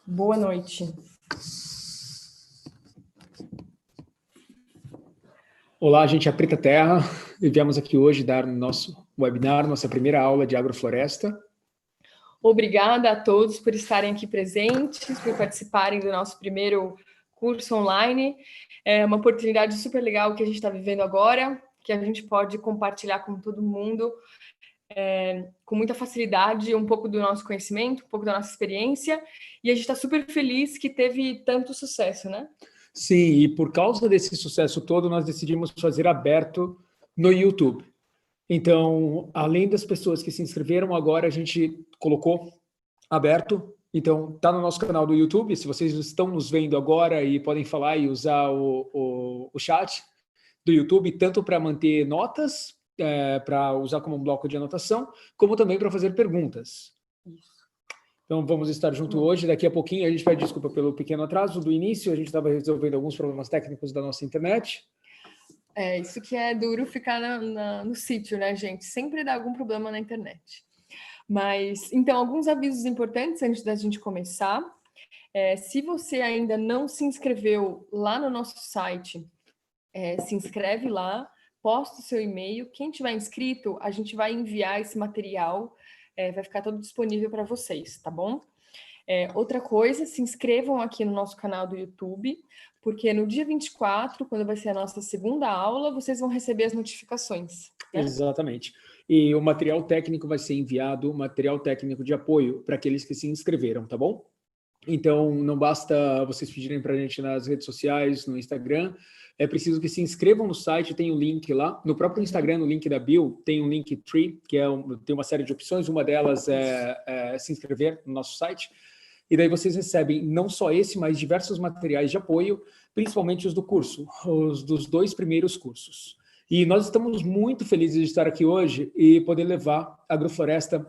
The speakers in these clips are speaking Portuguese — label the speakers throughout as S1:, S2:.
S1: Boa noite.
S2: Olá, gente, é a Preta Terra e viemos aqui hoje dar nosso webinar, nossa primeira aula de agrofloresta.
S1: Obrigada a todos por estarem aqui presentes, por participarem do nosso primeiro curso online. É uma oportunidade super legal que a gente está vivendo agora, que a gente pode compartilhar com todo mundo com muita facilidade um pouco do nosso conhecimento, um pouco da nossa experiência, e a gente está super feliz que teve tanto sucesso, né?
S2: Sim, e por causa desse sucesso todo, nós decidimos fazer aberto no YouTube. Então, além das pessoas que se inscreveram, agora a gente colocou aberto. Então, está no nosso canal do YouTube. Se vocês estão nos vendo agora e podem falar e usar o chat do YouTube, tanto para manter notas, para usar como um bloco de anotação, como também para fazer perguntas.
S1: Isso.
S2: Então, vamos estar junto hoje. Daqui a pouquinho, a gente pede desculpa pelo pequeno atraso do início. A gente estava resolvendo alguns problemas técnicos da nossa internet.
S1: Isso que é duro ficar no sítio, né, gente? Sempre dá algum problema na internet. Mas, então, alguns avisos importantes antes da gente começar. Se você ainda não se inscreveu lá no nosso site, se inscreve lá, posta o seu e-mail. Quem tiver inscrito, a gente vai enviar esse material, vai ficar todo disponível para vocês, tá bom? Outra coisa, se inscrevam aqui no nosso canal do YouTube, porque no dia 24, quando vai ser a nossa segunda aula, vocês vão receber as notificações. Né?
S2: Exatamente. E o material técnico vai ser enviado, material técnico de apoio para aqueles que se inscreveram, tá bom? Então, não basta vocês pedirem para a gente nas redes sociais, no Instagram, é preciso que se inscrevam no site, tem um link lá. No próprio Instagram, no link da bio, tem um Linktree, que tem uma série de opções, uma delas é se inscrever no nosso site. E daí vocês recebem não só esse, mas diversos materiais de apoio, principalmente os do curso, os dos 2 primeiros cursos. E nós estamos muito felizes de estar aqui hoje e poder levar a agrofloresta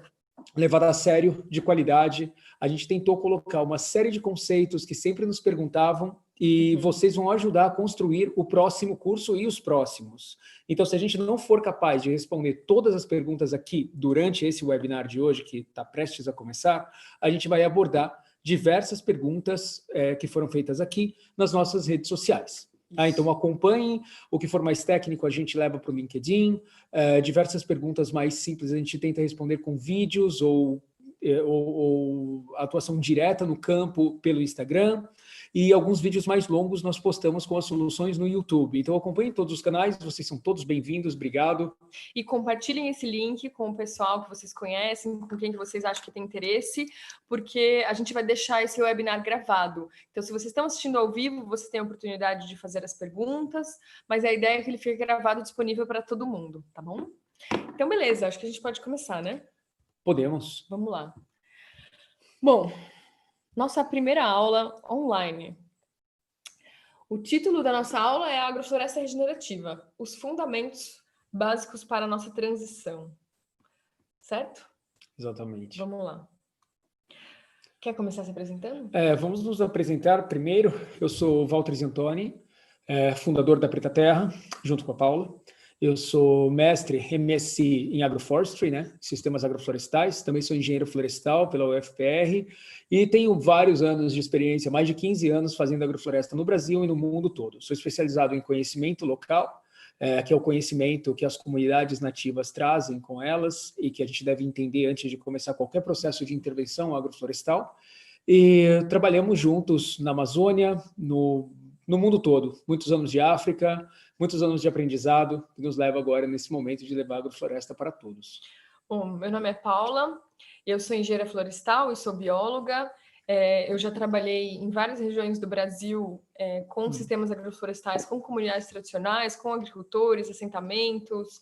S2: levada a sério, de qualidade. A gente tentou colocar uma série de conceitos que sempre nos perguntavam e vocês vão ajudar a construir o próximo curso e os próximos. Então, se a gente não for capaz de responder todas as perguntas aqui durante esse webinar de hoje, que está prestes a começar, a gente vai abordar diversas perguntas que foram feitas aqui nas nossas redes sociais. Então acompanhem, o que for mais técnico a gente leva para o LinkedIn, diversas perguntas mais simples a gente tenta responder com vídeos ou atuação direta no campo pelo Instagram, e alguns vídeos mais longos nós postamos com as soluções no YouTube. Então acompanhem todos os canais, vocês são todos bem-vindos, obrigado.
S1: E compartilhem esse link com o pessoal que vocês conhecem, com quem que vocês acham que tem interesse, porque a gente vai deixar esse webinar gravado. Então, se vocês estão assistindo ao vivo, vocês têm a oportunidade de fazer as perguntas, mas a ideia é que ele fique gravado disponível para todo mundo, tá bom? Então, beleza, acho que a gente pode começar, né?
S2: Podemos.
S1: Vamos lá. Bom, nossa primeira aula online. O título da nossa aula é Agrofloresta Regenerativa, os fundamentos básicos para a nossa transição. Certo?
S2: Exatamente.
S1: Vamos lá. Quer começar se apresentando?
S2: Vamos nos apresentar primeiro. Eu sou Walter Zantoni, fundador da Preta Terra, junto com a Paula. Eu sou mestre MSc em Agroforestry, né? Sistemas agroflorestais. Também sou engenheiro florestal pela UFPR e tenho vários anos de experiência, mais de 15 anos fazendo agrofloresta no Brasil e no mundo todo. Sou especializado em conhecimento local, que é o conhecimento que as comunidades nativas trazem com elas e que a gente deve entender antes de começar qualquer processo de intervenção agroflorestal. E trabalhamos juntos na Amazônia, no mundo todo. Muitos anos de África, muitos anos de aprendizado, que nos leva agora, nesse momento, de levar a agrofloresta para todos.
S1: Bom, meu nome é Paula, eu sou engenheira florestal e sou bióloga. Eu já trabalhei em várias regiões do Brasil com sistemas agroflorestais, com comunidades tradicionais, com agricultores, assentamentos,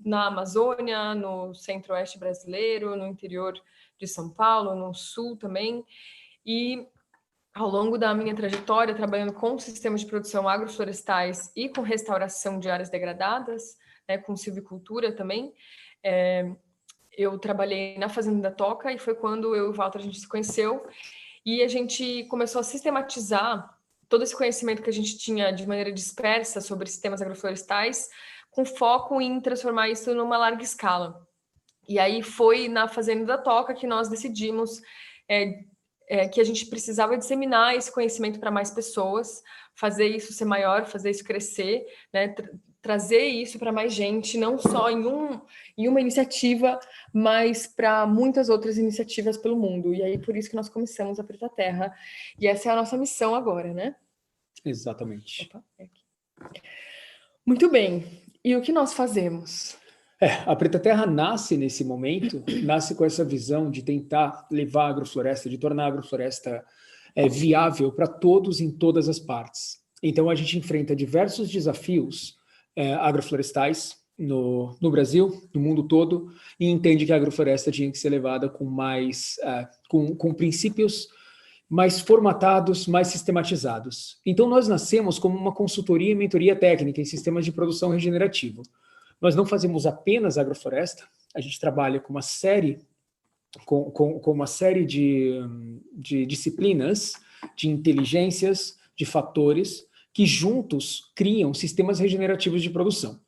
S1: na Amazônia, no centro-oeste brasileiro, no interior de São Paulo, no sul também. E ao longo da minha trajetória, trabalhando com sistemas de produção agroflorestais e com restauração de áreas degradadas, com silvicultura também, eu trabalhei na Fazenda da Toca e foi quando eu e o Walter a gente se conheceu e a gente começou a sistematizar todo esse conhecimento que a gente tinha de maneira dispersa sobre sistemas agroflorestais, com foco em transformar isso numa larga escala. E aí foi na Fazenda da Toca que nós decidimos que a gente precisava disseminar esse conhecimento para mais pessoas, fazer isso ser maior, fazer isso crescer, né? Trazer isso para mais gente, não só em uma iniciativa, mas para muitas outras iniciativas pelo mundo. E aí, por isso que nós começamos a Preta Terra. E essa é a nossa missão agora, né?
S2: Exatamente.
S1: Opa, é aqui. Muito bem. E o que nós fazemos?
S2: A Preta Terra nasce nesse momento, nasce com essa visão de tentar levar a agrofloresta, de tornar a agrofloresta viável para todos em todas as partes. Então, a gente enfrenta diversos desafios agroflorestais no Brasil, no mundo todo, e entende que a agrofloresta tinha que ser levada com mais, com princípios mais formatados, mais sistematizados. Então, nós nascemos como uma consultoria e mentoria técnica em sistemas de produção regenerativo. Nós não fazemos apenas agrofloresta, a gente trabalha com uma série, de disciplinas, de inteligências, de fatores, que juntos criam sistemas regenerativos de produção.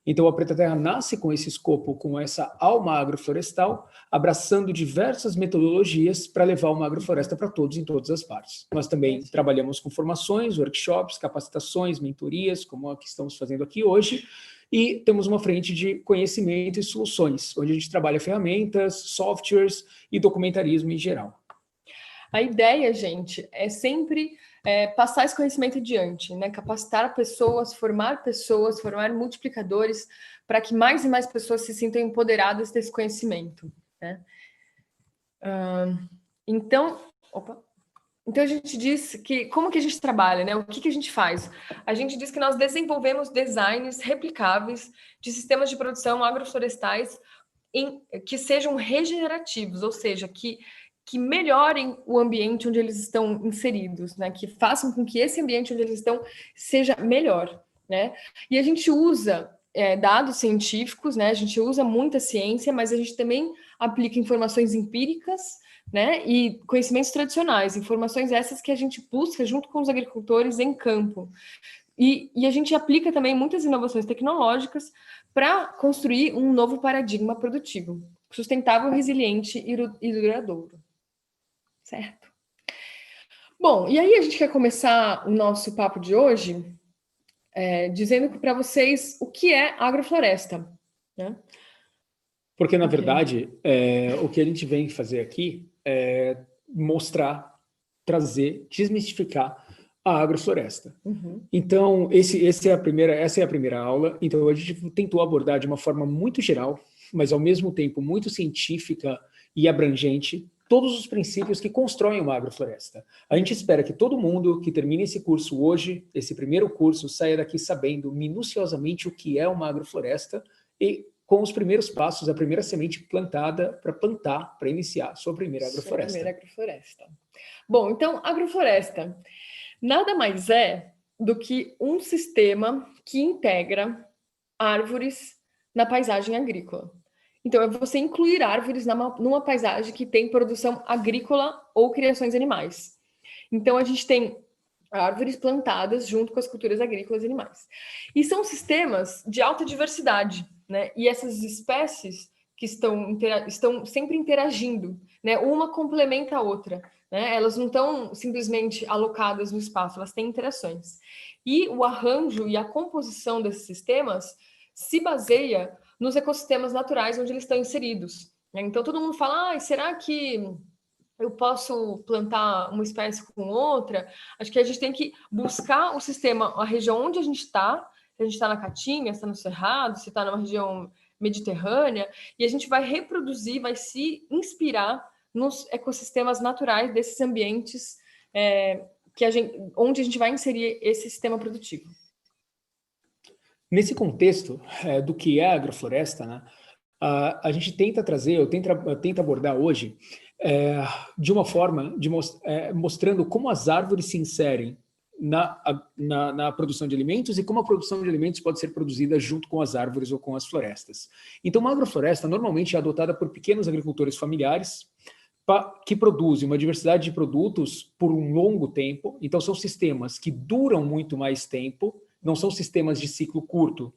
S2: Então, a Preta Terra nasce com esse escopo, com essa alma agroflorestal, abraçando diversas metodologias para levar uma agrofloresta para todos em todas as partes. Nós também trabalhamos com formações, workshops, capacitações, mentorias, como a que estamos fazendo aqui hoje, e temos uma frente de conhecimento e soluções, onde a gente trabalha ferramentas, softwares e documentarismo em geral.
S1: A ideia, gente, é sempre passar esse conhecimento adiante, né? Capacitar pessoas, formar multiplicadores, para que mais e mais pessoas se sintam empoderadas desse conhecimento, né? Então a gente diz que, como que a gente trabalha, né? O que a gente faz? A gente diz que nós desenvolvemos designs replicáveis de sistemas de produção agroflorestais que sejam regenerativos, ou seja, que melhorem o ambiente onde eles estão inseridos, né? Que façam com que esse ambiente onde eles estão seja melhor, né? E a gente usa dados científicos, né? A gente usa muita ciência, mas a gente também aplica informações empíricas, né? E conhecimentos tradicionais, informações essas que a gente busca junto com os agricultores em campo. E a gente aplica também muitas inovações tecnológicas para construir um novo paradigma produtivo, sustentável, resiliente e duradouro. Certo? Bom, e aí a gente quer começar o nosso papo de hoje dizendo para vocês o que é agrofloresta, né?
S2: Porque, na verdade, o que a gente vem fazer aqui é mostrar, trazer, desmistificar a agrofloresta.
S1: Uhum.
S2: Então, essa é a primeira aula. Então, a gente tentou abordar de uma forma muito geral, mas ao mesmo tempo muito científica e abrangente, todos os princípios que constroem uma agrofloresta. A gente espera que todo mundo que termine esse curso hoje, esse primeiro curso, saia daqui sabendo minuciosamente o que é uma agrofloresta e com os primeiros passos, a primeira semente plantada para iniciar a sua primeira agrofloresta.
S1: Bom, então, agrofloresta nada mais é do que um sistema que integra árvores na paisagem agrícola. Então, é você incluir árvores numa paisagem que tem produção agrícola ou criações animais. Então, a gente tem árvores plantadas junto com as culturas agrícolas e animais. E são sistemas de alta diversidade, né? E essas espécies que estão sempre interagindo, né? Uma complementa a outra, né? Elas não estão simplesmente alocadas no espaço, elas têm interações. E o arranjo e a composição desses sistemas se baseia nos ecossistemas naturais onde eles estão inseridos, né? Então, todo mundo fala, será que eu posso plantar uma espécie com outra? Acho que a gente tem que buscar o sistema, a região onde a gente está, se a gente está na Caatinga, se está no Cerrado, se está numa região mediterrânea, e a gente vai reproduzir, vai se inspirar nos ecossistemas naturais desses ambientes onde a gente vai inserir esse sistema produtivo.
S2: Nesse contexto do que é a agrofloresta, né, a gente tenta trazer, eu tento abordar hoje, de uma forma mostrando como as árvores se inserem na produção de alimentos e como a produção de alimentos pode ser produzida junto com as árvores ou com as florestas. Então, uma agrofloresta normalmente é adotada por pequenos agricultores familiares que produzem uma diversidade de produtos por um longo tempo. Então, são sistemas que duram muito mais tempo, não são sistemas de ciclo curto,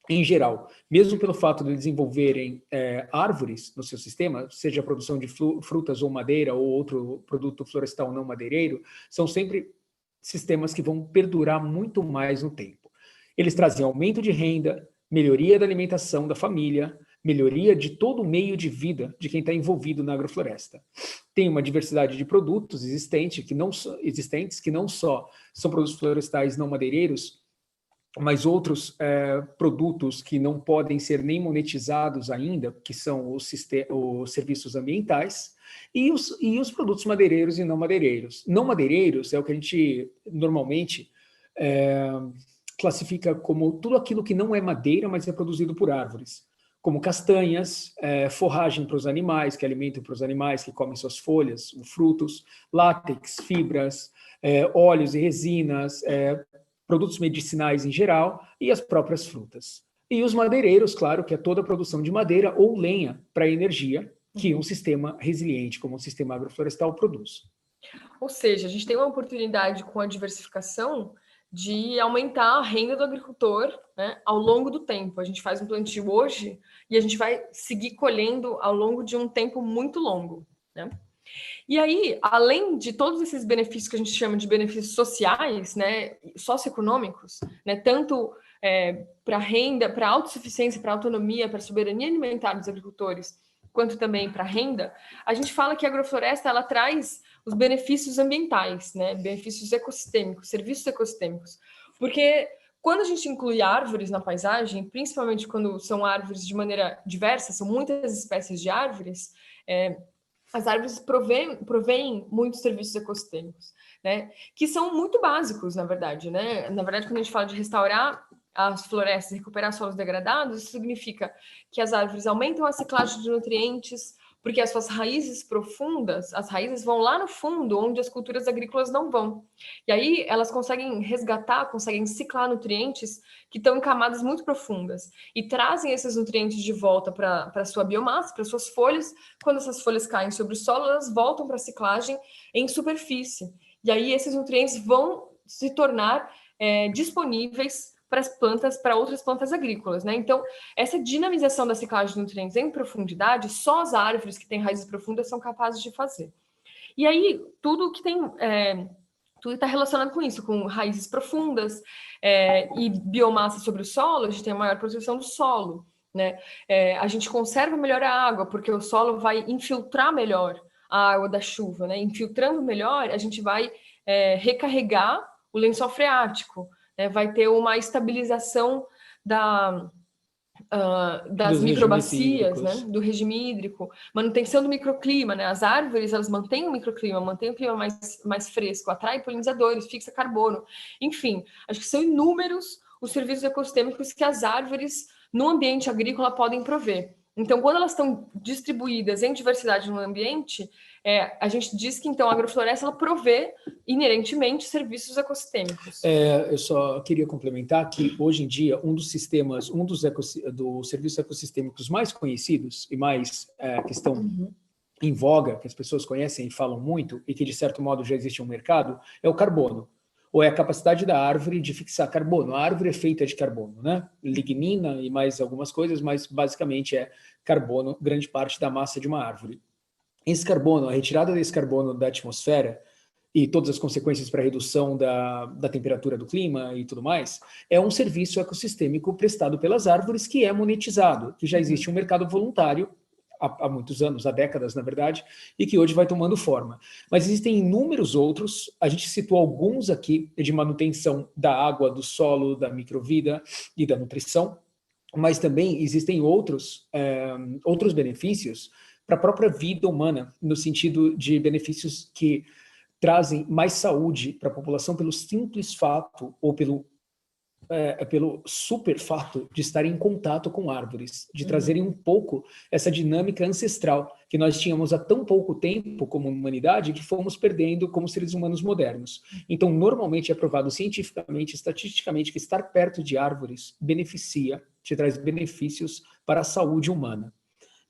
S2: em geral, mesmo pelo fato de desenvolverem árvores no seu sistema, seja a produção de frutas ou madeira ou outro produto florestal não madeireiro, são sempre sistemas que vão perdurar muito mais no tempo. Eles trazem aumento de renda, melhoria da alimentação da família, melhoria de todo o meio de vida de quem está envolvido na agrofloresta. Tem uma diversidade de produtos existentes que não só são produtos florestais não madeireiros, mas outros produtos que não podem ser nem monetizados ainda, que são os serviços ambientais, e os produtos madeireiros e não madeireiros. Não madeireiros é o que a gente normalmente classifica como tudo aquilo que não é madeira, mas é produzido por árvores, como castanhas, forragem para os animais, que alimento para os animais que comem suas folhas, frutos, látex, fibras, óleos e resinas, produtos medicinais em geral e as próprias frutas. E os madeireiros, claro, que é toda a produção de madeira ou lenha para energia que um sistema resiliente como o sistema agroflorestal produz.
S1: Ou seja, a gente tem uma oportunidade com a diversificação de aumentar a renda do agricultor, né, ao longo do tempo. A gente faz um plantio hoje e a gente vai seguir colhendo ao longo de um tempo muito longo, né? E aí, além de todos esses benefícios que a gente chama de benefícios sociais, né, socioeconômicos, né, tanto para renda, para autossuficiência, para autonomia, para soberania alimentar dos agricultores, quanto também para renda, a gente fala que a agrofloresta ela traz os benefícios ambientais, né, benefícios ecossistêmicos, serviços ecossistêmicos, porque quando a gente inclui árvores na paisagem, principalmente quando são árvores de maneira diversa, são muitas espécies de árvores, as árvores provêm muitos serviços ecossistêmicos, né? Que são muito básicos, na verdade, né? Na verdade, quando a gente fala de restaurar as florestas e recuperar solos degradados, isso significa que as árvores aumentam a ciclagem de nutrientes, porque as suas raízes profundas, as raízes vão lá no fundo, onde as culturas agrícolas não vão. E aí elas conseguem resgatar, conseguem ciclar nutrientes que estão em camadas muito profundas e trazem esses nutrientes de volta para a sua biomassa, para suas folhas. Quando essas folhas caem sobre o solo, elas voltam para a ciclagem em superfície. E aí esses nutrientes vão se tornar disponíveis para as plantas, para outras plantas agrícolas, né? Então, essa dinamização da ciclagem de nutrientes em profundidade, só as árvores que têm raízes profundas são capazes de fazer. E aí, tudo que tem... tudo está relacionado com isso, com raízes profundas e biomassa sobre o solo, a gente tem a maior proteção do solo, né? A gente conserva melhor a água, porque o solo vai infiltrar melhor a água da chuva, né? Infiltrando melhor, a gente vai recarregar o lençol freático, né? Vai ter uma estabilização das microbacias, né? Do regime hídrico, manutenção do microclima, né? As árvores, elas mantêm o microclima, mantêm o clima mais fresco, atrai polinizadores, fixa carbono, enfim, acho que são inúmeros os serviços ecossistêmicos que as árvores no ambiente agrícola podem prover. Então, quando elas estão distribuídas em diversidade no ambiente, a gente diz que, então, a agrofloresta ela provê, inerentemente, serviços ecossistêmicos.
S2: Eu só queria complementar que, hoje em dia, um dos serviços ecossistêmicos mais conhecidos e mais que estão em voga, que as pessoas conhecem e falam muito, e que, de certo modo, já existe um mercado, é o carbono. Ou é a capacidade da árvore de fixar carbono. A árvore é feita de carbono, né? Lignina e mais algumas coisas, mas basicamente é carbono, grande parte da massa de uma árvore. Esse carbono, a retirada desse carbono da atmosfera e todas as consequências para a redução da temperatura do clima e tudo mais, é um serviço ecossistêmico prestado pelas árvores que é monetizado, que já existe um mercado voluntário há muitos anos, há décadas, na verdade, e que hoje vai tomando forma. Mas existem inúmeros outros, a gente citou alguns aqui, de manutenção da água, do solo, da microvida e da nutrição, mas também existem outros benefícios para a própria vida humana, no sentido de benefícios que trazem mais saúde para a população pelo simples fato, ou pelo super fato de estarem em contato com árvores, de trazerem um pouco essa dinâmica ancestral que nós tínhamos há tão pouco tempo como humanidade que fomos perdendo como seres humanos modernos. Então, normalmente é provado cientificamente, estatisticamente, que estar perto de árvores te traz benefícios para a saúde humana.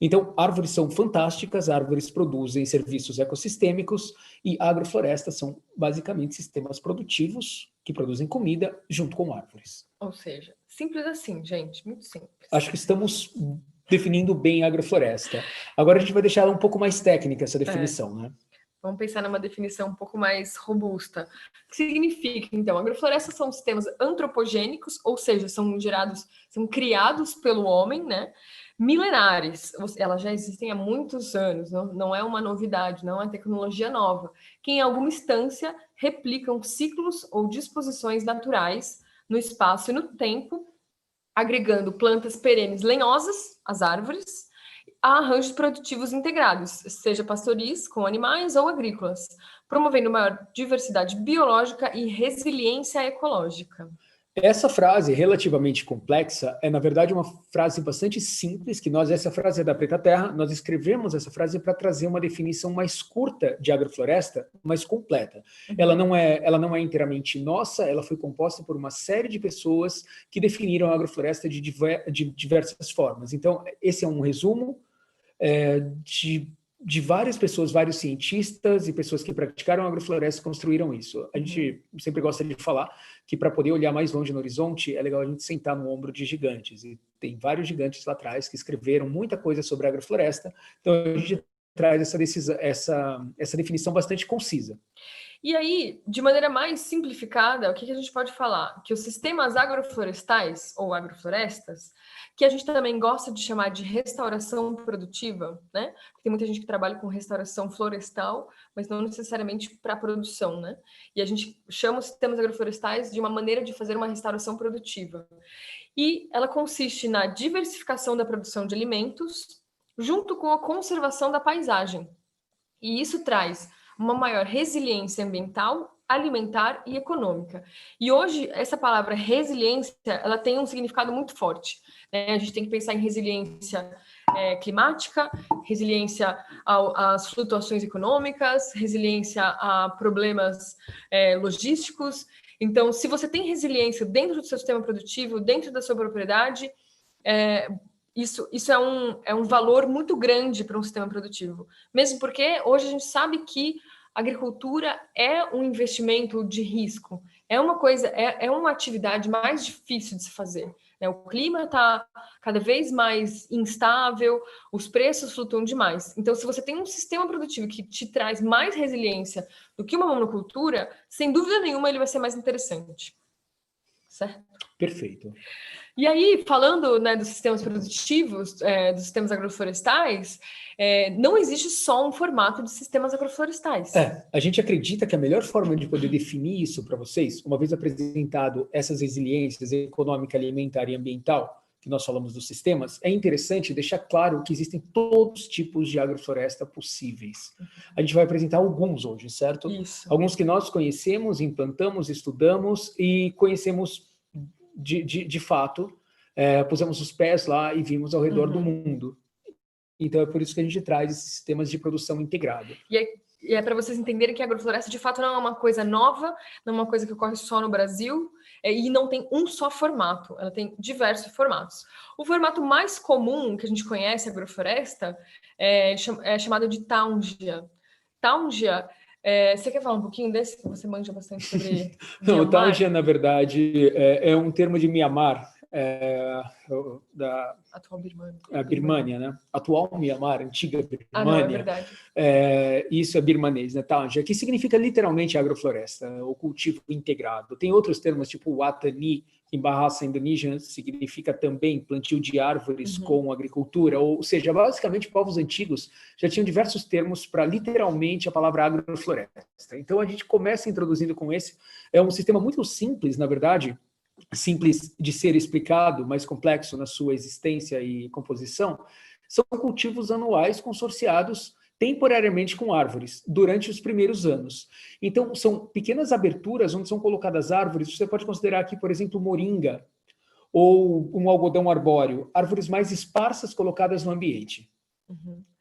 S2: Então, árvores são fantásticas, árvores produzem serviços ecossistêmicos e agroflorestas são basicamente sistemas produtivos que produzem comida junto com árvores.
S1: Ou seja, simples assim, gente, muito simples.
S2: Acho que estamos definindo bem a agrofloresta. Agora a gente vai deixar ela um pouco mais técnica, essa definição, né?
S1: Vamos pensar numa definição um pouco mais robusta. O que significa, então? Agroflorestas são sistemas antropogênicos, ou seja, são criados pelo homem, né? Milenares. Elas já existem há muitos anos, não é uma novidade, não é uma tecnologia nova, que em alguma instância replicam ciclos ou disposições naturais no espaço e no tempo, agregando plantas perenes lenhosas, as árvores, a arranjos produtivos integrados, seja pastoris, com animais ou agrícolas, promovendo maior diversidade biológica e resiliência ecológica.
S2: Essa frase, relativamente complexa, é, na verdade, uma frase bastante simples, essa frase é da Preta Terra, nós escrevemos essa frase para trazer uma definição mais curta de agrofloresta, mais completa. Uhum. Ela não é inteiramente nossa, ela foi composta por uma série de pessoas que definiram a agrofloresta de diversas formas. Então, esse é um resumo de várias pessoas, vários cientistas e pessoas que praticaram agrofloresta construíram isso. A gente sempre gosta de falar que para poder olhar mais longe no horizonte, é legal a gente sentar no ombro de gigantes. E tem vários gigantes lá atrás que escreveram muita coisa sobre a agrofloresta. Então a gente traz essa definição bastante concisa.
S1: E aí, de maneira mais simplificada, o que a gente pode falar? Que os sistemas agroflorestais, ou agroflorestas, que a gente também gosta de chamar de restauração produtiva, né? Tem muita gente que trabalha com restauração florestal, mas não necessariamente para produção, né? E a gente chama os sistemas agroflorestais de uma maneira de fazer uma restauração produtiva. E ela consiste na diversificação da produção de alimentos, junto com a conservação da paisagem. E isso traz uma maior resiliência ambiental, alimentar e econômica. E hoje, essa palavra resiliência, ela tem um significado muito forte, né? A gente tem que pensar em resiliência climática, resiliência às flutuações econômicas, resiliência a problemas logísticos. Então, se você tem resiliência dentro do seu sistema produtivo, dentro da sua propriedade, isso é um valor muito grande para um sistema produtivo. Mesmo porque hoje a gente sabe que a agricultura é um investimento de risco. É uma atividade mais difícil de se fazer, né? O clima está cada vez mais instável, os preços flutuam demais. Então, se você tem um sistema produtivo que te traz mais resiliência do que uma monocultura, sem dúvida nenhuma ele vai ser mais interessante. Certo?
S2: Perfeito.
S1: E aí, falando, né, dos sistemas produtivos, dos sistemas agroflorestais, não existe só um formato de sistemas agroflorestais.
S2: A gente acredita que a melhor forma de poder definir isso para vocês, uma vez apresentado essas resiliências econômica, alimentar e ambiental, que nós falamos dos sistemas, é interessante deixar claro que existem todos os tipos de agrofloresta possíveis. A gente vai apresentar alguns hoje, certo?
S1: Isso.
S2: Alguns que nós conhecemos, implantamos, estudamos e conhecemos de fato, pusemos os pés lá e vimos ao redor do mundo. Então é por isso que a gente traz esses sistemas de produção integrado.
S1: E é para vocês entenderem que a agrofloresta de fato não é uma coisa nova, não é uma coisa que ocorre só no Brasil, e não tem um só formato, ela tem diversos formatos. O formato mais comum que a gente conhece, a agrofloresta, é chamado de Taungia. Taungia, você quer falar um pouquinho desse, que você manja bastante sobre
S2: Não, o Taungia, na verdade, é um termo de Mianmar, da
S1: atual Birmania.
S2: Birmania, né? Atual Mianmar, antiga Birmania.
S1: Não, é verdade.
S2: Isso é birmanês, né? Taungia, que significa literalmente agrofloresta, o cultivo integrado. Tem outros termos, tipo Watani, que em Bahasa Indonésia significa também plantio de árvores com agricultura, ou seja, basicamente povos antigos já tinham diversos termos para literalmente a palavra agrofloresta. Então a gente começa introduzindo com esse, é um sistema muito simples, na verdade, simples de ser explicado, mais complexo na sua existência e composição, são cultivos anuais consorciados temporariamente com árvores durante os primeiros anos. Então, são pequenas aberturas onde são colocadas árvores. Você pode considerar aqui, por exemplo, moringa ou um algodão arbóreo, árvores mais esparsas colocadas no ambiente.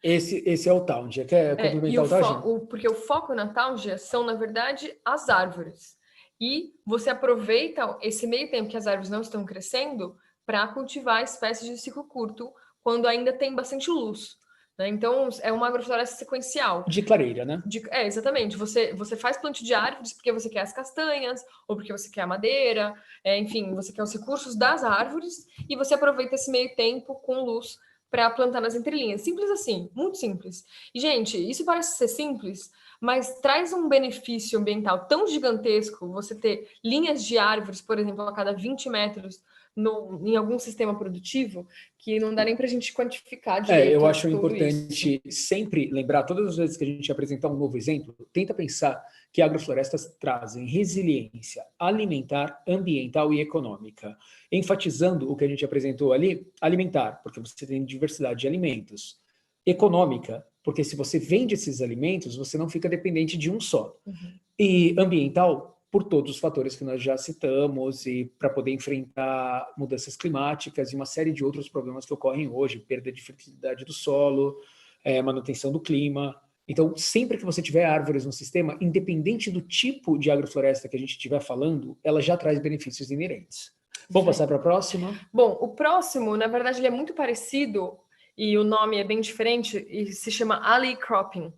S2: Esse é o Taungia. Quer complementar o Taungia?
S1: Porque o foco na Taungia são, na verdade, as árvores. E você aproveita esse meio tempo que as árvores não estão crescendo para cultivar espécies de ciclo curto, quando ainda tem bastante luz. né? Então, é uma agrofloresta sequencial.
S2: De clareira, né?
S1: Exatamente. Você faz plantio de árvores porque você quer as castanhas, ou porque você quer a madeira, enfim, você quer os recursos das árvores, e você aproveita esse meio tempo com luz para plantar nas entrelinhas. Simples assim, muito simples. E, gente, isso parece ser simples, mas traz um benefício ambiental tão gigantesco você ter linhas de árvores, por exemplo, a cada 20 metros em algum sistema produtivo, que não dá nem para a gente quantificar direito.
S2: Eu acho importante sempre lembrar, todas as vezes que a gente apresentar um novo exemplo, tenta pensar que agroflorestas trazem resiliência alimentar, ambiental e econômica. Enfatizando o que a gente apresentou ali, alimentar, porque você tem diversidade de alimentos. Econômica, porque se você vende esses alimentos, você não fica dependente de um só.
S1: Uhum.
S2: E ambiental, por todos os fatores que nós já citamos, e para poder enfrentar mudanças climáticas e uma série de outros problemas que ocorrem hoje, perda de fertilidade do solo, manutenção do clima. Então, sempre que você tiver árvores no sistema, independente do tipo de agrofloresta que a gente estiver falando, ela já traz benefícios inerentes. Vamos passar para a próxima?
S1: Bom, o próximo, na verdade, ele é muito parecido, e o nome é bem diferente, e se chama alley cropping,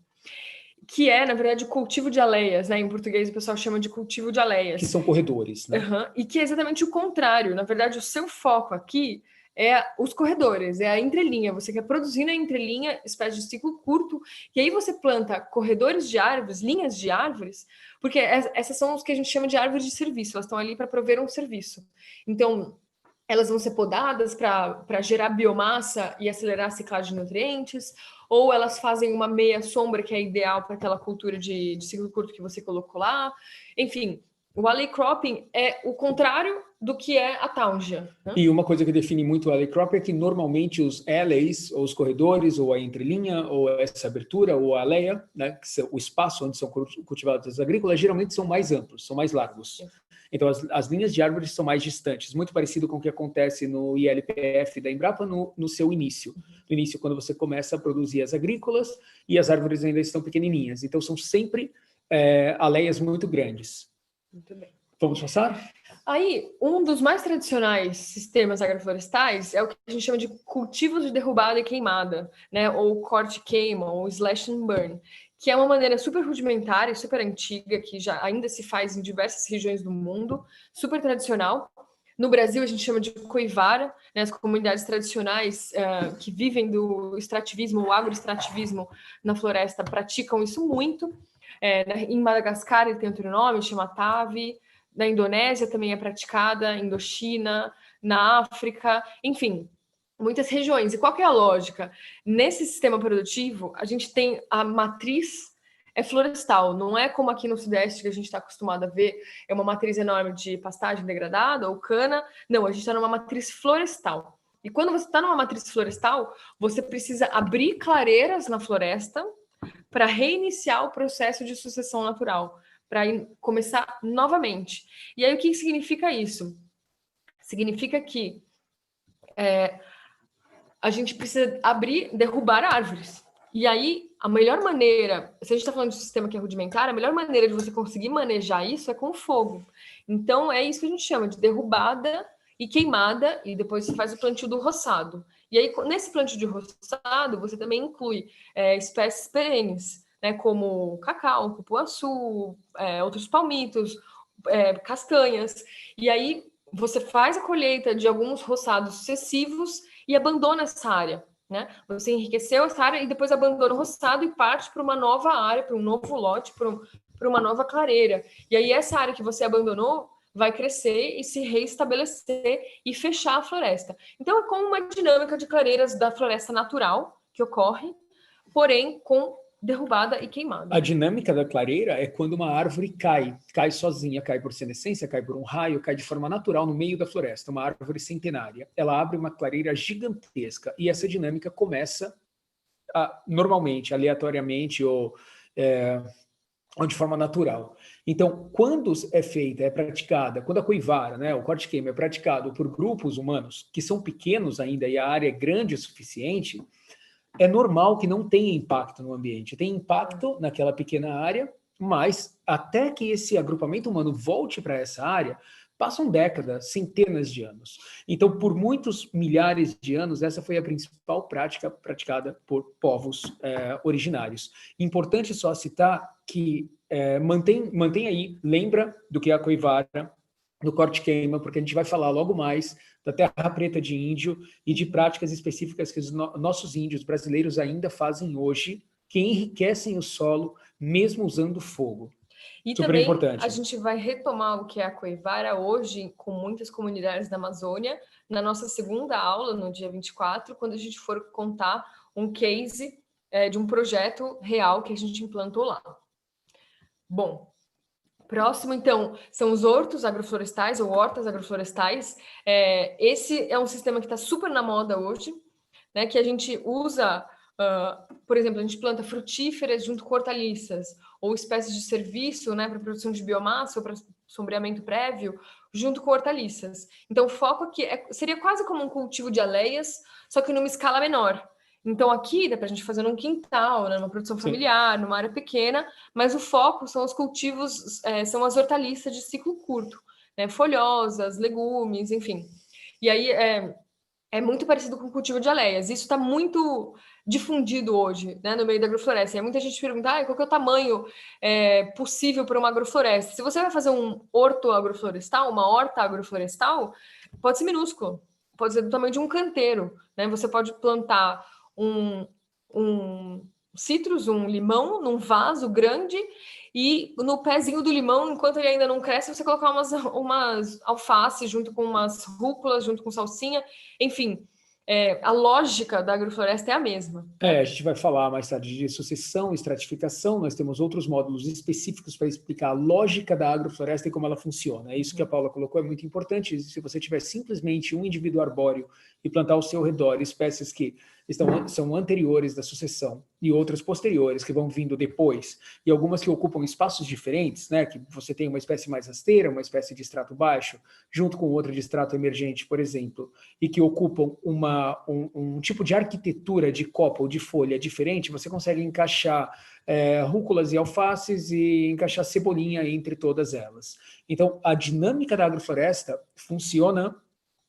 S1: que é, na verdade, cultivo de aleias, né? Em português o pessoal chama de cultivo de aleias.
S2: Que são corredores, né?
S1: Uhum. E que é exatamente o contrário. Na verdade, o seu foco aqui é os corredores, é a entrelinha. Você quer produzir na entrelinha, espécie de ciclo curto, e aí você planta corredores de árvores, linhas de árvores, porque essas são os que a gente chama de árvores de serviço, elas estão ali para prover um serviço. Então, elas vão ser podadas para gerar biomassa e acelerar a ciclagem de nutrientes, ou elas fazem uma meia sombra que é ideal para aquela cultura de ciclo curto que você colocou lá. Enfim, o alley cropping é o contrário do que é a taugia, né?
S2: E uma coisa que define muito o alley cropping é que normalmente os alleys, ou os corredores, ou a entrelinha, ou essa abertura, ou a aleia, né, que o espaço onde são cultivadas as agrícolas, geralmente são mais amplos, são mais largos. Então, as linhas de árvores são mais distantes, muito parecido com o que acontece no ILPF da Embrapa no seu início. No início, quando você começa a produzir as agrícolas e as árvores ainda estão pequenininhas. Então, são sempre aleias muito grandes.
S1: Muito bem.
S2: Vamos passar?
S1: Aí, um dos mais tradicionais sistemas agroflorestais é o que a gente chama de cultivos de derrubada e queimada, né? Ou corte-queima, ou slash and burn, que é uma maneira super rudimentar e super antiga, que já ainda se faz em diversas regiões do mundo, super tradicional. No Brasil, a gente chama de coivara, né? As comunidades tradicionais que vivem do extrativismo, o agroextrativismo na floresta, praticam isso muito. Em Madagascar, ele tem outro nome, chama Tavi. Na Indonésia também é praticada, Indochina, na África, enfim, muitas regiões. E qual que é a lógica? Nesse sistema produtivo, a gente tem a matriz florestal, não é como aqui no Sudeste que a gente está acostumado a ver, é uma matriz enorme de pastagem degradada ou cana. Não, a gente está numa matriz florestal. E quando você está numa matriz florestal, você precisa abrir clareiras na floresta para reiniciar o processo de sucessão natural, para começar novamente. E aí, o que significa isso? Significa que a gente precisa derrubar árvores. E aí, a melhor maneira, se a gente está falando de um sistema que é rudimentar, a melhor maneira de você conseguir manejar isso é com fogo. Então, é isso que a gente chama de derrubada e queimada, e depois você faz o plantio do roçado. E aí, nesse plantio de roçado, você também inclui espécies perenes, né, como cacau, cupuaçu, outros palmitos, castanhas. E aí, você faz a colheita de alguns roçados sucessivos e abandona essa área, né? Você enriqueceu essa área e depois abandona o roçado e parte para uma nova área, para um novo lote, para uma nova clareira. E aí essa área que você abandonou vai crescer e se reestabelecer e fechar a floresta. Então é como uma dinâmica de clareiras da floresta natural que ocorre, porém com derrubada e queimada.
S2: A dinâmica da clareira é quando uma árvore cai sozinha, cai por senescência, cai por um raio, cai de forma natural no meio da floresta, uma árvore centenária. Ela abre uma clareira gigantesca e essa dinâmica começa normalmente, aleatoriamente ou de forma natural. Então, quando é praticada, quando a coivara, né, o corte-queima é praticado por grupos humanos que são pequenos ainda e a área é grande o suficiente, é normal que não tenha impacto no ambiente. Tem impacto naquela pequena área, mas até que esse agrupamento humano volte para essa área, passam décadas, centenas de anos. Então, por muitos milhares de anos, essa foi a principal prática praticada por povos originários. Importante só citar que mantém aí, lembra do que é a coivara, do corte queima, porque a gente vai falar logo mais da terra preta de índio e de práticas específicas que os nossos índios brasileiros ainda fazem hoje, que enriquecem o solo, mesmo usando fogo.
S1: E
S2: Super
S1: também
S2: importante.
S1: a gente vai retomar o que é a coivara hoje com muitas comunidades da Amazônia na nossa segunda aula, no dia 24, quando a gente for contar um case de um projeto real que a gente implantou lá. Bom, próximo, então, são os hortos agroflorestais ou hortas agroflorestais. Esse é um sistema que está super na moda hoje, né, que a gente usa, por exemplo, a gente planta frutíferas junto com hortaliças, ou espécies de serviço, né, para produção de biomassa ou para sombreamento prévio, junto com hortaliças. Então, o foco aqui seria quase como um cultivo de aleias, só que numa escala menor. Então, aqui dá para a gente fazer num quintal, né, numa produção familiar, numa área pequena, mas o foco são os cultivos, são as hortaliças de ciclo curto, né, folhosas, legumes, enfim. E aí é muito parecido com o cultivo de aleias. Isso está muito difundido hoje, né, no meio da agrofloresta. E muita gente pergunta, qual que é o tamanho possível para uma agrofloresta? Se você vai fazer um horto agroflorestal, uma horta agroflorestal, pode ser minúsculo, pode ser do tamanho de um canteiro, né? Você pode plantar um citrus, um limão, num vaso grande, e no pezinho do limão, enquanto ele ainda não cresce, você colocar umas alfaces junto com umas rúculas, junto com salsinha, enfim, a lógica da agrofloresta é a mesma.
S2: A gente vai falar mais tarde de sucessão e estratificação, nós temos outros módulos específicos para explicar a lógica da agrofloresta e como ela funciona. É isso que a Paula colocou, é muito importante. Se você tiver simplesmente um indivíduo arbóreo e plantar ao seu redor espécies que são anteriores da sucessão e outras posteriores que vão vindo depois, e algumas que ocupam espaços diferentes, né, que você tem uma espécie mais rasteira, uma espécie de extrato baixo, junto com outra de extrato emergente, por exemplo, e que ocupam um tipo de arquitetura de copa ou de folha diferente, você consegue encaixar rúculas e alfaces e encaixar cebolinha entre todas elas. Então, a dinâmica da agrofloresta funciona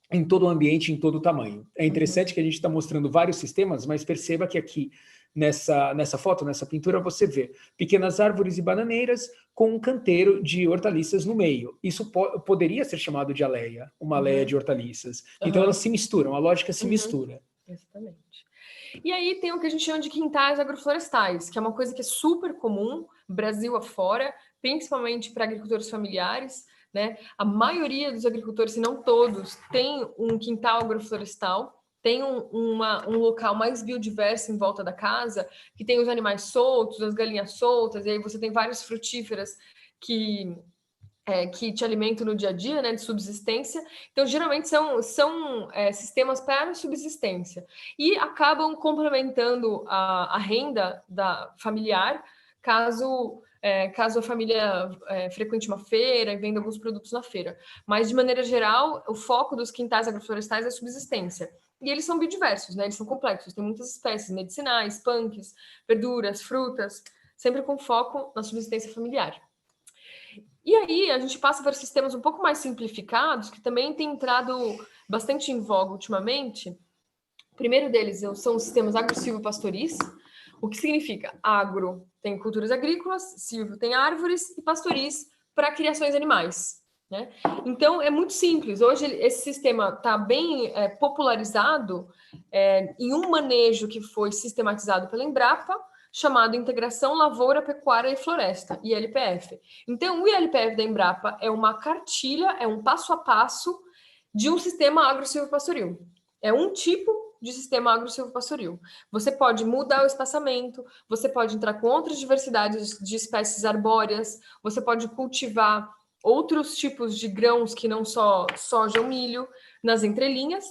S2: em todo o ambiente, em todo o tamanho. É interessante que a gente está mostrando vários sistemas, mas perceba que aqui, nessa foto, nessa pintura, você vê pequenas árvores e bananeiras com um canteiro de hortaliças no meio. Isso poderia ser chamado de aleia, uma aleia de hortaliças. Então, elas se misturam, a lógica se mistura.
S1: Exatamente. E aí tem o que a gente chama de quintais agroflorestais, que é uma coisa que é super comum, Brasil afora, principalmente para agricultores familiares, né? A maioria dos agricultores, se não todos, tem um quintal agroflorestal, tem um local mais biodiverso em volta da casa, que tem os animais soltos, as galinhas soltas, e aí você tem várias frutíferas que te alimentam no dia a dia, né, de subsistência. Então, geralmente são sistemas para subsistência e acabam complementando a renda familiar, caso a família frequente uma feira e venda alguns produtos na feira. Mas, de maneira geral, o foco dos quintais agroflorestais é a subsistência. E eles são biodiversos, né? Eles são complexos, tem muitas espécies medicinais, punks, verduras, frutas, sempre com foco na subsistência familiar. E aí a gente passa para sistemas um pouco mais simplificados, que também tem entrado bastante em voga ultimamente. O primeiro deles são os sistemas agro-silvo-pastoris. O que significa? Agro tem culturas agrícolas, silvo tem árvores e pastoris para criações animais, né? Então é muito simples. Hoje esse sistema está bem popularizado em um manejo que foi sistematizado pela Embrapa, chamado Integração Lavoura, Pecuária e Floresta, ILPF. Então, o ILPF da Embrapa é uma cartilha, é um passo a passo de um sistema agro-silvopastoril. É um tipo de sistema agro-silvopastoril. Você pode mudar o espaçamento, você pode entrar com outras diversidades de espécies arbóreas, você pode cultivar outros tipos de grãos que não só soja ou milho nas entrelinhas.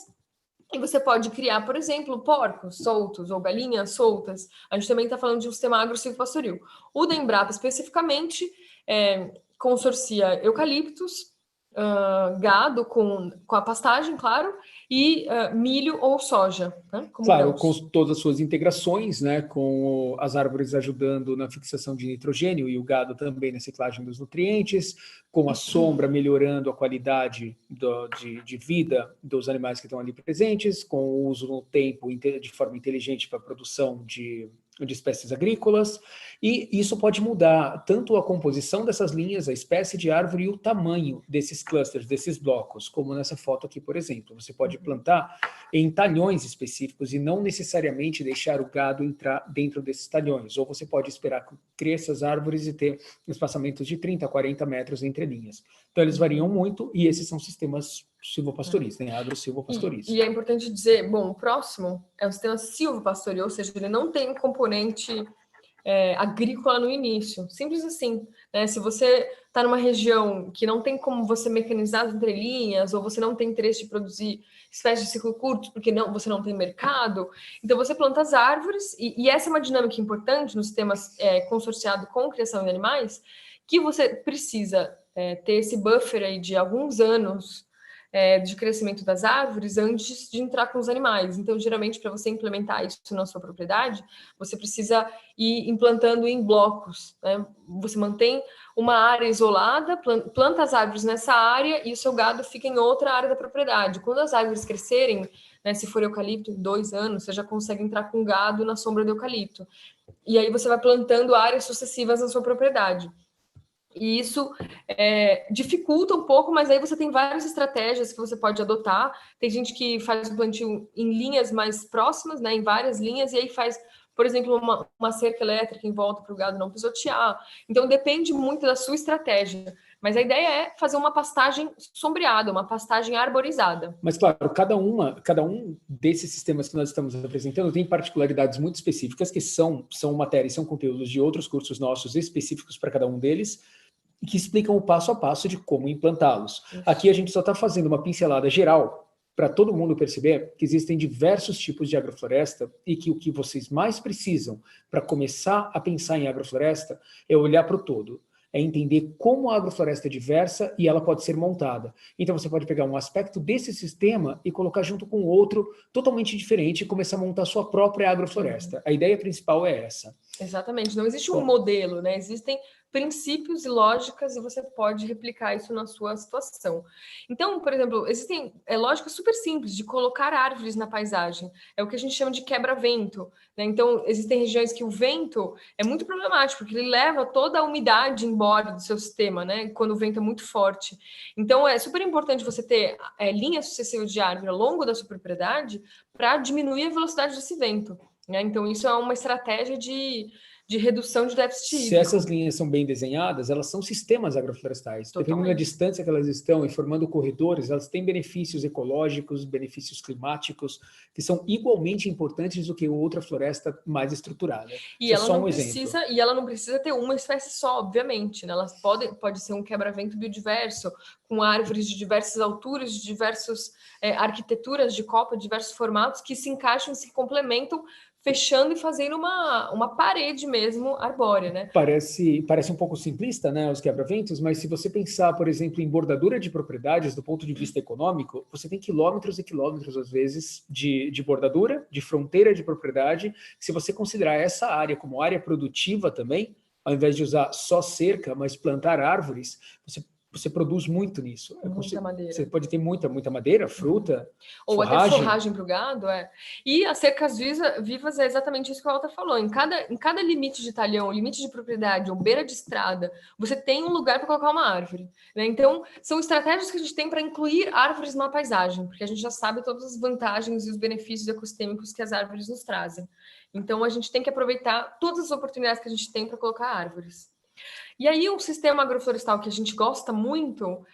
S1: E você pode criar, por exemplo, porcos soltos ou galinhas soltas. A gente também está falando de um sistema agro-silvopastoril. O da Embrapa, especificamente, consorcia eucaliptos, gado com a pastagem, claro, e milho ou soja, né, como
S2: Claro,
S1: grãos.
S2: com todas as suas integrações, né, com as árvores ajudando na fixação de nitrogênio e o gado também na reciclagem dos nutrientes, com a sombra melhorando a qualidade de vida dos animais que estão ali presentes, com o uso no tempo de forma inteligente para a produção de espécies agrícolas, e isso pode mudar tanto a composição dessas linhas, a espécie de árvore e o tamanho desses clusters, desses blocos, como nessa foto aqui, por exemplo. Você pode plantar em talhões específicos e não necessariamente deixar o gado entrar dentro desses talhões, ou você pode esperar que cresça as árvores e ter espaçamentos de 30 a 40 metros entre linhas. Então, eles variam muito e esses são sistemas silvopastoris, né? Agro-silvopastoris.
S1: E é importante dizer, bom, o próximo é um sistema silvopastoril, ou seja, ele não tem um componente agrícola no início. Simples assim, né? Se você está numa região que não tem como você mecanizar as entrelinhas, ou você não tem interesse de produzir espécies de ciclo curto, porque você não tem mercado, então você planta as árvores, e essa é uma dinâmica importante nos sistemas consorciado com criação de animais, que você precisa ter esse buffer aí de alguns anos de crescimento das árvores antes de entrar com os animais. Então, geralmente, para você implementar isso na sua propriedade, você precisa ir implantando em blocos, né? Você mantém uma área isolada, planta as árvores nessa área e o seu gado fica em outra área da propriedade. Quando as árvores crescerem, né, se for eucalipto, em 2 anos, você já consegue entrar com gado na sombra do eucalipto. E aí você vai plantando áreas sucessivas na sua propriedade. E isso dificulta um pouco, mas aí você tem várias estratégias que você pode adotar. Tem gente que faz o plantio em linhas mais próximas, né, em várias linhas, e aí faz, por exemplo, uma cerca elétrica em volta para o gado não pisotear. Então, depende muito da sua estratégia. Mas a ideia é fazer uma pastagem sombreada, uma pastagem arborizada.
S2: Mas, claro, cada um desses sistemas que nós estamos apresentando tem particularidades muito específicas, que são matérias, são conteúdos de outros cursos nossos específicos para cada um deles, que explicam o passo a passo de como implantá-los. Aqui a gente só está fazendo uma pincelada geral para todo mundo perceber que existem diversos tipos de agrofloresta e que o que vocês mais precisam para começar a pensar em agrofloresta é olhar para o todo, é entender como a agrofloresta é diversa e ela pode ser montada. Então você pode pegar um aspecto desse sistema e colocar junto com outro totalmente diferente e começar a montar a sua própria agrofloresta. A ideia principal é essa.
S1: Exatamente, não existe um modelo, né? Existem princípios e lógicas e você pode replicar isso na sua situação. Então, por exemplo, existem lógicas super simples de colocar árvores na paisagem. É o que a gente chama de quebra-vento, né? Então, existem regiões que o vento é muito problemático, porque ele leva toda a umidade embora do seu sistema, né? Quando o vento é muito forte. Então, é super importante você ter linhas sucessivas de árvore ao longo da sua propriedade para diminuir a velocidade desse vento, né? Então, isso é uma estratégia de redução de déficit hídrico.
S2: Se essas linhas são bem desenhadas, elas são sistemas agroflorestais.
S1: Totalmente.
S2: Dependendo da distância que elas estão e formando corredores, elas têm benefícios ecológicos, benefícios climáticos, que são igualmente importantes do que outra floresta mais estruturada.
S1: E ela não precisa ter uma espécie só, obviamente, né? Elas pode ser um quebra-vento biodiverso, com árvores de diversas alturas, de diversas arquiteturas de copa, diversos formatos, que se encaixam e se complementam, fechando e fazendo uma parede mesmo arbórea, né?
S2: Parece um pouco simplista, né, os quebra-ventos, mas se você pensar, por exemplo, em bordadura de propriedades do ponto de vista econômico, você tem quilômetros e quilômetros, às vezes, de bordadura, de fronteira de propriedade. Se você considerar essa área como área produtiva também, ao invés de usar só cerca, mas plantar árvores, você produz muito nisso.
S1: Muita madeira.
S2: Você pode ter muita madeira, fruta,
S1: ou
S2: forragem.
S1: até forragem para o gado, E as cercas vivas é exatamente isso que o Walter falou. Em cada limite de talhão, limite de propriedade ou beira de estrada, você tem um lugar para colocar uma árvore, né? Então, são estratégias que a gente tem para incluir árvores na paisagem, porque a gente já sabe todas as vantagens e os benefícios ecossistêmicos que as árvores nos trazem. Então, a gente tem que aproveitar todas as oportunidades que a gente tem para colocar árvores. E aí, um sistema agroflorestal que a gente gosta muito,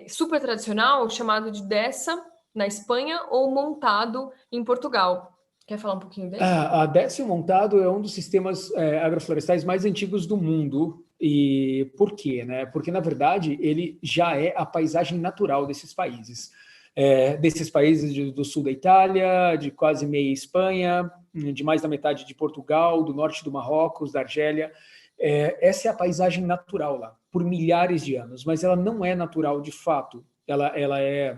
S1: super tradicional, chamado de dessa, na Espanha, ou montado em Portugal. Quer falar um pouquinho dele?
S2: A Décio montado é um dos sistemas agroflorestais mais antigos do mundo. E por quê? Né? Porque, na verdade, ele já é a paisagem natural desses países. Do sul da Itália, de quase meia Espanha, de mais da metade de Portugal, do norte do Marrocos, da Argélia. Essa é a paisagem natural lá. por milhares de anos, mas ela não é natural de fato. Ela é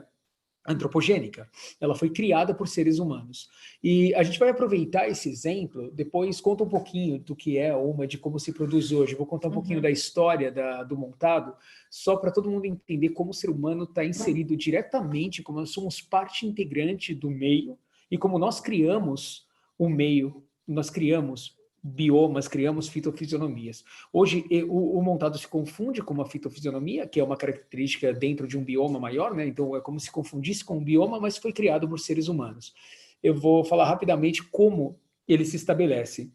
S2: antropogênica. Ela foi criada por seres humanos. E a gente vai aproveitar esse exemplo, depois conta um pouquinho do que é uma, de como se produz hoje. Vou contar um pouquinho da história do montado, só para todo mundo entender como o ser humano está inserido diretamente, como nós somos parte integrante do meio, e como nós criamos o meio, nós criamos biomas, criamos fitofisionomias. Hoje, o montado se confunde com uma fitofisionomia, que é uma característica dentro de um bioma maior, né? Então, é como se confundisse com um bioma, mas foi criado por seres humanos. Eu vou falar rapidamente como ele se estabelece.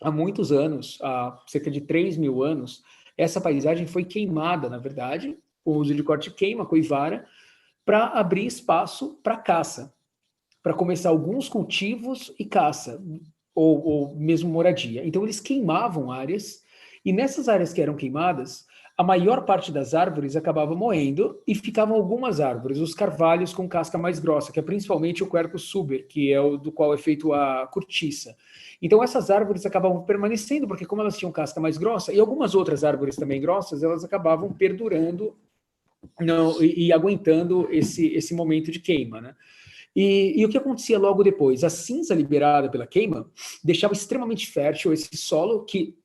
S2: Há muitos anos, há cerca de 3.000 anos, essa paisagem foi queimada, na verdade, com o uso de corte-queima, coivara, para abrir espaço para caça, para começar alguns cultivos e caça, ou mesmo moradia. Então, eles queimavam áreas, e nessas áreas que eram queimadas, a maior parte das árvores acabava morrendo, e ficavam algumas árvores, os carvalhos com casca mais grossa, que é principalmente o Quercus suber, que é o do qual é feito a cortiça. Então, essas árvores acabavam permanecendo, porque como elas tinham casca mais grossa, e algumas outras árvores também grossas, elas acabavam perdurando e aguentando esse momento de queima, né? E o que acontecia logo depois? A cinza liberada pela queima deixava extremamente fértil esse solo que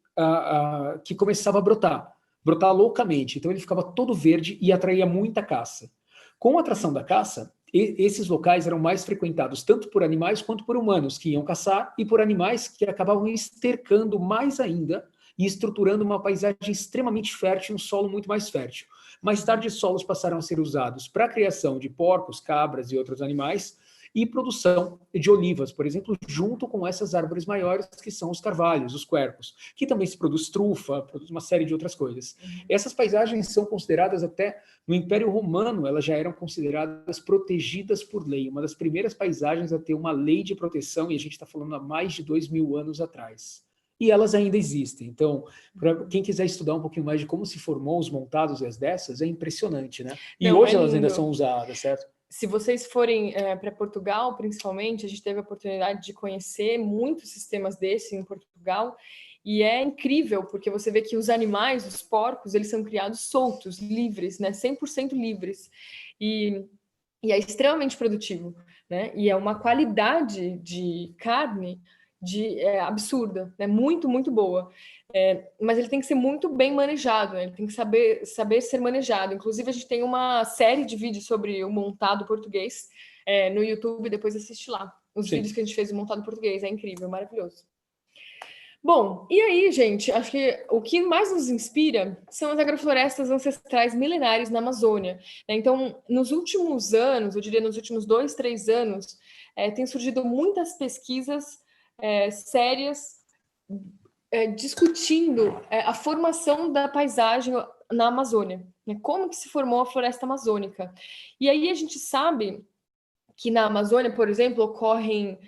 S2: começava a brotar loucamente. Então ele ficava todo verde e atraía muita caça. Com a atração da caça, esses locais eram mais frequentados tanto por animais quanto por humanos que iam caçar e por animais que acabavam estercando mais ainda e estruturando uma paisagem extremamente fértil, um solo muito mais fértil. Mais tarde, solos passaram a ser usados para a criação de porcos, cabras e outros animais, e produção de olivas, por exemplo, junto com essas árvores maiores que são os carvalhos, os quercus, que também se produz trufa, produz uma série de outras coisas. Essas paisagens são consideradas até, no Império Romano, elas já eram consideradas protegidas por lei, uma das primeiras paisagens a ter uma lei de proteção, e a gente está falando há mais de 2.000 anos atrás. E elas ainda existem. Então, para quem quiser estudar um pouquinho mais de como se formou os montados e as dessas, é impressionante, né? E
S1: Não,
S2: hoje elas ainda são usadas, certo?
S1: Se vocês forem para Portugal, principalmente, a gente teve a oportunidade de conhecer muitos sistemas desses em Portugal, e é incrível, porque você vê que os animais, os porcos, eles são criados soltos, livres, né? 100% livres. E é extremamente produtivo, né? E é uma qualidade de carne absurda, né? Muito, muito boa. Mas ele tem que ser muito bem manejado, né? Ele tem que saber ser manejado. Inclusive, a gente tem uma série de vídeos sobre o montado português no YouTube, depois assiste lá. Os vídeos que a gente fez do montado português, é incrível, maravilhoso. Bom, e aí, gente, acho que o que mais nos inspira são as agroflorestas ancestrais milenares na Amazônia. Então, nos últimos anos, eu diria nos últimos 2, 3 anos, tem surgido muitas pesquisas sérias discutindo a formação da paisagem na Amazônia, né? Como que se formou a floresta amazônica. E aí a gente sabe que na Amazônia, por exemplo, ocorrem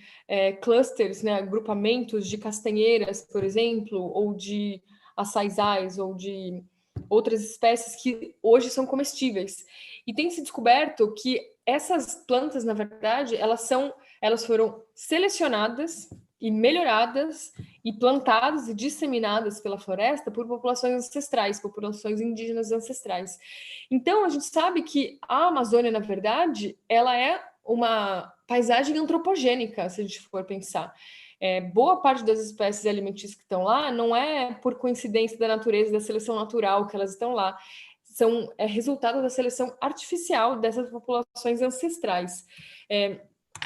S1: clusters, né, agrupamentos de castanheiras, por exemplo, ou de açaizais, ou de outras espécies que hoje são comestíveis. E tem se descoberto que essas plantas, na verdade, elas foram selecionadas e melhoradas e plantadas e disseminadas pela floresta por populações ancestrais, populações indígenas ancestrais. Então, a gente sabe que a Amazônia, na verdade, ela é uma paisagem antropogênica, se a gente for pensar. Boa parte das espécies alimentícias que estão lá não é por coincidência da natureza, da seleção natural que elas estão lá, são resultado da seleção artificial dessas populações ancestrais.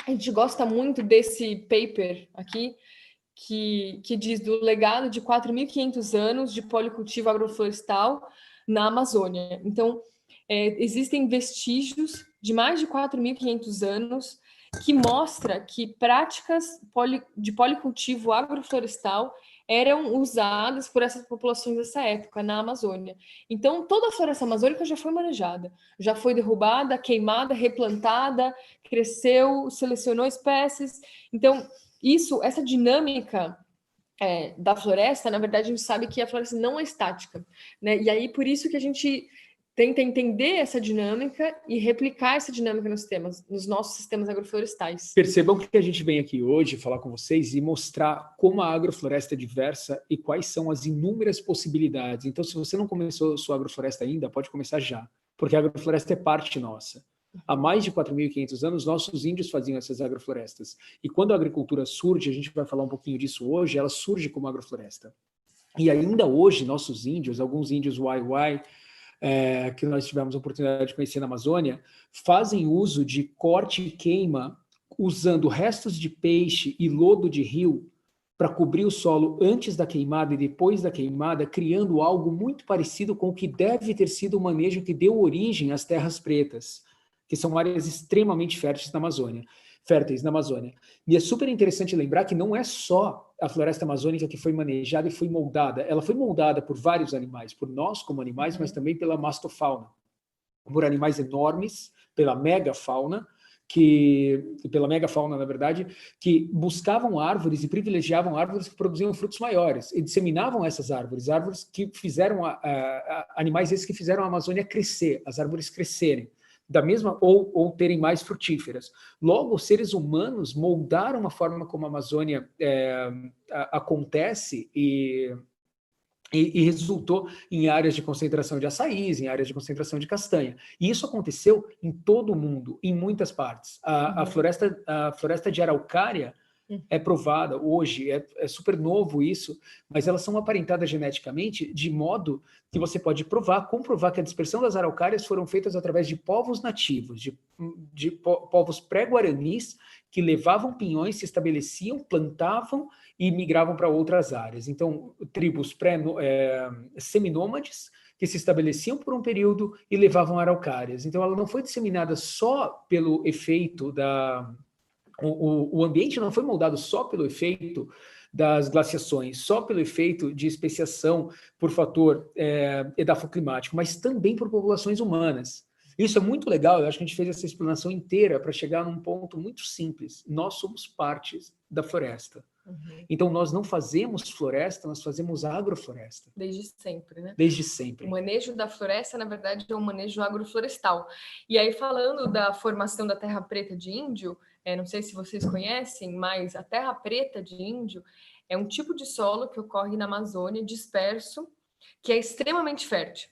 S1: A gente gosta muito desse paper aqui, que diz do legado de 4.500 anos de policultivo agroflorestal na Amazônia. Então, existem vestígios de mais de 4.500 anos que mostra que práticas de policultivo agroflorestal eram usadas por essas populações dessa época na Amazônia. Então, toda a floresta amazônica já foi manejada, já foi derrubada, queimada, replantada, cresceu, selecionou espécies. Então, essa dinâmica da floresta, na verdade, a gente sabe que a floresta não é estática, né? E aí, por isso que a gente tenta entender essa dinâmica e replicar essa dinâmica nos nossos sistemas agroflorestais.
S2: Percebam que a gente vem aqui hoje falar com vocês e mostrar como a agrofloresta é diversa e quais são as inúmeras possibilidades. Então, se você não começou sua agrofloresta ainda, pode começar já, porque a agrofloresta é parte nossa. Há mais de 4.500 anos, nossos índios faziam essas agroflorestas. E quando a agricultura surge, a gente vai falar um pouquinho disso hoje, ela surge como agrofloresta. E ainda hoje, nossos índios, alguns índios Wai-Wai, que nós tivemos a oportunidade de conhecer na Amazônia, fazem uso de corte e queima usando restos de peixe e lodo de rio para cobrir o solo antes da queimada e depois da queimada, criando algo muito parecido com o que deve ter sido o manejo que deu origem às terras pretas, que são áreas extremamente férteis na Amazônia. E é super interessante lembrar que não é só a floresta amazônica que foi manejada e foi moldada. Ela foi moldada por vários animais, por nós como animais, mas também pela mastofauna, por animais enormes, pela megafauna, na verdade, que buscavam árvores e privilegiavam árvores que produziam frutos maiores e disseminavam essas árvores que fizeram animais esses que fizeram a Amazônia crescer, as árvores crescerem da mesma ou terem mais frutíferas. Logo, os seres humanos moldaram a forma como a Amazônia acontece e resultou em áreas de concentração de açaís, em áreas de concentração de castanha. E isso aconteceu em todo o mundo, em muitas partes. A floresta de araucária é provada hoje, é super novo isso, mas elas são aparentadas geneticamente de modo que você pode comprovar que a dispersão das araucárias foram feitas através de povos nativos, de povos pré-guaranis que levavam pinhões, se estabeleciam, plantavam e migravam para outras áreas. Então, tribos seminômades que se estabeleciam por um período e levavam araucárias. Então, ela não foi disseminada só pelo efeito o ambiente não foi moldado só pelo efeito das glaciações, só pelo efeito de especiação por fator edafoclimático, mas também por populações humanas. Isso é muito legal, eu acho que a gente fez essa explanação inteira para chegar num ponto muito simples. Nós somos partes da floresta. Então, nós não fazemos floresta, nós fazemos agrofloresta.
S1: Desde sempre, né?
S2: Desde sempre.
S1: O manejo da floresta, na verdade, é um manejo agroflorestal. E aí, falando da formação da terra preta de índio, não sei se vocês conhecem, mas a terra preta de índio é um tipo de solo que ocorre na Amazônia, disperso, que é extremamente fértil.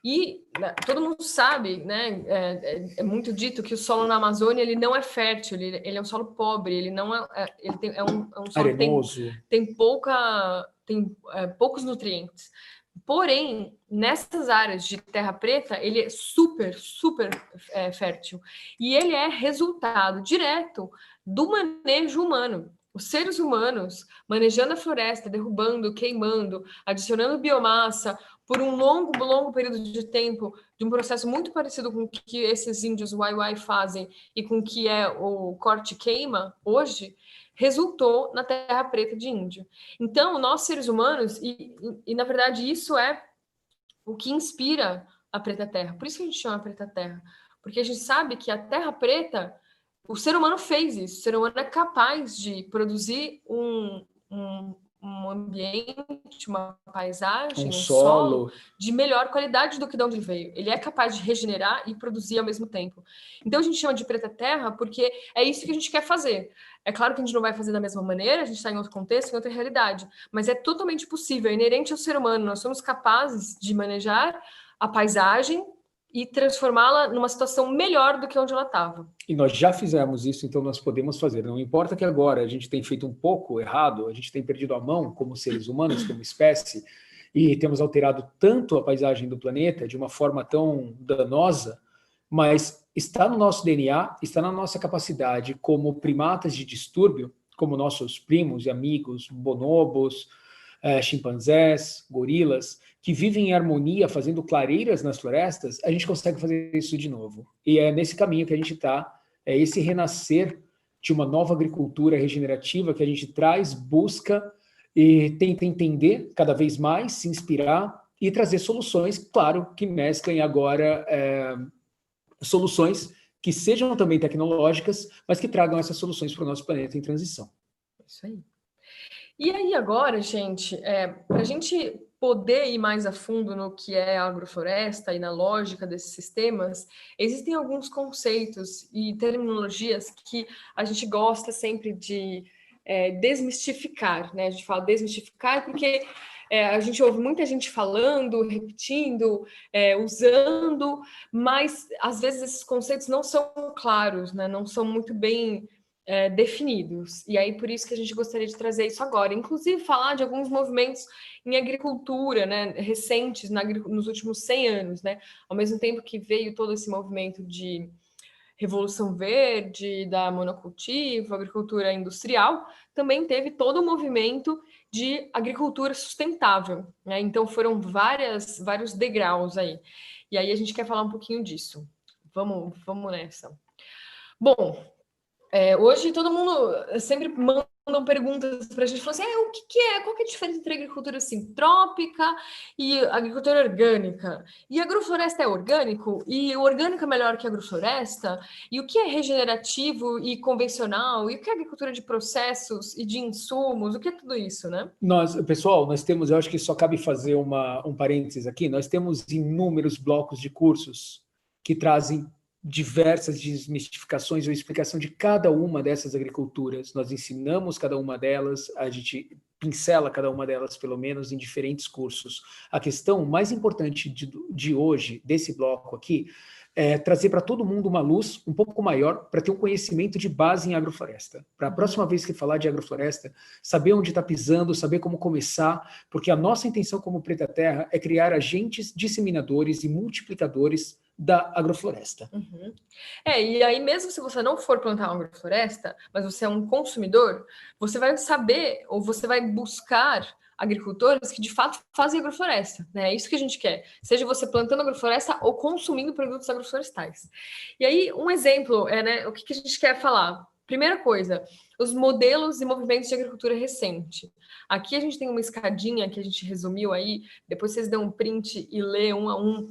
S1: E todo mundo sabe, né? É muito dito que o solo na Amazônia ele não é fértil, ele é um solo pobre, ele não é um solo
S2: arenoso.
S1: Tem poucos nutrientes. Porém, nessas áreas de terra preta, ele é super, super fértil. E ele é resultado direto do manejo humano. Os seres humanos manejando a floresta, derrubando, queimando, adicionando biomassa por um longo período de tempo, de um processo muito parecido com o que esses índios Wai-Wai fazem e com o que é o corte-queima hoje, resultou na terra preta de índio. Então, nós seres humanos, e na verdade isso é o que inspira a Preta Terra. Por isso que a gente chama Preta Terra. Porque a gente sabe que a terra preta, o ser humano fez isso. O ser humano é capaz de produzir um ambiente, uma paisagem, um solo de melhor qualidade do que de onde ele veio. Ele é capaz de regenerar e produzir ao mesmo tempo. Então a gente chama de Preta Terra porque é isso que a gente quer fazer. É claro que a gente não vai fazer da mesma maneira, a gente está em outro contexto, em outra realidade, mas é totalmente possível, é inerente ao ser humano. Nós somos capazes de manejar a paisagem e transformá-la numa situação melhor do que onde ela estava.
S2: E nós já fizemos isso, então nós podemos fazer. Não importa que agora a gente tenha feito um pouco errado, a gente tem perdido a mão como seres humanos, como espécie, e temos alterado tanto a paisagem do planeta de uma forma tão danosa, mas está no nosso DNA, está na nossa capacidade como primatas de distúrbio, como nossos primos e amigos, bonobos, chimpanzés, gorilas, que vivem em harmonia, fazendo clareiras nas florestas, a gente consegue fazer isso de novo. E é nesse caminho que a gente está, é esse renascer de uma nova agricultura regenerativa que a gente traz, busca e tenta entender cada vez mais, se inspirar e trazer soluções, claro, que mesclem agora soluções que sejam também tecnológicas, mas que tragam essas soluções para o nosso planeta em transição.
S1: Isso aí. E aí agora, gente, para a gente poder ir mais a fundo no que é a agrofloresta e na lógica desses sistemas, existem alguns conceitos e terminologias que a gente gosta sempre de desmistificar, né? A gente fala desmistificar porque a gente ouve muita gente falando, repetindo, usando, mas às vezes esses conceitos não são claros, né? Não são muito bem definidos. E aí, por isso que a gente gostaria de trazer isso agora. Inclusive, falar de alguns movimentos em agricultura, né, recentes, nos últimos 100 anos, né? Ao mesmo tempo que veio todo esse movimento de Revolução Verde, da monocultivo, agricultura industrial, também teve todo o movimento de agricultura sustentável, né? Então, foram vários degraus aí. E aí, a gente quer falar um pouquinho disso. Vamos nessa. Bom, hoje todo mundo sempre mandam perguntas para a gente, falando assim, o que é? Qual que é a diferença entre agricultura sintrópica e agricultura orgânica? E agrofloresta é orgânico? E o orgânico é melhor que a agrofloresta? E o que é regenerativo e convencional? E o que é agricultura de processos e de insumos? O que é tudo isso, né?
S2: Pessoal, nós temos, eu acho que só cabe fazer um parênteses aqui, nós temos inúmeros blocos de cursos que trazem diversas desmistificações ou explicação de cada uma dessas agriculturas. Nós ensinamos cada uma delas, a gente pincela cada uma delas, pelo menos, em diferentes cursos. A questão mais importante de hoje, desse bloco aqui, é trazer para todo mundo uma luz um pouco maior para ter um conhecimento de base em agrofloresta. Para a próxima vez que falar de agrofloresta, saber onde está pisando, saber como começar, porque a nossa intenção como Preta Terra é criar agentes disseminadores e multiplicadores da agrofloresta.
S1: Uhum. E aí mesmo se você não for plantar uma agrofloresta, mas você é um consumidor, você vai saber ou você vai buscar agricultores que de fato fazem agrofloresta, né? É isso que a gente quer, seja você plantando agrofloresta ou consumindo produtos agroflorestais. E aí um exemplo né, o que a gente quer falar? Primeira coisa, os modelos e movimentos de agricultura recente. Aqui a gente tem uma escadinha que a gente resumiu aí, depois vocês dão um print e lê um a um,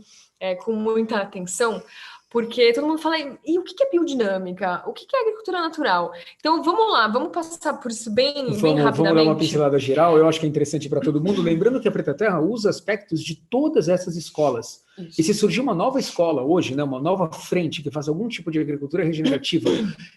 S1: com muita atenção, porque todo mundo fala, e o que é biodinâmica? O que é agricultura natural? Então, vamos lá, vamos passar por isso bem rapidamente.
S2: Vamos dar uma pincelada geral, eu acho que é interessante para todo mundo, lembrando que a Preta Terra usa aspectos de todas essas escolas. Isso. E se surgir uma nova escola hoje, né, uma nova frente que faça algum tipo de agricultura regenerativa,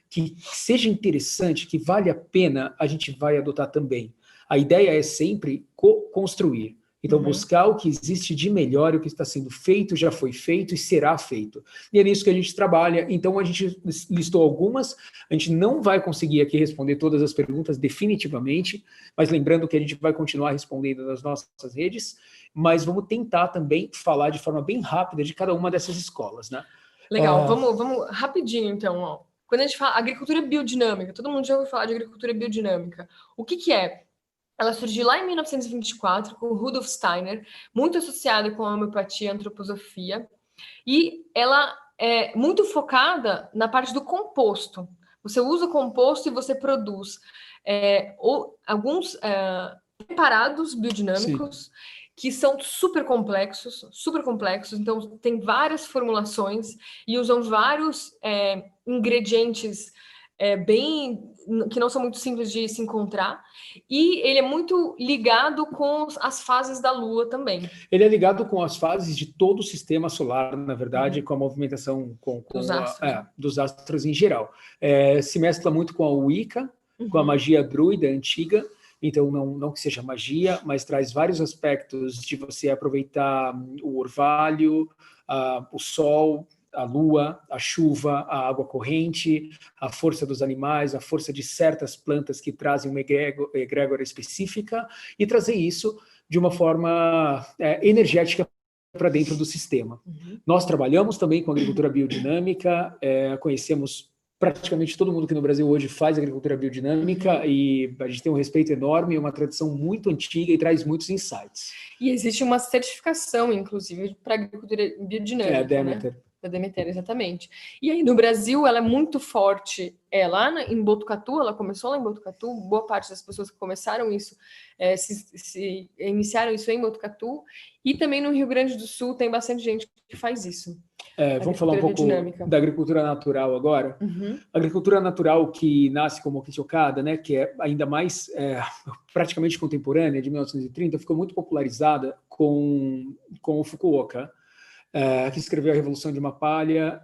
S2: que seja interessante, que vale a pena, a gente vai adotar também. A ideia é sempre co-construir. Então, buscar o que existe de melhor, o que está sendo feito, já foi feito e será feito. E é nisso que a gente trabalha. Então, a gente listou algumas. A gente não vai conseguir aqui responder todas as perguntas definitivamente, mas lembrando que a gente vai continuar respondendo nas nossas redes, mas vamos tentar também falar de forma bem rápida de cada uma dessas escolas, né?
S1: Legal, vamos rapidinho, então. Ó. Quando a gente fala agricultura biodinâmica, todo mundo já ouviu falar de agricultura biodinâmica. O que é? Ela surgiu lá em 1924 com Rudolf Steiner, muito associada com a homeopatia e a antroposofia, e ela é muito focada na parte do composto. Você usa o composto e você produz alguns preparados biodinâmicos. Sim. Que são super complexos, então tem várias formulações e usam vários ingredientes que não são muito simples de se encontrar, e ele é muito ligado com as fases da Lua também.
S2: Ele é ligado com as fases de todo o sistema solar, na verdade, com a movimentação dos astros em geral. Se mescla muito com a Wicca, com a magia druida antiga, então não que seja magia, mas traz vários aspectos de você aproveitar o orvalho, o sol, a lua, a chuva, a água corrente, a força dos animais, a força de certas plantas que trazem uma egrégora específica, e trazer isso de uma forma energética para dentro do sistema. Nós trabalhamos também com agricultura biodinâmica, conhecemos praticamente todo mundo aqui no Brasil hoje faz agricultura biodinâmica e a gente tem um respeito enorme, uma tradição muito antiga e traz muitos insights.
S1: E existe uma certificação, inclusive, para agricultura biodinâmica,
S2: Demeter.
S1: Né? Da Demeter, exatamente. E aí, no Brasil, ela é muito forte. Em Botucatu, ela começou lá em Botucatu, boa parte das pessoas que começaram isso, se iniciaram isso em Botucatu, e também no Rio Grande do Sul tem bastante gente que faz isso.
S2: Vamos falar um pouco da agricultura natural agora.
S1: Uhum.
S2: A agricultura natural que nasce como Okitioka, né, que é ainda mais praticamente contemporânea, de 1930, ficou muito popularizada com o Fukuoka, que escreveu A Revolução de uma Palha.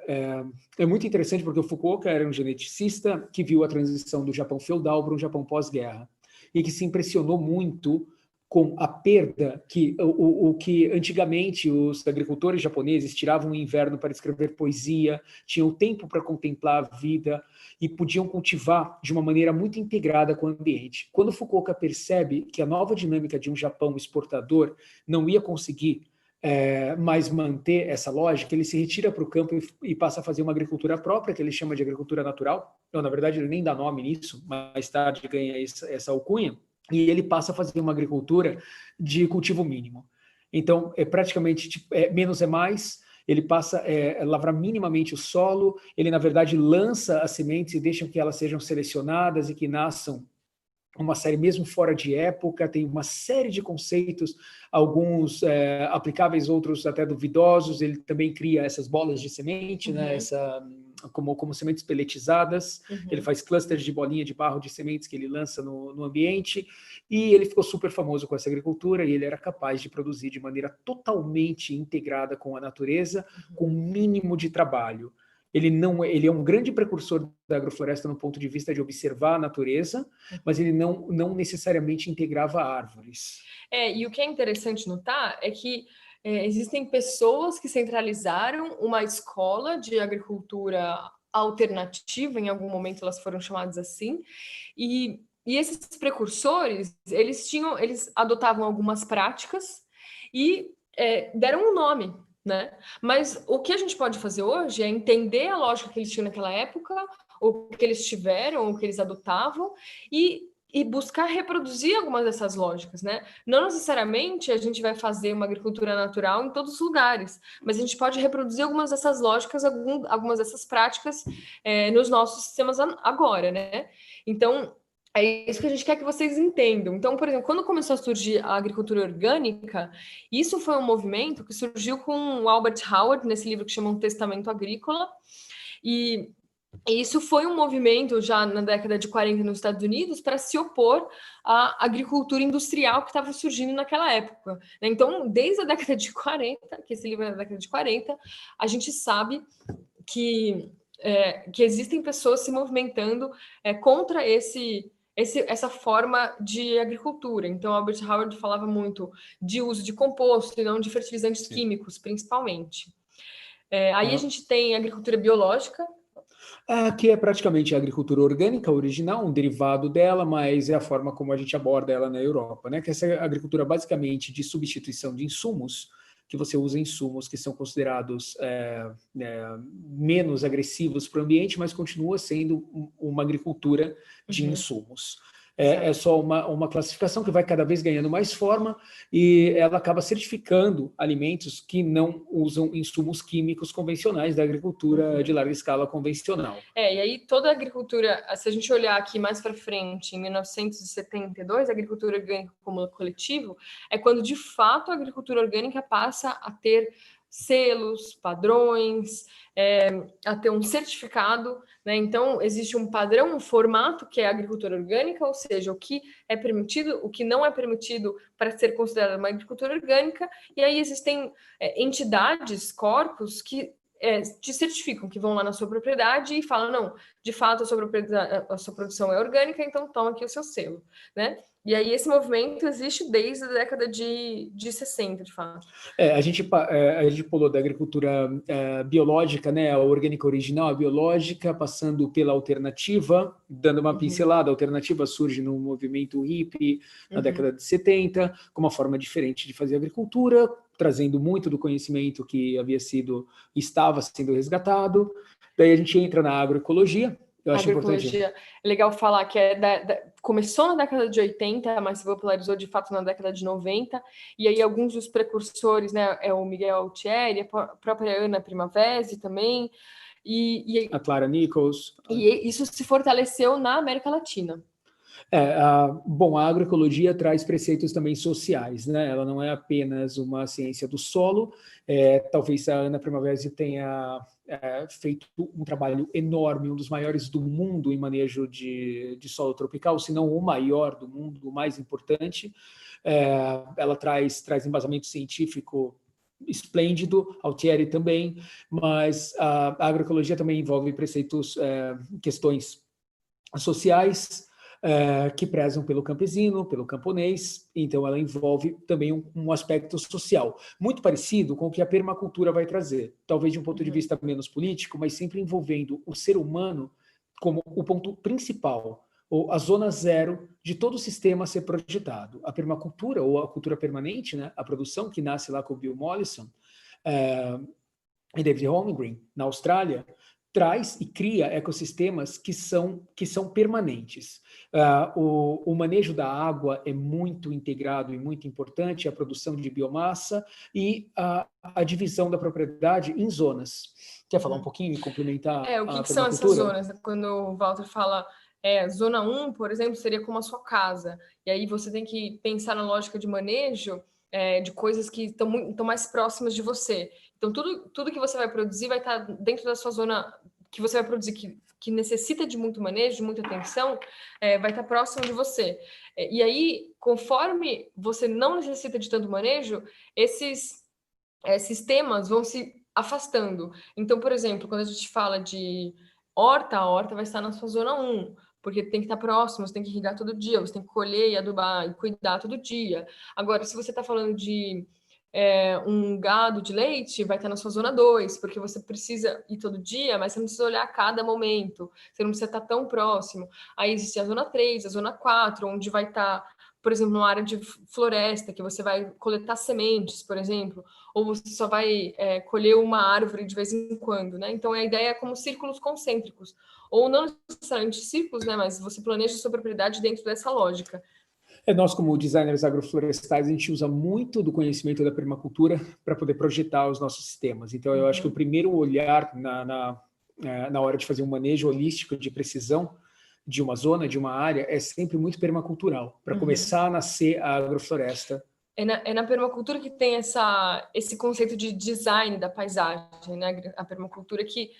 S2: É muito interessante porque o Fukuoka era um geneticista que viu a transição do Japão feudal para um Japão pós-guerra e que se impressionou muito com a perda que o que antigamente os agricultores japoneses tiravam o inverno para escrever poesia, tinham tempo para contemplar a vida e podiam cultivar de uma maneira muito integrada com o ambiente. Quando Fukuoka percebe que a nova dinâmica de um Japão exportador não ia conseguir mais manter essa lógica, ele se retira para o campo e passa a fazer uma agricultura própria, que ele chama de agricultura natural. Não, na verdade, ele nem dá nome nisso, mais tarde ganha essa alcunha, e ele passa a fazer uma agricultura de cultivo mínimo. Então, praticamente menos é mais, ele passa a lavrar minimamente o solo, ele, na verdade, lança as sementes e deixa que elas sejam selecionadas e que nasçam uma série mesmo fora de época, tem uma série de conceitos, alguns aplicáveis, outros até duvidosos. Ele também cria essas bolas de semente, né, como sementes peletizadas. Ele faz clusters de bolinha de barro de sementes que ele lança no ambiente, e ele ficou super famoso com essa agricultura, e ele era capaz de produzir de maneira totalmente integrada com a natureza, com o mínimo de trabalho. Ele é um grande precursor da agrofloresta no ponto de vista de observar a natureza, mas ele não necessariamente integrava árvores.
S1: E o que é interessante notar é que existem pessoas que centralizaram uma escola de agricultura alternativa, em algum momento elas foram chamadas assim, e esses precursores, eles adotavam algumas práticas e deram um nome, né? Mas o que a gente pode fazer hoje é entender a lógica que eles tinham naquela época, o que eles tiveram, o que eles adotavam, e buscar reproduzir algumas dessas lógicas, né? Não necessariamente a gente vai fazer uma agricultura natural em todos os lugares, mas a gente pode reproduzir algumas dessas lógicas, algumas dessas práticas nos nossos sistemas agora, né? Então, é isso que a gente quer que vocês entendam. Então, por exemplo, quando começou a surgir a agricultura orgânica, isso foi um movimento que surgiu com o Albert Howard, nesse livro que chama Um Testamento Agrícola, e isso foi um movimento já na década de 40 nos Estados Unidos para se opor à agricultura industrial que estava surgindo naquela época. Então, desde a década de 40, que esse livro é da década de 40, a gente sabe que existem pessoas se movimentando contra essa forma de agricultura. Então, Albert Howard falava muito de uso de composto e não de fertilizantes químicos, principalmente. Aí a gente tem agricultura biológica,
S2: que é praticamente a agricultura orgânica original, um derivado dela, mas é a forma como a gente aborda ela na Europa, né? Que essa agricultura basicamente de substituição de insumos, que você usa insumos que são considerados menos agressivos para o ambiente, mas continua sendo uma agricultura de insumos. É só uma classificação que vai cada vez ganhando mais forma, e ela acaba certificando alimentos que não usam insumos químicos convencionais da agricultura de larga escala convencional.
S1: E aí toda a agricultura, se a gente olhar aqui mais para frente, em 1972, a agricultura orgânica como coletivo, é quando de fato a agricultura orgânica passa a ter selos, padrões, a ter um certificado, né? Então, existe um padrão, um formato que é a agricultura orgânica, ou seja, o que é permitido, o que não é permitido para ser considerada uma agricultura orgânica, e aí existem entidades, corpos, que te certificam, que vão lá na sua propriedade e falam, não, de fato a sua produção é orgânica, então toma aqui o seu selo, né? E aí esse movimento existe desde a década de 60, de fato.
S2: A gente pulou da agricultura biológica, né, a orgânica original, a biológica, passando pela alternativa, dando uma pincelada. A alternativa surge no movimento hippie na década de 70, com uma forma diferente de fazer agricultura, trazendo muito do conhecimento que estava sendo resgatado. Daí a gente entra na agroecologia, Eu acho importante.
S1: Agroecologia, é legal falar que começou na década de 80, mas se popularizou de fato na década de 90, e aí alguns dos precursores, né, é o Miguel Altieri, a própria Ana Primavesi também,
S2: a Clara Nichols.
S1: E isso se fortaleceu na América Latina.
S2: Bom, a agroecologia traz preceitos também sociais, né? Ela não é apenas uma ciência do solo. Talvez a Ana Primavesi tenha feito um trabalho enorme, um dos maiores do mundo em manejo de solo tropical, se não o maior do mundo, o mais importante. Ela traz embasamento científico esplêndido, Altieri também, mas a agroecologia também envolve preceitos, questões sociais, que prezam pelo campesino, pelo camponês, então ela envolve também um aspecto social, muito parecido com o que a permacultura vai trazer, talvez de um ponto de vista menos político, mas sempre envolvendo o ser humano como o ponto principal, ou a zona zero de todo o sistema a ser projetado. A permacultura, ou a cultura permanente, né, a produção que nasce lá com o Bill Mollison e David Holmgren, na Austrália, traz e cria ecossistemas que são permanentes. O manejo da água é muito integrado e muito importante, a produção de biomassa e a divisão da propriedade em zonas. Quer falar um pouquinho e complementar
S1: o que são essas zonas? Quando o Walter fala zona 1, por exemplo, seria como a sua casa. E aí você tem que pensar na lógica de manejo de coisas que estão mais próximas de você. Então, tudo que você vai produzir vai estar dentro da sua zona que você vai produzir, que necessita de muito manejo, de muita atenção, vai estar próximo de você. E aí, conforme você não necessita de tanto manejo, esses sistemas vão se afastando. Então, por exemplo, quando a gente fala de horta, a horta vai estar na sua zona 1, porque tem que estar próximo, você tem que irrigar todo dia, você tem que colher e adubar e cuidar todo dia. Agora, se você está falando de um gado de leite, vai estar na sua zona 2, porque você precisa ir todo dia, mas você não precisa olhar a cada momento, você não precisa estar tão próximo. Aí existe a zona 3, a zona 4, onde vai estar, por exemplo, numa área de floresta, que você vai coletar sementes, por exemplo, ou você só vai colher uma árvore de vez em quando, né? Então, a ideia é como círculos concêntricos, ou não necessariamente círculos, né? Mas você planeja a sua propriedade dentro dessa lógica.
S2: Nós, como designers agroflorestais, a gente usa muito do conhecimento da permacultura para poder projetar os nossos sistemas. Então, eu acho que o primeiro olhar na hora de fazer um manejo holístico de precisão de uma zona, de uma área, é sempre muito permacultural, para começar a nascer a agrofloresta.
S1: É na permacultura que tem esse conceito de design da paisagem, né? A permacultura que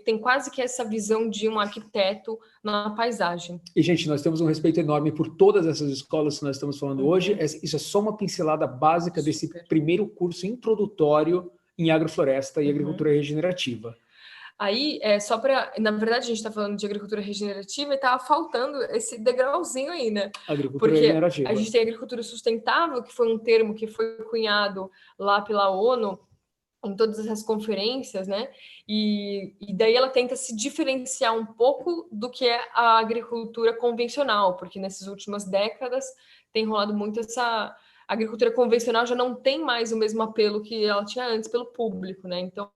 S1: tem quase que essa visão de um arquiteto na paisagem.
S2: E, gente, nós temos um respeito enorme por todas essas escolas que nós estamos falando hoje. Isso é só uma pincelada básica desse primeiro curso introdutório em agrofloresta e agricultura regenerativa.
S1: Aí, na verdade, a gente está falando de agricultura regenerativa e estava faltando esse degrauzinho aí, né?
S2: Agricultura regenerativa.
S1: A gente tem agricultura sustentável, que foi um termo que foi cunhado lá pela ONU em todas essas conferências, né? E daí ela tenta se diferenciar um pouco do que é a agricultura convencional, porque nessas últimas décadas tem rolado muito essa... A agricultura convencional já não tem mais o mesmo apelo que ela tinha antes pelo público, né? Então,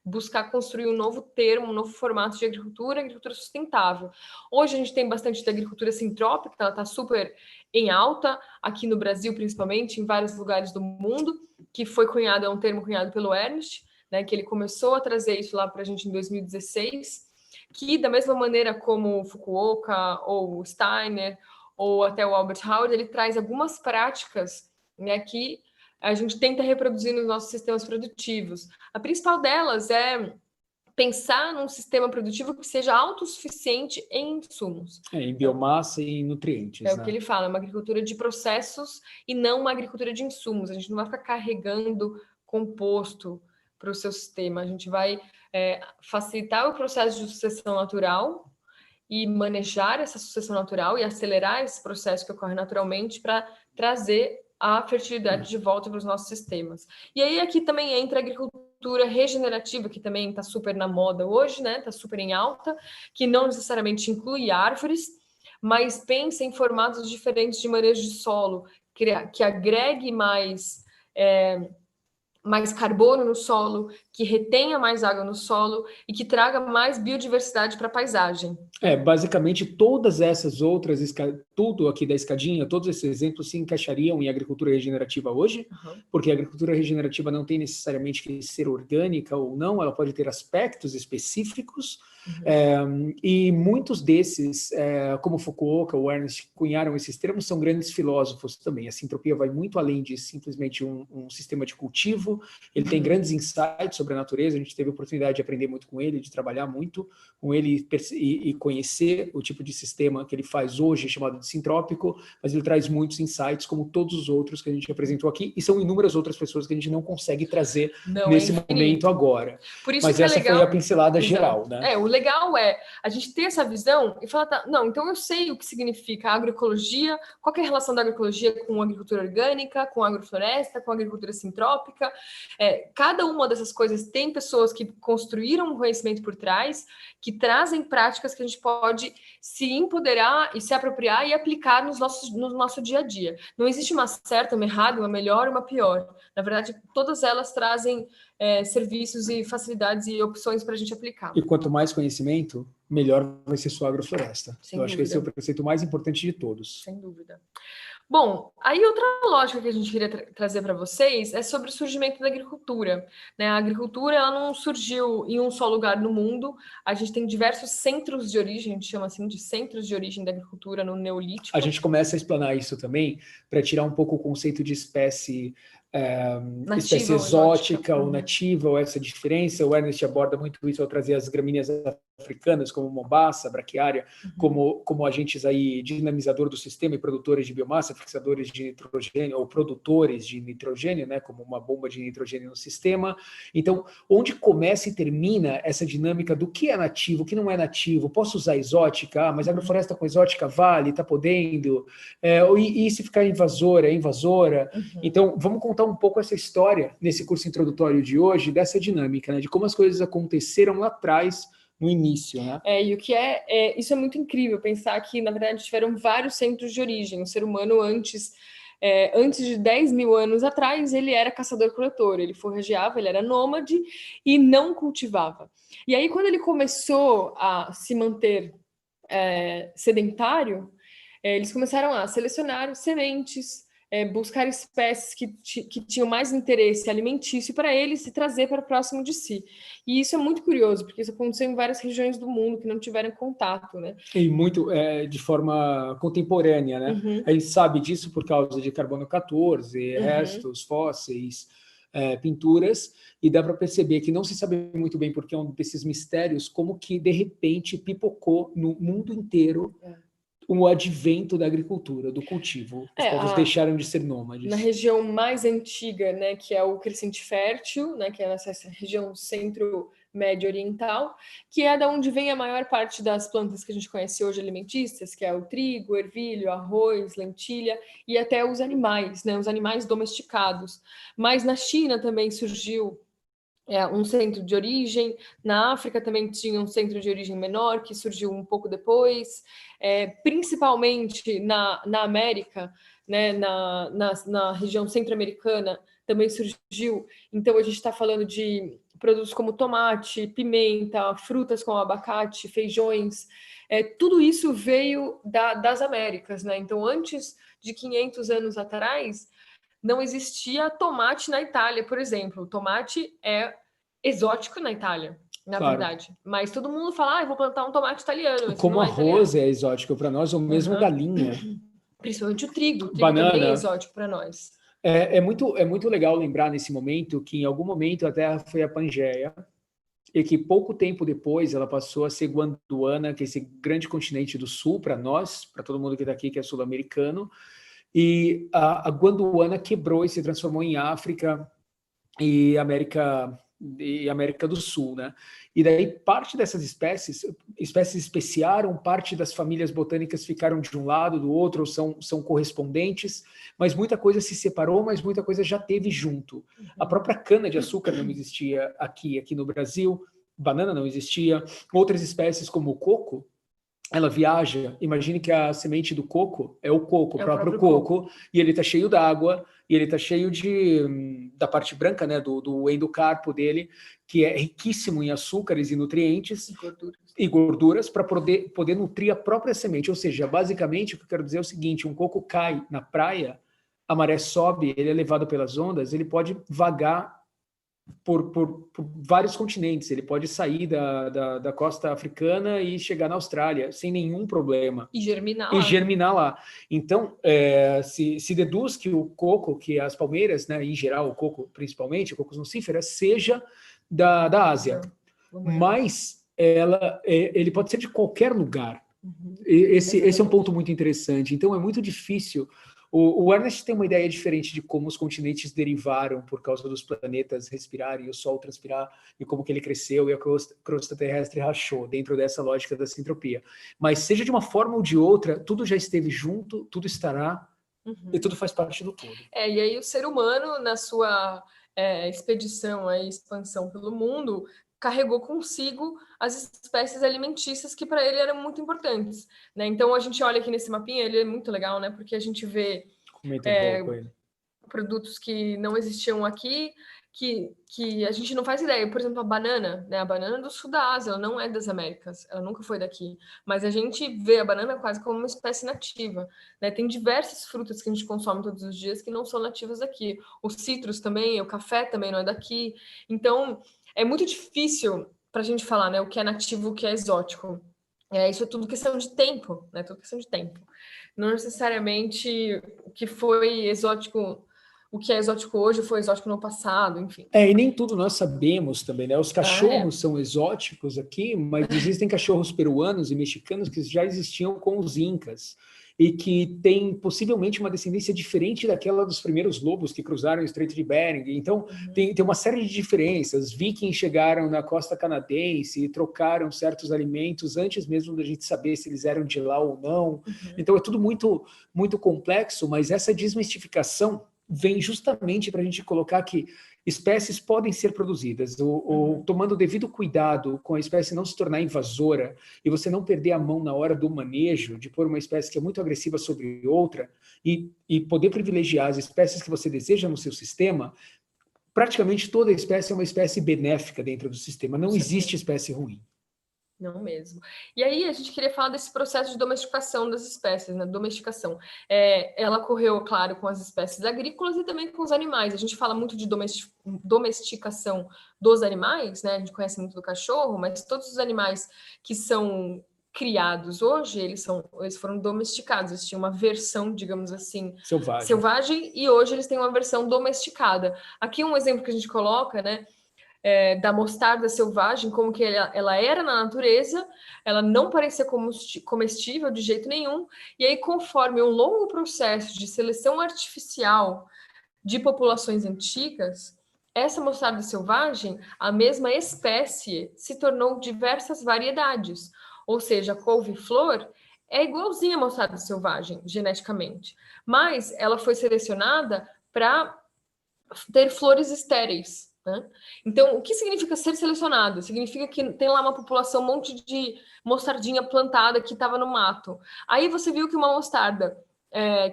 S1: buscar construir um novo termo, um novo formato de agricultura sustentável. Hoje a gente tem bastante da agricultura sintrópica, ela está super em alta, aqui no Brasil principalmente, em vários lugares do mundo, que foi cunhado, é um termo cunhado pelo Ernst, né, que ele começou a trazer isso lá para a gente em 2016, que da mesma maneira como Fukuoka ou Steiner ou até o Albert Howard, ele traz algumas práticas, né, que a gente tenta reproduzir nos nossos sistemas produtivos. A principal delas é pensar num sistema produtivo que seja autossuficiente em insumos.
S2: Em biomassa e em nutrientes.
S1: É o que ele fala, uma agricultura de processos e não uma agricultura de insumos. A gente não vai ficar carregando composto para o seu sistema. A gente vai facilitar o processo de sucessão natural e manejar essa sucessão natural e acelerar esse processo que ocorre naturalmente para trazer a fertilidade de volta para os nossos sistemas. E aí aqui também entra a agricultura regenerativa, que também está super na moda hoje, né? Está super em alta, que não necessariamente inclui árvores, mas pensa em formatos diferentes de manejo de solo, que agregue mais mais carbono no solo, que retenha mais água no solo e que traga mais biodiversidade para a paisagem.
S2: Basicamente todas essas outras, tudo aqui da escadinha, todos esses exemplos se encaixariam em agricultura regenerativa hoje, porque a agricultura regenerativa não tem necessariamente que ser orgânica ou não, ela pode ter aspectos específicos, e muitos desses, como Fukuoka ou Ernst cunharam esses termos, são grandes filósofos também. A sintropia vai muito além de simplesmente um sistema de cultivo, ele tem grandes insights sobre a natureza, a gente teve a oportunidade de aprender muito com ele, de trabalhar muito com ele e conhecer o tipo de sistema que ele faz hoje, chamado de sintrópico, mas ele traz muitos insights, como todos os outros que a gente apresentou aqui, e são inúmeras outras pessoas que a gente não consegue trazer nesse momento agora.
S1: Por isso
S2: mas
S1: que
S2: essa
S1: é legal,
S2: foi a pincelada geral, né?
S1: O legal é a gente ter essa visão e falar, tá, não, então eu sei o que significa agroecologia, qual é a relação da agroecologia com a agricultura orgânica, com a agrofloresta, com a agricultura sintrópica. Cada uma dessas coisas tem pessoas que construíram um conhecimento por trás, que trazem práticas que a gente pode se empoderar e se apropriar e aplicar no nosso dia a dia. Não existe uma certa, uma errada, uma melhor e uma pior. Na verdade, todas elas trazem serviços e facilidades e opções para a gente aplicar.
S2: E quanto mais conhecimento, melhor vai ser sua agrofloresta.
S1: Sem
S2: Eu acho que esse é o preceito mais importante de todos.
S1: Sem dúvida. Bom, aí outra lógica que a gente queria trazer para vocês é sobre o surgimento da agricultura. Né? A agricultura ela não surgiu em um só lugar no mundo. A gente tem diversos centros de origem, a gente chama assim de centros de origem da agricultura no Neolítico.
S2: A gente começa a explanar isso também para tirar um pouco o conceito de espécie espécie exótica ou nativa, ou essa diferença. O Ernest aborda muito isso ao trazer as gramíneas africanas, como Mombasa, braquiária, como agentes aí dinamizador do sistema e produtores de biomassa, fixadores de nitrogênio, ou produtores de nitrogênio, né, como uma bomba de nitrogênio no sistema. Então, onde começa e termina essa dinâmica do que é nativo, o que não é nativo? Posso usar exótica? Mas a agrofloresta com exótica vale? Está podendo? E se ficar invasora? É invasora? Então, vamos contar um pouco essa história nesse curso introdutório de hoje, dessa dinâmica, né, de como as coisas aconteceram lá atrás, no início, né?
S1: E o que isso é muito incrível, pensar que, na verdade, tiveram vários centros de origem. O ser humano, antes de 10 mil anos atrás, ele era caçador-coletor, ele forrageava, ele era nômade e não cultivava. E aí, quando ele começou a se manter sedentário, eles começaram a selecionar sementes, buscar espécies que tinham mais interesse alimentício para eles e trazer para próximo de si. E isso é muito curioso, porque isso aconteceu em várias regiões do mundo que não tiveram contato, né?
S2: E muito de forma contemporânea, né? A gente sabe disso por causa de carbono 14, restos, fósseis, pinturas, e dá para perceber que não se sabe muito bem porque é um desses mistérios, como que de repente pipocou no mundo inteiro o advento da agricultura, do cultivo. Os povos deixaram de ser nômades.
S1: Na região mais antiga, né, que é o Crescente Fértil, né, que é essa região centro-médio oriental, que é da onde vem a maior parte das plantas que a gente conhece hoje alimentícias, que é o trigo, o ervilho, arroz, lentilha e até os animais, né, os animais domesticados. Mas na China também surgiu um centro de origem, na África também tinha um centro de origem menor, que surgiu um pouco depois, principalmente na América, né, na região centro-americana, também surgiu. Então, a gente está falando de produtos como tomate, pimenta, frutas como abacate, feijões, tudo isso veio das Américas, né? Então, antes de 500 anos atrás, não existia tomate na Itália, por exemplo. O tomate é exótico na Itália, na verdade. Mas todo mundo fala, vou plantar um tomate italiano.
S2: Como arroz é exótico para nós, ou mesmo galinha.
S1: Principalmente o trigo
S2: Banana
S1: também é exótico para nós.
S2: É muito legal lembrar nesse momento que em algum momento a Terra foi a Pangeia, e que pouco tempo depois ela passou a ser Gondwana, que é esse grande continente do sul para nós, para todo mundo que está aqui que é sul-americano. E a Gondwana quebrou e se transformou em África e América do Sul, né? E daí parte dessas espécies especiaram, parte das famílias botânicas ficaram de um lado, do outro, ou são correspondentes, mas muita coisa se separou, mas muita coisa já teve junto. A própria cana-de-açúcar não existia aqui no Brasil, banana não existia, outras espécies como o coco, ela viaja, imagine que a semente do coco é o coco, o próprio coco, e ele está cheio d'água, e ele está cheio da parte branca, né, do endocarpo dele, que é riquíssimo em açúcares e nutrientes e gorduras para poder nutrir a própria semente. Ou seja, basicamente, o que eu quero dizer é o seguinte, um coco cai na praia, a maré sobe, ele é levado pelas ondas, ele pode vagar por vários continentes. Ele pode sair da costa africana e chegar na Austrália sem nenhum problema.
S1: E germinar
S2: lá. Então, se deduz que o coco, que as palmeiras, né, em geral, o coco principalmente, o coco nucífera, seja da Ásia. Mas ele pode ser de qualquer lugar. Esse é um ponto muito interessante. Então, é muito difícil. O Ernest tem uma ideia diferente de como os continentes derivaram por causa dos planetas respirarem e o Sol transpirar, e como que ele cresceu e a crosta terrestre rachou, dentro dessa lógica da sintropia. Mas seja de uma forma ou de outra, tudo já esteve junto, tudo estará, e tudo faz parte do todo.
S1: E aí o ser humano, na sua expedição, expansão pelo mundo, carregou consigo as espécies alimentícias que para ele eram muito importantes, né? Então a gente olha aqui nesse mapinha, ele é muito legal, né? Porque a gente vê produtos que não existiam aqui, que a gente não faz ideia. Por exemplo, a banana, né? A banana do sul da Ásia, ela não é das Américas, ela nunca foi daqui. Mas a gente vê a banana quase como uma espécie nativa, né? Tem diversas frutas que a gente consome todos os dias que não são nativas daqui. Os citros também, o café também não é daqui. Então, é muito difícil para a gente falar, né? O que é nativo, o que é exótico. Isso é tudo questão de tempo, né? Tudo questão de tempo. Não necessariamente o que foi exótico... O que é exótico hoje foi exótico no passado, enfim.
S2: E nem tudo nós sabemos também, né? Os cachorros são exóticos aqui, mas existem cachorros peruanos e mexicanos que já existiam com os incas e que têm possivelmente uma descendência diferente daquela dos primeiros lobos que cruzaram o Estreito de Bering. Então, tem uma série de diferenças. Vikings chegaram na costa canadense e trocaram certos alimentos antes mesmo da gente saber se eles eram de lá ou não. Então, é tudo muito, muito complexo, mas essa desmistificação vem justamente para a gente colocar que espécies podem ser produzidas, tomando o devido cuidado com a espécie não se tornar invasora e você não perder a mão na hora do manejo, de pôr uma espécie que é muito agressiva sobre outra e poder privilegiar as espécies que você deseja no seu sistema. Praticamente toda espécie é uma espécie benéfica dentro do sistema, não existe espécie ruim.
S1: Não mesmo. E aí a gente queria falar desse processo de domesticação das espécies, né? Domesticação. Ela ocorreu, claro, com as espécies agrícolas e também com os animais. A gente fala muito de domesticação dos animais, né? A gente conhece muito do cachorro, mas todos os animais que são criados hoje, eles foram domesticados. Eles tinham uma versão, digamos assim, selvagem, e hoje eles têm uma versão domesticada. Aqui um exemplo que a gente coloca, né? Da mostarda selvagem, como que ela era na natureza, ela não parecia comestível de jeito nenhum, e aí conforme um longo processo de seleção artificial de populações antigas, essa mostarda selvagem, a mesma espécie, se tornou diversas variedades, ou seja, a couve-flor é igualzinha à mostarda selvagem, geneticamente, mas ela foi selecionada para ter flores estéreis. Né? Então, o que significa ser selecionado? Significa que tem lá uma população, um monte de mostardinha plantada que estava no mato. Aí você viu que uma mostarda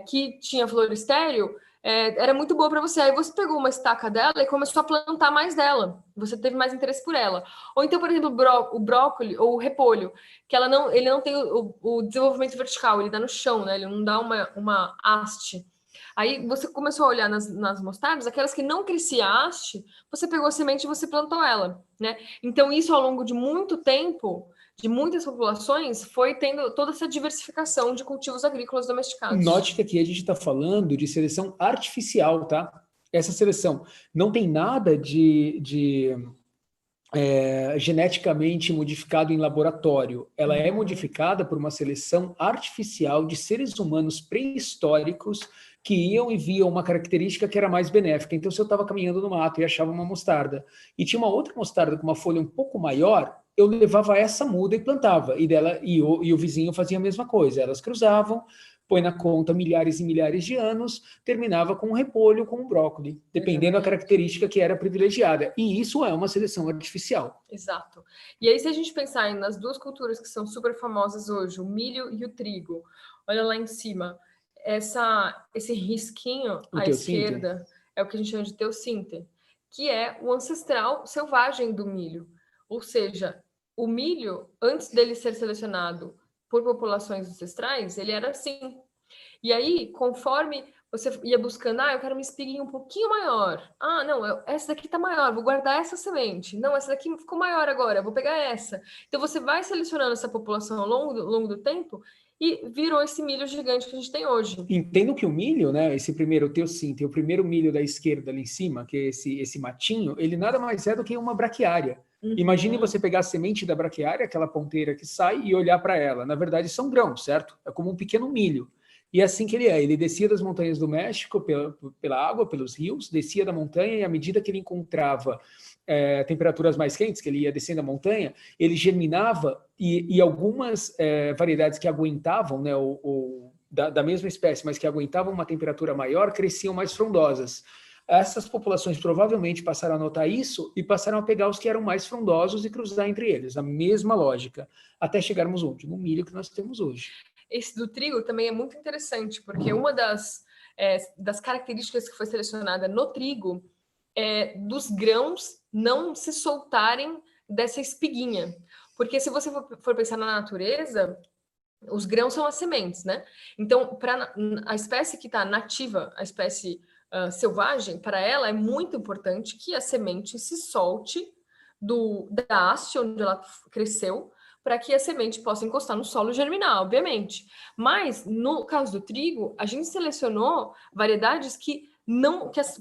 S1: que tinha flor estéril era muito boa para você. Aí você pegou uma estaca dela e começou a plantar mais dela. Você teve mais interesse por ela. Ou então, por exemplo, o brócolis ou o repolho, que ele não tem o desenvolvimento vertical, ele dá no chão, né? Ele não dá uma haste. Aí você começou a olhar nas mostardas, aquelas que não crescia haste, você pegou a semente e você plantou ela, né? Então isso ao longo de muito tempo, de muitas populações, foi tendo toda essa diversificação de cultivos agrícolas domesticados.
S2: Note que aqui a gente está falando de seleção artificial, tá? Essa seleção não tem nada de geneticamente modificado em laboratório. Ela é modificada por uma seleção artificial de seres humanos pré-históricos que iam e viam uma característica que era mais benéfica. Então, se eu estava caminhando no mato e achava uma mostarda, e tinha uma outra mostarda com uma folha um pouco maior, eu levava essa muda e plantava, e o vizinho fazia a mesma coisa. Elas cruzavam, põe na conta milhares e milhares de anos, terminava com um repolho, com um brócolis, dependendo da característica que era privilegiada. E isso é uma seleção artificial.
S1: Exato. E aí, se a gente pensar nas duas culturas que são super famosas hoje, o milho e o trigo, olha lá em cima, esse risquinho à esquerda é o que a gente chama de teossinte, que é o ancestral selvagem do milho. Ou seja, o milho, antes dele ser selecionado por populações ancestrais, ele era assim. E aí, conforme você ia buscando, eu quero uma espiguinha um pouquinho maior. Não, essa daqui tá maior, vou guardar essa semente. Não, essa daqui ficou maior agora, vou pegar essa. Então, você vai selecionando essa população ao longo do tempo e virou esse milho gigante que a gente tem hoje.
S2: Entendo que o milho, né, esse primeiro teossinte, o primeiro milho da esquerda ali em cima, que é esse matinho, ele nada mais é do que uma braquiária. Imagine você pegar a semente da braquiária, aquela ponteira que sai, e olhar para ela. Na verdade, são grãos, certo? É como um pequeno milho. E é assim que ele é. Ele descia das montanhas do México pela água, pelos rios, descia da montanha, e à medida que ele encontrava temperaturas mais quentes, que ele ia descendo a montanha, ele germinava, e algumas variedades que aguentavam, né, da mesma espécie, mas que aguentavam uma temperatura maior, cresciam mais frondosas. Essas populações provavelmente passaram a notar isso e passaram a pegar os que eram mais frondosos e cruzar entre eles, a mesma lógica, até chegarmos onde? No milho que nós temos hoje.
S1: Esse do trigo também é muito interessante, porque uma das características que foi selecionada no trigo é dos grãos não se soltarem dessa espiguinha. Porque se você for pensar na natureza, os grãos são as sementes, né? Então, para a espécie que está nativa, a espécie selvagem, para ela é muito importante que a semente se solte da haste onde ela cresceu, para que a semente possa encostar no solo e germinar, obviamente. Mas, no caso do trigo, a gente selecionou variedades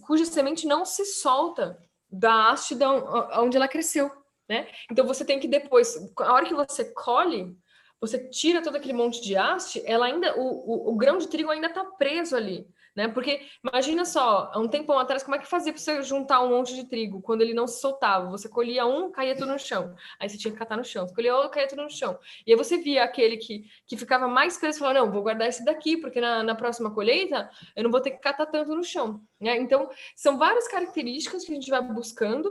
S1: cuja semente não se solta da haste onde ela cresceu, né? Então, você tem que depois, a hora que você colhe, você tira todo aquele monte de haste, o grão de trigo ainda está preso ali, né? Porque imagina só, há um tempão atrás, como é que fazia para você juntar um monte de trigo quando ele não se soltava? Você colhia um, caía tudo no chão. Aí você tinha que catar no chão. Você colhia outro, caía tudo no chão. E aí você via aquele que ficava mais preso e falava, não, vou guardar esse daqui, porque na próxima colheita eu não vou ter que catar tanto no chão, né? Então, são várias características que a gente vai buscando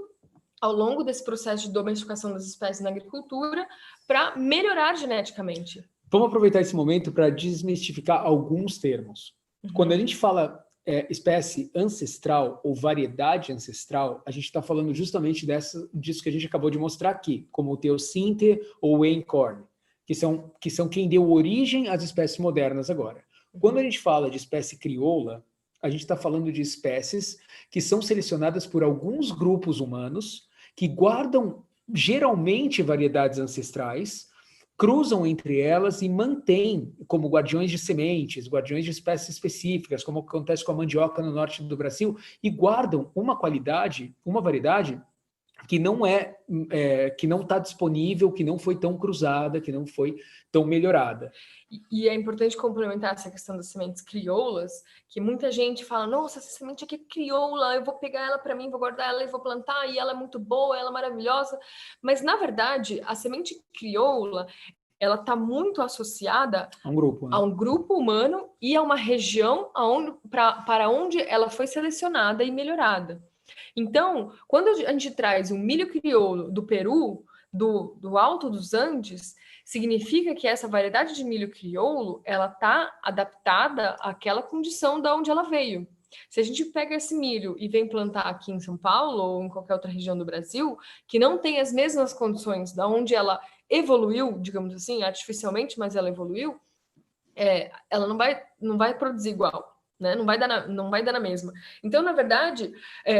S1: ao longo desse processo de domesticação das espécies na agricultura para melhorar geneticamente.
S2: Vamos aproveitar esse momento para desmistificar alguns termos. Quando a gente fala espécie ancestral ou variedade ancestral, a gente está falando justamente disso que a gente acabou de mostrar aqui, como o teossinte ou o einkorn, que são quem deu origem às espécies modernas agora. Quando a gente fala de espécie crioula, a gente está falando de espécies que são selecionadas por alguns grupos humanos que guardam geralmente variedades ancestrais, cruzam entre elas e mantêm como guardiões de sementes, guardiões de espécies específicas, como acontece com a mandioca no norte do Brasil, e guardam uma qualidade, uma variedade que não está disponível, que não foi tão cruzada, que não foi tão melhorada.
S1: E é importante complementar essa questão das sementes crioulas, que muita gente fala, nossa, essa semente aqui é crioula, eu vou pegar ela para mim, vou guardar ela e vou plantar, e ela é muito boa, ela é maravilhosa. Mas, na verdade, a semente crioula, ela está muito associada
S2: a um grupo, né?
S1: A um grupo humano e a uma região para onde ela foi selecionada e melhorada. Então, quando a gente traz um milho crioulo do Peru, do Alto dos Andes, significa que essa variedade de milho crioulo, ela está adaptada àquela condição da onde ela veio. Se a gente pega esse milho e vem plantar aqui em São Paulo ou em qualquer outra região do Brasil, que não tem as mesmas condições da onde ela evoluiu, digamos assim, artificialmente, mas ela evoluiu, ela não vai produzir igual. Né? Não vai dar na mesma. Então, na verdade,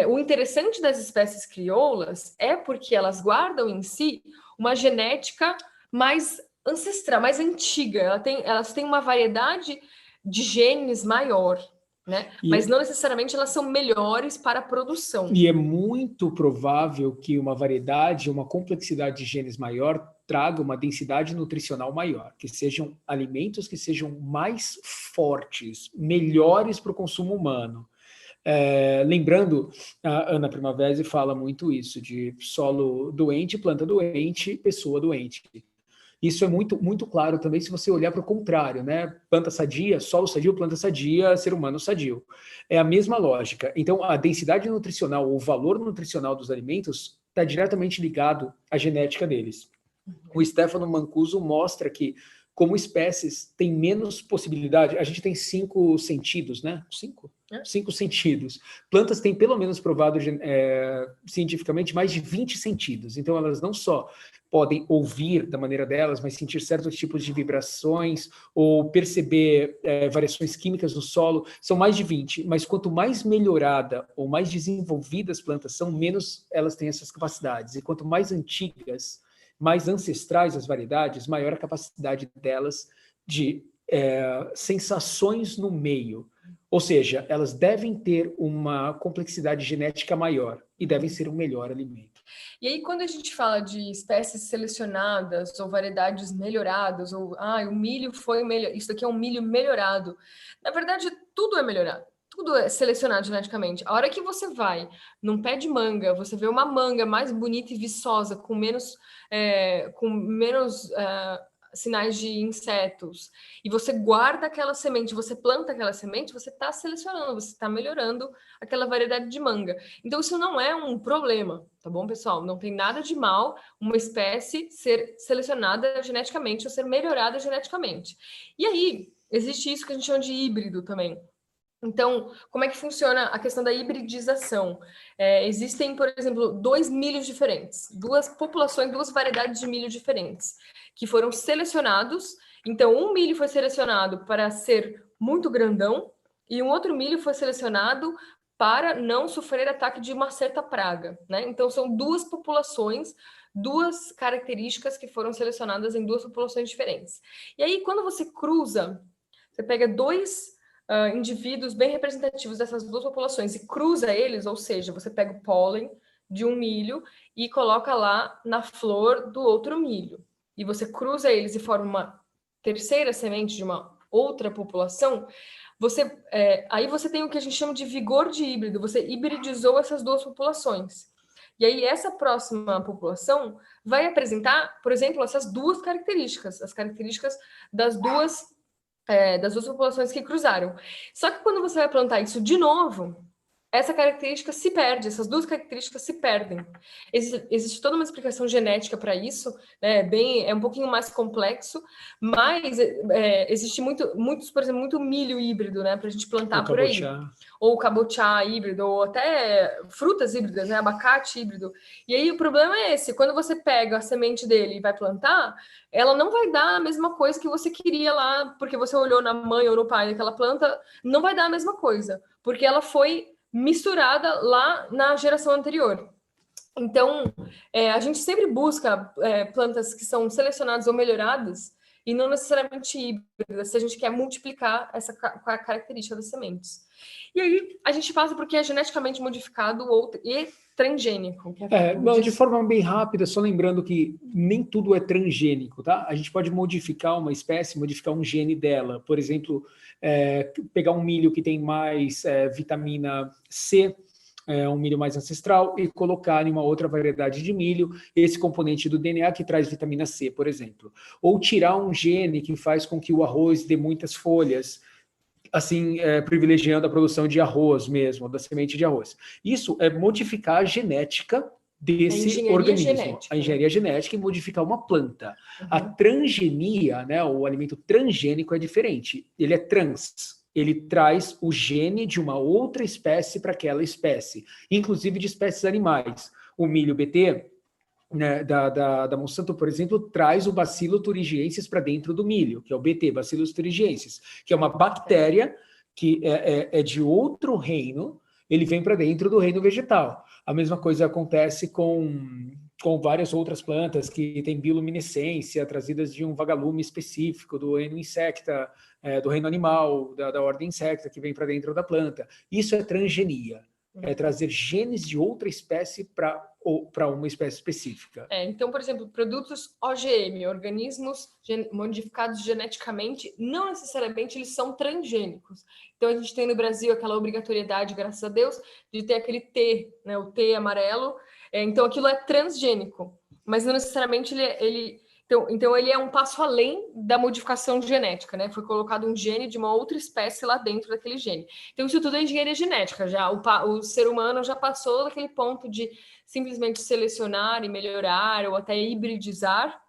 S1: o interessante das espécies crioulas é porque elas guardam em si uma genética mais ancestral, mais antiga. Elas têm uma variedade de genes maior, né? Mas não necessariamente elas são melhores para a produção.
S2: E é muito provável que uma variedade, uma complexidade de genes maior traga uma densidade nutricional maior, que sejam alimentos que sejam mais fortes, melhores para o consumo humano. Lembrando, a Ana Primavera fala muito isso, de solo doente, planta doente, pessoa doente. Isso é muito, muito claro também se você olhar para o contrário, né? Planta sadia, solo sadio, planta sadia, ser humano sadio. É a mesma lógica. Então, a densidade nutricional, o valor nutricional dos alimentos está diretamente ligado à genética deles. O Stefano Mancuso mostra que, como espécies, tem menos possibilidade. A gente tem 5 sentidos, né? 5? 5 sentidos. Plantas têm, pelo menos provado cientificamente, mais de 20 sentidos. Então, elas não só podem ouvir da maneira delas, mas sentir certos tipos de vibrações ou perceber variações químicas no solo. São mais de 20, mas quanto mais melhorada ou mais desenvolvidas as plantas são, menos elas têm essas capacidades. E quanto mais antigas, mais ancestrais as variedades, maior a capacidade delas de sensações no meio. Ou seja, elas devem ter uma complexidade genética maior e devem ser um melhor alimento.
S1: E aí, quando a gente fala de espécies selecionadas ou variedades melhoradas, ou o milho foi melhor, isso aqui é um milho melhorado. Na verdade, tudo é melhorado. Tudo é selecionado geneticamente. A hora que você vai num pé de manga, você vê uma manga mais bonita e viçosa, com menos sinais de insetos, e você guarda aquela semente, você planta aquela semente, você está selecionando, você está melhorando aquela variedade de manga. Então, isso não é um problema, tá bom, pessoal? Não tem nada de mal uma espécie ser selecionada geneticamente ou ser melhorada geneticamente. E aí, existe isso que a gente chama de híbrido também. Então, como é que funciona a questão da hibridização? Existem, por exemplo, 2 milhos diferentes, 2 populações, 2 variedades de milho diferentes, que foram selecionados. Então, um milho foi selecionado para ser muito grandão e um outro milho foi selecionado para não sofrer ataque de uma certa praga, né? Então, são 2 populações, 2 características que foram selecionadas em 2 populações diferentes. E aí, quando você cruza, você pega 2 indivíduos bem representativos dessas 2 populações e cruza eles, ou seja, você pega o pólen de um milho e coloca lá na flor do outro milho. E você cruza eles e forma uma terceira semente de uma outra população, aí você tem o que a gente chama de vigor de híbrido, você hibridizou essas 2 populações. E aí essa próxima população vai apresentar, por exemplo, essas 2 características, as características das 2 populações que cruzaram. Só que quando você vai plantar isso de novo, essa característica se perde, essas 2 características se perdem. Existe toda uma explicação genética para isso, né? É um pouquinho mais complexo, mas existe muitos, por exemplo, muito milho híbrido, né, para a gente plantar por aí. Ou cabotiá híbrido, ou até frutas híbridas, né, abacate híbrido. E aí o problema é esse, quando você pega a semente dele e vai plantar, ela não vai dar a mesma coisa que você queria lá, porque você olhou na mãe ou no pai daquela planta, não vai dar a mesma coisa, porque ela foi misturada lá na geração anterior. Então, a gente sempre busca plantas que são selecionadas ou melhoradas e não necessariamente híbridas, se a gente quer multiplicar essa característica das sementes. E aí, a gente passa porque é geneticamente modificado e transgênico.
S2: De forma bem rápida, só lembrando que nem tudo é transgênico, tá? A gente pode modificar uma espécie, modificar um gene dela. Por exemplo, pegar um milho que tem mais vitamina C, um milho mais ancestral, e colocar em uma outra variedade de milho esse componente do DNA que traz vitamina C, por exemplo. Ou tirar um gene que faz com que o arroz dê muitas folhas, assim, privilegiando a produção de arroz mesmo, da semente de arroz. Isso é modificar a genética desse organismo, a engenharia genética, e modificar uma planta. Uhum. A transgenia, né, o alimento transgênico é diferente, ele é trans, ele traz o gene de uma outra espécie para aquela espécie, inclusive de espécies animais. O milho BT, né, da Monsanto, por exemplo, traz o Bacillus thuringiensis para dentro do milho, que é o BT, Bacillus thuringiensis, que é uma bactéria que é de outro reino, ele vem para dentro do reino vegetal. A mesma coisa acontece com várias outras plantas que têm bioluminescência, trazidas de um vagalume específico do reino insecta, do reino animal, da ordem insecta, que vem para dentro da planta. Isso é transgenia. É trazer genes de outra espécie para uma espécie específica.
S1: Então, por exemplo, produtos OGM, organismos modificados geneticamente, não necessariamente eles são transgênicos. Então, a gente tem no Brasil aquela obrigatoriedade, graças a Deus, de ter aquele T, né, o T amarelo. Então, aquilo é transgênico, mas não necessariamente Então ele é um passo além da modificação genética, né? Foi colocado um gene de uma outra espécie lá dentro daquele gene. Então isso tudo é engenharia genética, já o ser humano já passou daquele ponto de simplesmente selecionar e melhorar ou até hibridizar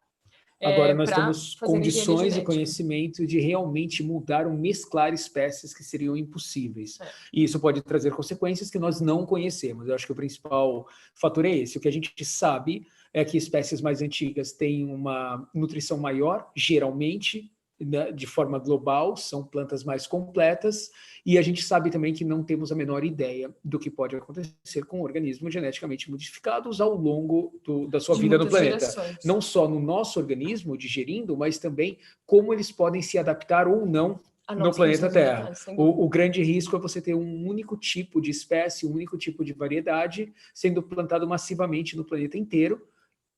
S2: Agora nós
S1: para
S2: temos
S1: fazer engenharia
S2: condições e
S1: genética.
S2: conhecimento de realmente mudar ou mesclar espécies que seriam impossíveis. E isso pode trazer consequências que nós não conhecemos. Eu acho que o principal fator é esse. O que a gente sabe é que espécies mais antigas têm uma nutrição maior, geralmente, né, de forma global, são plantas mais completas, e a gente sabe também que não temos a menor ideia do que pode acontecer com organismos geneticamente modificados ao longo da sua vida no planeta.
S1: Gerações.
S2: Não só no nosso organismo, digerindo, mas também como eles podem se adaptar ou não no planeta Terra. O grande risco é você ter um único tipo de espécie, um único tipo de variedade sendo plantado massivamente no planeta inteiro,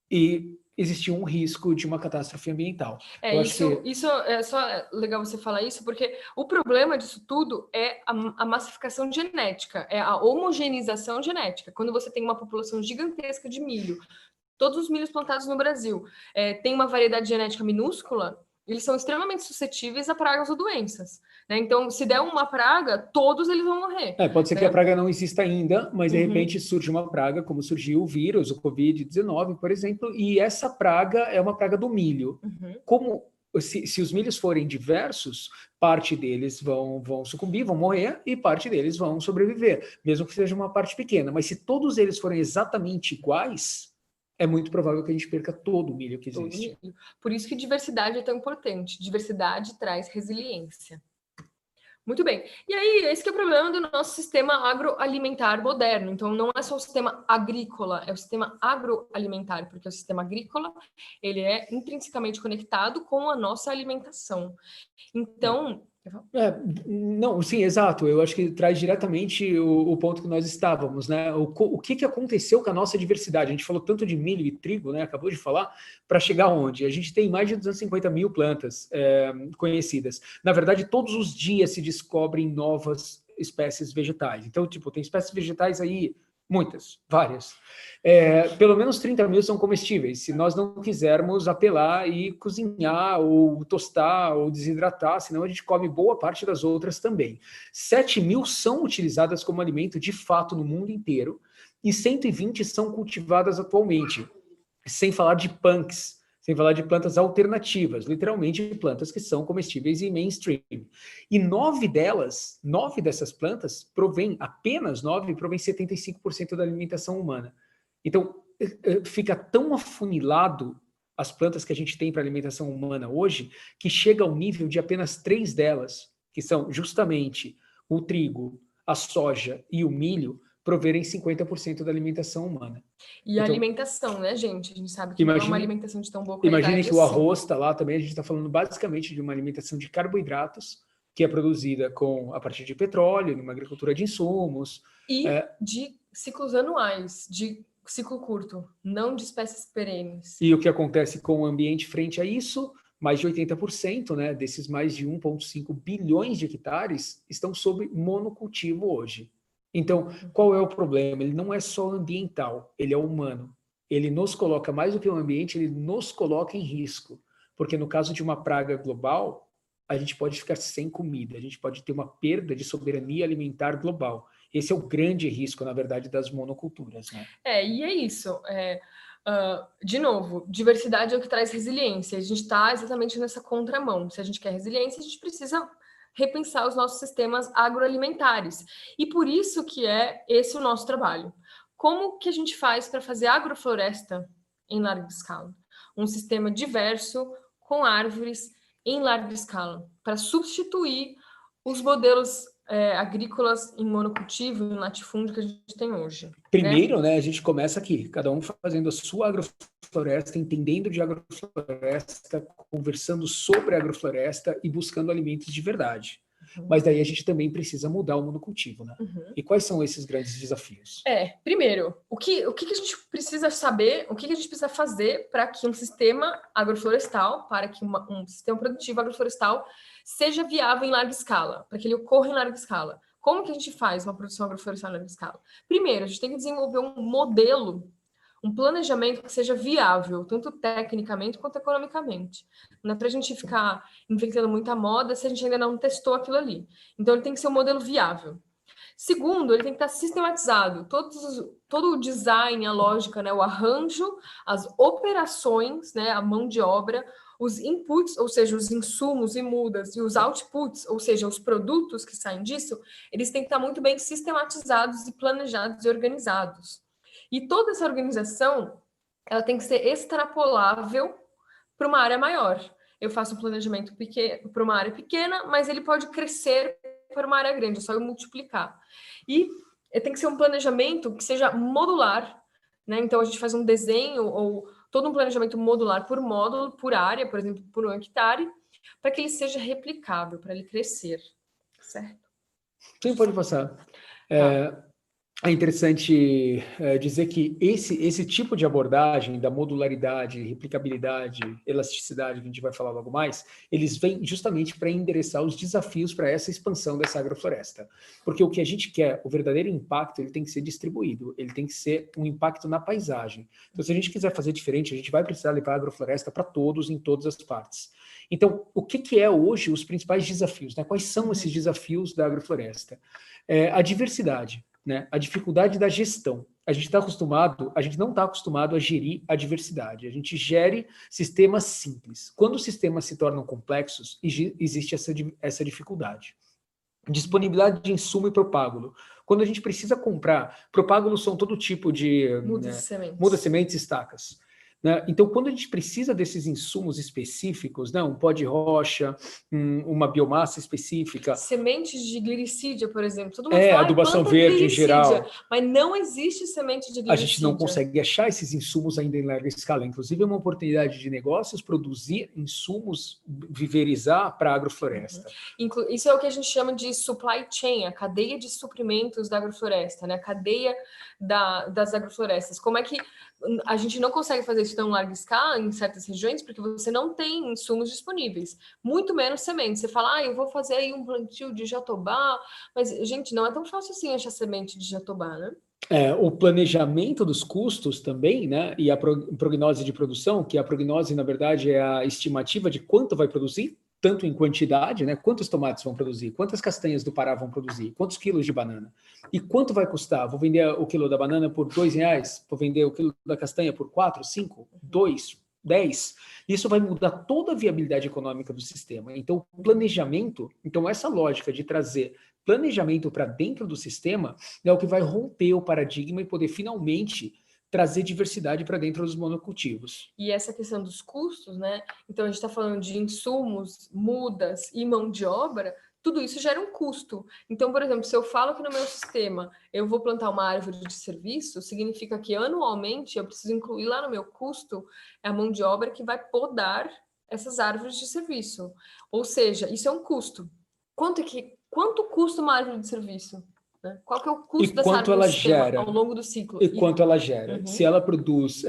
S2: e existia um risco de uma catástrofe ambiental.
S1: Isso é só legal você falar isso, porque o problema disso tudo é a massificação genética, é a homogeneização genética. Quando você tem uma população gigantesca de milho, todos os milhos plantados no Brasil tem uma variedade genética minúscula, eles são extremamente suscetíveis a pragas ou doenças. Né? Então, se der uma praga, todos eles vão morrer.
S2: Pode ser que a praga não exista ainda, mas de repente surge uma praga, como surgiu o vírus, o Covid-19, por exemplo, e essa praga é uma praga do milho. Como se os milhos forem diversos, parte deles vão sucumbir, vão morrer, e parte deles vão sobreviver, mesmo que seja uma parte pequena. Mas se todos eles forem exatamente iguais, é muito provável que a gente perca todo o milho que existe.
S1: Por isso que diversidade é tão importante. Diversidade traz resiliência. Muito bem. E aí, esse que é o problema do nosso sistema agroalimentar moderno. Então, não é só o sistema agrícola, é o sistema agroalimentar, porque o sistema agrícola, ele é intrinsecamente conectado com a nossa alimentação. Então...
S2: Não, sim, exato. Eu acho que traz diretamente o ponto que nós estávamos, né? O que aconteceu com a nossa diversidade? A gente falou tanto de milho e trigo, né? Acabou de falar, para chegar onde? A gente tem mais de 250 mil plantas conhecidas. Na verdade, todos os dias se descobrem novas espécies vegetais. Então, tipo, tem espécies vegetais aí, muitas, várias. Pelo menos 30 mil são comestíveis, se nós não quisermos apelar e cozinhar, ou tostar, ou desidratar, senão a gente come boa parte das outras também. 7 mil são utilizadas como alimento de fato no mundo inteiro, e 120 são cultivadas atualmente, sem falar de punks, sem falar de plantas alternativas, literalmente plantas que são comestíveis e mainstream. E 9 dessas plantas apenas 9 provém 75% da alimentação humana. Então, fica tão afunilado as plantas que a gente tem para alimentação humana hoje, que chega ao nível de apenas 3 delas, que são justamente o trigo, a soja e o milho, proverem 50% da alimentação humana.
S1: E a alimentação, né, gente? A gente sabe que não é uma alimentação de tão boa qualidade.
S2: Imagine que o arroz está lá também, a gente está falando basicamente de uma alimentação de carboidratos, que é produzida a partir de petróleo, numa agricultura de insumos.
S1: E de ciclos anuais, de ciclo curto, não de espécies perenes.
S2: E o que acontece com o ambiente frente a isso? Mais de 80%, né, desses mais de 1,5 bilhões de hectares estão sob monocultivo hoje. Então, qual é o problema? Ele não é só ambiental, ele é humano. Ele nos coloca, mais do que o ambiente, ele nos coloca em risco. Porque no caso de uma praga global, a gente pode ficar sem comida, a gente pode ter uma perda de soberania alimentar global. Esse é o grande risco, na verdade, das monoculturas, né?
S1: E é isso. De novo, diversidade é o que traz resiliência. A gente está exatamente nessa contramão. Se a gente quer resiliência, a gente precisa repensar os nossos sistemas agroalimentares. E por isso que é esse o nosso trabalho. Como que a gente faz para fazer agrofloresta em larga escala? Um sistema diverso, com árvores, em larga escala, para substituir os modelos agrícolas em monocultivo, em latifúndio que a gente tem hoje.
S2: Primeiro, né, a gente começa aqui, cada um fazendo a sua agrofloresta, entendendo de agrofloresta, conversando sobre agrofloresta e buscando alimentos de verdade. Mas daí a gente também precisa mudar o monocultivo, né? E quais são esses grandes desafios?
S1: Primeiro, o que a gente precisa saber, o que a gente precisa fazer para que um sistema agroflorestal, para que um sistema produtivo agroflorestal seja viável em larga escala, para que ele ocorra em larga escala. Como que a gente faz uma produção agroflorestal em larga escala? Primeiro, a gente tem que desenvolver um um planejamento que seja viável, tanto tecnicamente quanto economicamente. Não é para a gente ficar inventando muita moda se a gente ainda não testou aquilo ali. Então, ele tem que ser um modelo viável. Segundo, ele tem que estar sistematizado. Todo o design, a lógica, né, o arranjo, as operações, né, a mão de obra, os inputs, ou seja, os insumos e mudas, e os outputs, ou seja, os produtos que saem disso, eles têm que estar muito bem sistematizados e planejados e organizados. E toda essa organização, ela tem que ser extrapolável para uma área maior. Eu faço um planejamento para uma área pequena, mas ele pode crescer para uma área grande, é só eu multiplicar. E tem que ser um planejamento que seja modular, né? Então, a gente faz um desenho ou todo um planejamento modular por módulo, por área, por exemplo, por um hectare, para que ele seja replicável, para ele crescer, certo?
S2: Sim, pode passar.
S1: Tá.
S2: É interessante dizer que esse tipo de abordagem da modularidade, replicabilidade, elasticidade, que a gente vai falar logo mais, eles vêm justamente para endereçar os desafios para essa expansão dessa agrofloresta. Porque o que a gente quer, o verdadeiro impacto, ele tem que ser distribuído, ele tem que ser um impacto na paisagem. Então, se a gente quiser fazer diferente, a gente vai precisar levar a agrofloresta para todos, em todas as partes. Então, o que é hoje os principais desafios, né? Quais são esses desafios da agrofloresta? A diversidade. Né, a dificuldade da gestão. A gente não está acostumado a gerir a diversidade. A gente gere sistemas simples. Quando os sistemas se tornam complexos, existe essa dificuldade. Disponibilidade de insumo e propágulo. Quando a gente precisa comprar, propágulos são todo tipo de muda-sementes e estacas. Né? Então, quando a gente precisa desses insumos específicos, né? Um pó de rocha, uma biomassa específica.
S1: Sementes de glicídia, por exemplo. Todo mundo fala,
S2: adubação verde em geral.
S1: Mas não existe semente de glicídia.
S2: A gente não consegue achar esses insumos ainda em larga escala. Inclusive, é uma oportunidade de negócios produzir insumos, viverizar para a agrofloresta.
S1: Isso é o que a gente chama de supply chain, a cadeia de suprimentos da agrofloresta, né? A cadeia das agroflorestas. Como é que a gente não consegue fazer isso tão larga escala em certas regiões porque você não tem insumos disponíveis, muito menos sementes. Você fala, eu vou fazer aí um plantio de jatobá, mas, gente, não é tão fácil assim achar semente de jatobá, né?
S2: O planejamento dos custos também, né? E a prognose de produção, que a prognose, na verdade, é a estimativa de quanto vai produzir, tanto em quantidade, né? Quantos tomates vão produzir, quantas castanhas do Pará vão produzir, quantos quilos de banana. E quanto vai custar? Vou vender o quilo da banana por R$2, vou vender o quilo da castanha por 4, 5, 2, 10. Isso vai mudar toda a viabilidade econômica do sistema. Então, o planejamento, essa lógica de trazer planejamento para dentro do sistema é o que vai romper o paradigma e poder finalmente trazer diversidade para dentro dos monocultivos.
S1: E essa questão dos custos, né? Então, a gente está falando de insumos, mudas e mão de obra, tudo isso gera um custo. Então, por exemplo, se eu falo que no meu sistema eu vou plantar uma árvore de serviço, significa que anualmente eu preciso incluir lá no meu custo a mão de obra que vai podar essas árvores de serviço. Ou seja, isso é um custo. Quanto custa uma árvore de serviço? Qual que é o custo dessa árvore de sistema ao longo do ciclo?
S2: E quanto ela gera? Se ela produz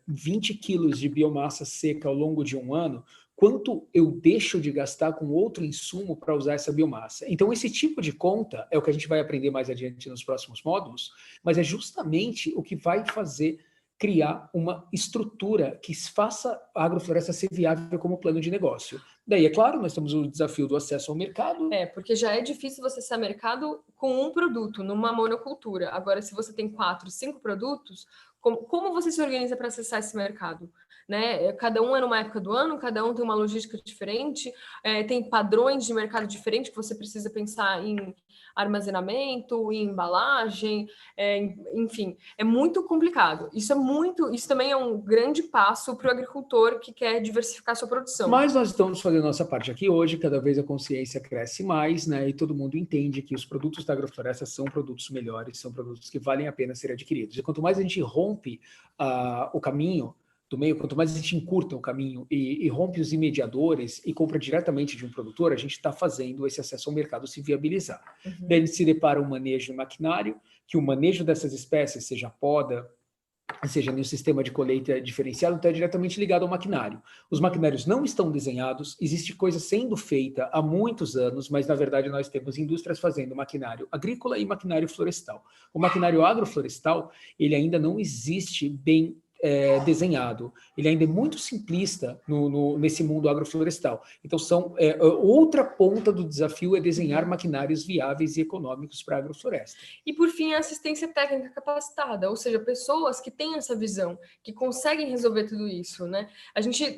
S2: 20 quilos de biomassa seca ao longo de um ano, quanto eu deixo de gastar com outro insumo para usar essa biomassa? Então, esse tipo de conta é o que a gente vai aprender mais adiante nos próximos módulos, mas é justamente o que vai fazer criar uma estrutura que faça a agrofloresta ser viável como plano de negócio. Daí, é claro, nós temos o desafio do acesso ao mercado.
S1: Porque já é difícil você acessar mercado com um produto, numa monocultura. Agora, se você tem 4, 5 produtos, como você se organiza para acessar esse mercado? Né? Cada um é numa época do ano, cada um tem uma logística diferente, tem padrões de mercado diferentes que você precisa pensar em armazenamento, em embalagem, enfim, é muito complicado. Isso também é um grande passo para o agricultor que quer diversificar sua produção.
S2: Mas nós estamos fazendo a nossa parte aqui hoje, cada vez a consciência cresce mais, né? E todo mundo entende que os produtos da agrofloresta são produtos melhores, são produtos que valem a pena ser adquiridos. E quanto mais a gente rompe o caminho do meio, quanto mais a gente encurta o caminho e rompe os mediadores e compra diretamente de um produtor, a gente está fazendo esse acesso ao mercado se viabilizar. Daí a gente se depara um manejo de maquinário, que o manejo dessas espécies, seja poda, seja no sistema de colheita diferenciado, está diretamente ligado ao maquinário. Os maquinários não estão desenhados, existe coisa sendo feita há muitos anos, mas na verdade nós temos indústrias fazendo maquinário agrícola e maquinário florestal. O maquinário agroflorestal, ele ainda não existe bem desenhado. Ele ainda é muito simplista nesse mundo agroflorestal. Então, outra ponta do desafio é desenhar maquinários viáveis e econômicos para a agrofloresta.
S1: E, por fim, a assistência técnica capacitada, ou seja, pessoas que têm essa visão, que conseguem resolver tudo isso, né?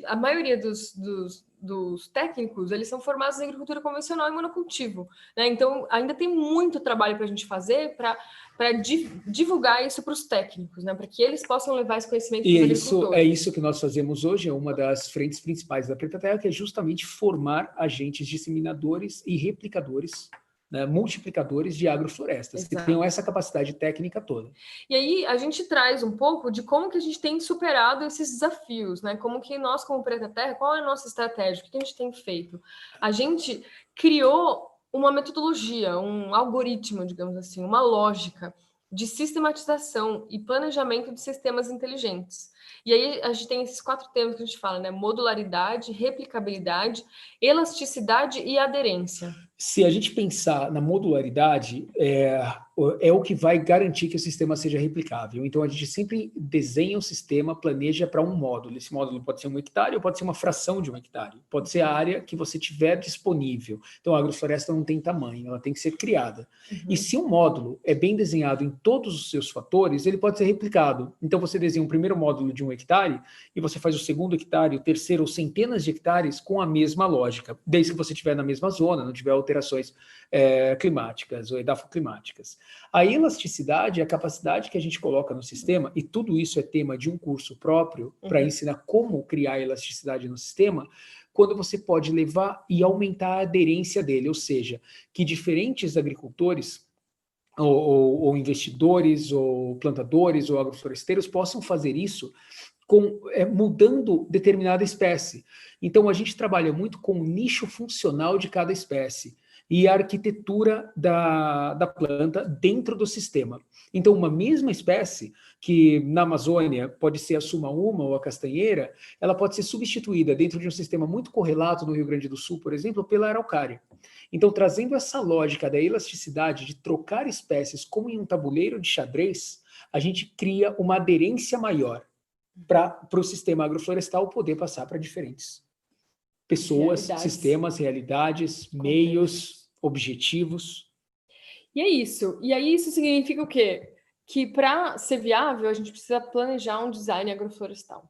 S1: A maioria dos técnicos, eles são formados em agricultura convencional e monocultivo, né? Então, ainda tem muito trabalho para a gente fazer para divulgar isso para os técnicos, né? Para que eles possam levar esse conhecimento para os agricultores.
S2: É isso que nós fazemos hoje, é uma das frentes principais da Preta Terra, que é justamente formar agentes disseminadores e replicadores, né, multiplicadores de agroflorestas, que tenham essa capacidade técnica toda.
S1: E aí a gente traz um pouco de como que a gente tem superado esses desafios, né? Como que nós, como Preta Terra, qual é a nossa estratégia? O que a gente tem feito? A gente criou uma metodologia, um algoritmo, digamos assim, uma lógica de sistematização e planejamento de sistemas inteligentes. E aí a gente tem esses 4 temas que a gente fala, né? Modularidade, replicabilidade, elasticidade e aderência.
S2: Se a gente pensar na modularidade, é o que vai garantir que o sistema seja replicável. Então, a gente sempre desenha o sistema, planeja para um módulo. Esse módulo pode ser 1 hectare ou pode ser uma fração de 1 hectare. Pode ser a área que você tiver disponível. Então, a agrofloresta não tem tamanho, ela tem que ser criada. E se um módulo é bem desenhado em todos os seus fatores, ele pode ser replicado. Então, você desenha um primeiro módulo de 1 hectare e você faz o segundo hectare, o terceiro ou centenas de hectares com a mesma lógica, desde que você estiver na mesma zona, não tiver alterações climáticas ou edafoclimáticas. A elasticidade é a capacidade que a gente coloca no sistema, e tudo isso é tema de um curso próprio para ensinar como criar elasticidade no sistema, quando você pode levar e aumentar a aderência dele, ou seja, que diferentes agricultores ou investidores, ou plantadores, ou agrofloresteiros possam fazer isso mudando determinada espécie. Então, a gente trabalha muito com o nicho funcional de cada espécie e a arquitetura da planta dentro do sistema. Então, uma mesma espécie, que na Amazônia pode ser a suma-uma ou a castanheira, ela pode ser substituída dentro de um sistema muito correlato no Rio Grande do Sul, por exemplo, pela araucária. Então, trazendo essa lógica da elasticidade, de trocar espécies como em um tabuleiro de xadrez, a gente cria uma aderência maior para o sistema agroflorestal poder passar para diferentes pessoas, sistemas, realidades, meios, objetivos.
S1: E é isso. E aí isso significa o quê? Que para ser viável, a gente precisa planejar um design agroflorestal.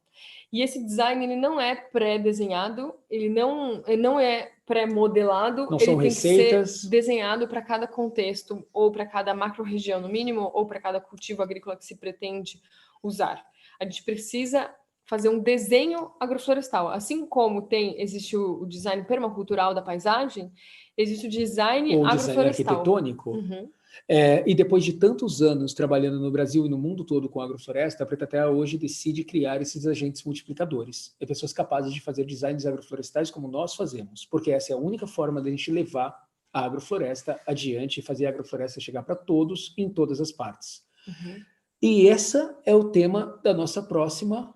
S1: E esse design, ele não é pré-desenhado, ele não é pré-modelado,
S2: não
S1: ele
S2: são
S1: tem
S2: receitas.
S1: Que ser desenhado para cada contexto, ou para cada macro-região no mínimo, ou para cada cultivo agrícola que se pretende usar. A gente precisa fazer um desenho agroflorestal. Assim como existe o design permacultural da paisagem, existe o design
S2: ou
S1: agroflorestal.
S2: Design arquitetônico. E depois de tantos anos trabalhando no Brasil e no mundo todo com agrofloresta, a Preta Terra hoje decide criar esses agentes multiplicadores. Pessoas capazes de fazer designs agroflorestais como nós fazemos, porque essa é a única forma de a gente levar a agrofloresta adiante e fazer a agrofloresta chegar para todos em todas as partes. E esse é o tema da nossa próxima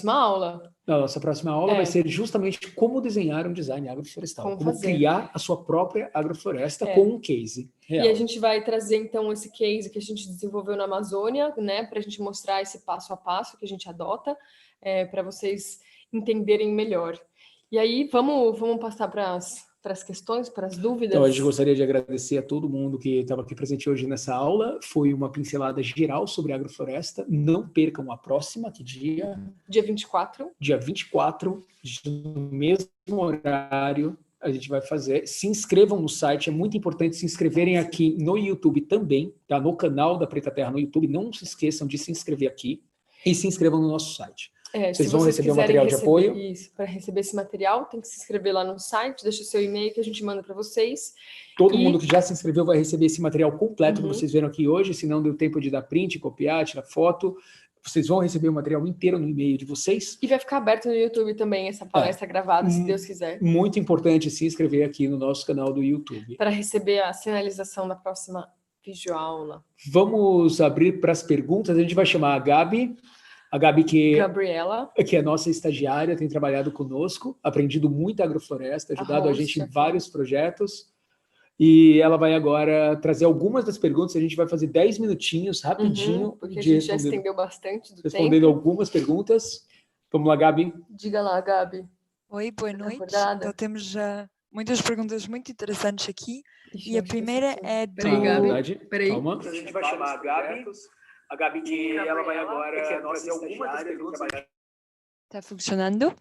S1: aula.
S2: A nossa próxima aula vai ser justamente como desenhar um design agroflorestal, como criar a sua própria agrofloresta com um case real.
S1: E a gente vai trazer, então, esse case que a gente desenvolveu na Amazônia, né, para a gente mostrar esse passo a passo que a gente adota, para vocês entenderem melhor. E aí, vamos passar para as questões, para as dúvidas?
S2: Então, a gente gostaria de agradecer a todo mundo que estava aqui presente hoje nessa aula. Foi uma pincelada geral sobre a agrofloresta. Não percam a próxima, que dia?
S1: Dia 24.
S2: Dia 24, no mesmo horário, a gente vai fazer. Se inscrevam no site, é muito importante se inscreverem aqui no YouTube também, tá? No canal da Preta Terra no YouTube. Não se esqueçam de se inscrever aqui e se inscrevam no nosso site. Vocês vão receber o material de apoio.
S1: Isso, para receber esse material, tem que se inscrever lá no site, deixa o seu e-mail que a gente manda para vocês.
S2: Todo mundo que já se inscreveu vai receber esse material completo que vocês viram aqui hoje. Se não deu tempo de dar print, copiar, tirar foto, vocês vão receber o material inteiro no e-mail de vocês.
S1: E vai ficar aberto no YouTube também, essa palestra gravada, se Deus quiser.
S2: Muito importante se inscrever aqui no nosso canal do YouTube.
S1: Para receber a sinalização da próxima videoaula.
S2: Vamos abrir para as perguntas. A gente vai chamar a Gabi. A Gabi,
S1: Gabriela,
S2: que é nossa estagiária, tem trabalhado conosco, aprendido muito a agrofloresta, ajudado a gente em vários projetos. E ela vai agora trazer algumas das perguntas. A gente vai fazer 10 minutinhos, rapidinho,
S1: porque a gente já estendeu bastante do
S2: respondendo
S1: tempo.
S2: algumas perguntas. Vamos lá, Gabi.
S1: Diga lá, Gabi.
S3: Oi, boa noite.
S1: Acordada?
S3: Então temos já muitas perguntas muito interessantes aqui.
S1: Ixi,
S3: E a
S1: acho que
S3: primeira
S1: sim.
S3: é do...
S1: Peraí, Gabi.
S2: Verdade.
S1: Peraí.
S2: Calma. A gente vai chamar a Gabi. A Gabi que ela vai agora trazer algumas das perguntas.
S3: Está funcionando?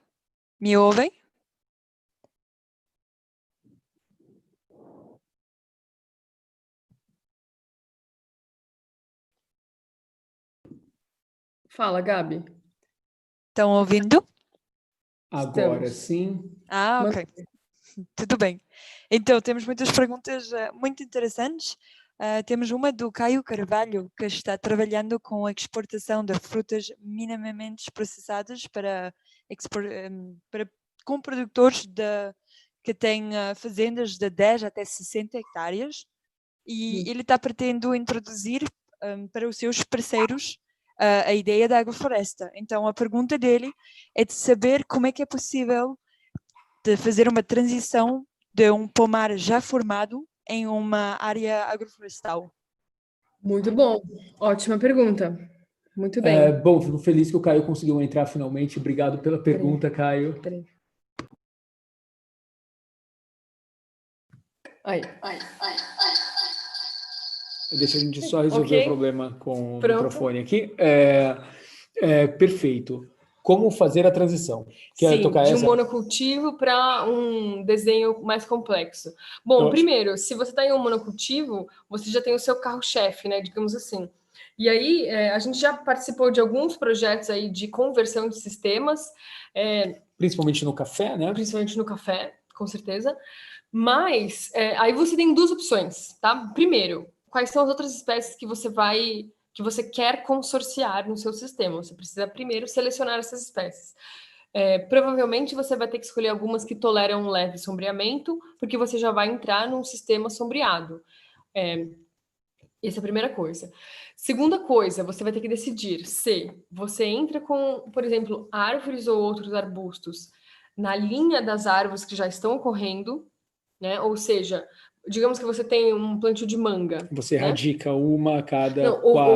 S3: Me ouvem?
S1: Fala, Gabi.
S3: Estão ouvindo?
S2: Agora
S1: Estamos.
S2: sim.
S3: Ah, ok. Tudo bem. Então, temos muitas perguntas muito interessantes. Temos uma do Caio Carvalho, que está trabalhando com a exportação de frutas minimamente processadas com produtores que têm fazendas de 10 até 60 hectares. E ele está pretendendo introduzir para os seus parceiros a ideia da agrofloresta. Então, a pergunta dele é de saber como é que é possível de fazer uma transição de um pomar já formado em uma área agroflorestal.
S1: Muito bom. Ótima pergunta. Muito bem.
S2: Bom, fico feliz que o Caio conseguiu entrar finalmente. Obrigado pela pergunta, Caio.
S1: Peraí. Aí.
S2: Deixa a gente só resolver
S1: Ok.
S2: o problema com o
S1: Pronto.
S2: microfone aqui. Perfeito. Como fazer a transição? Quer
S1: Sim,
S2: tocar
S1: de um
S2: essa?
S1: monocultivo para um desenho mais complexo. Bom,
S2: Eu acho-
S1: primeiro, se você está em um monocultivo, você já tem o seu carro-chefe, né, digamos assim. E aí, a gente já participou de alguns projetos aí de conversão de sistemas,
S2: Principalmente no café, né?
S1: principalmente no café, com certeza. Mas aí você tem duas opções, tá? Primeiro, quais são as outras espécies que você quer consorciar no seu sistema? Você precisa primeiro selecionar essas espécies. Provavelmente você vai ter que escolher algumas que toleram um leve sombreamento, porque você já vai entrar num sistema sombreado. Essa é a primeira coisa. Segunda coisa, você vai ter que decidir se você entra com, por exemplo, árvores ou outros arbustos na linha das árvores que já estão ocorrendo, né? Ou seja, digamos que você tem um plantio de manga.
S2: Você
S1: né?
S2: radica uma a cada
S1: Não,
S2: quatro.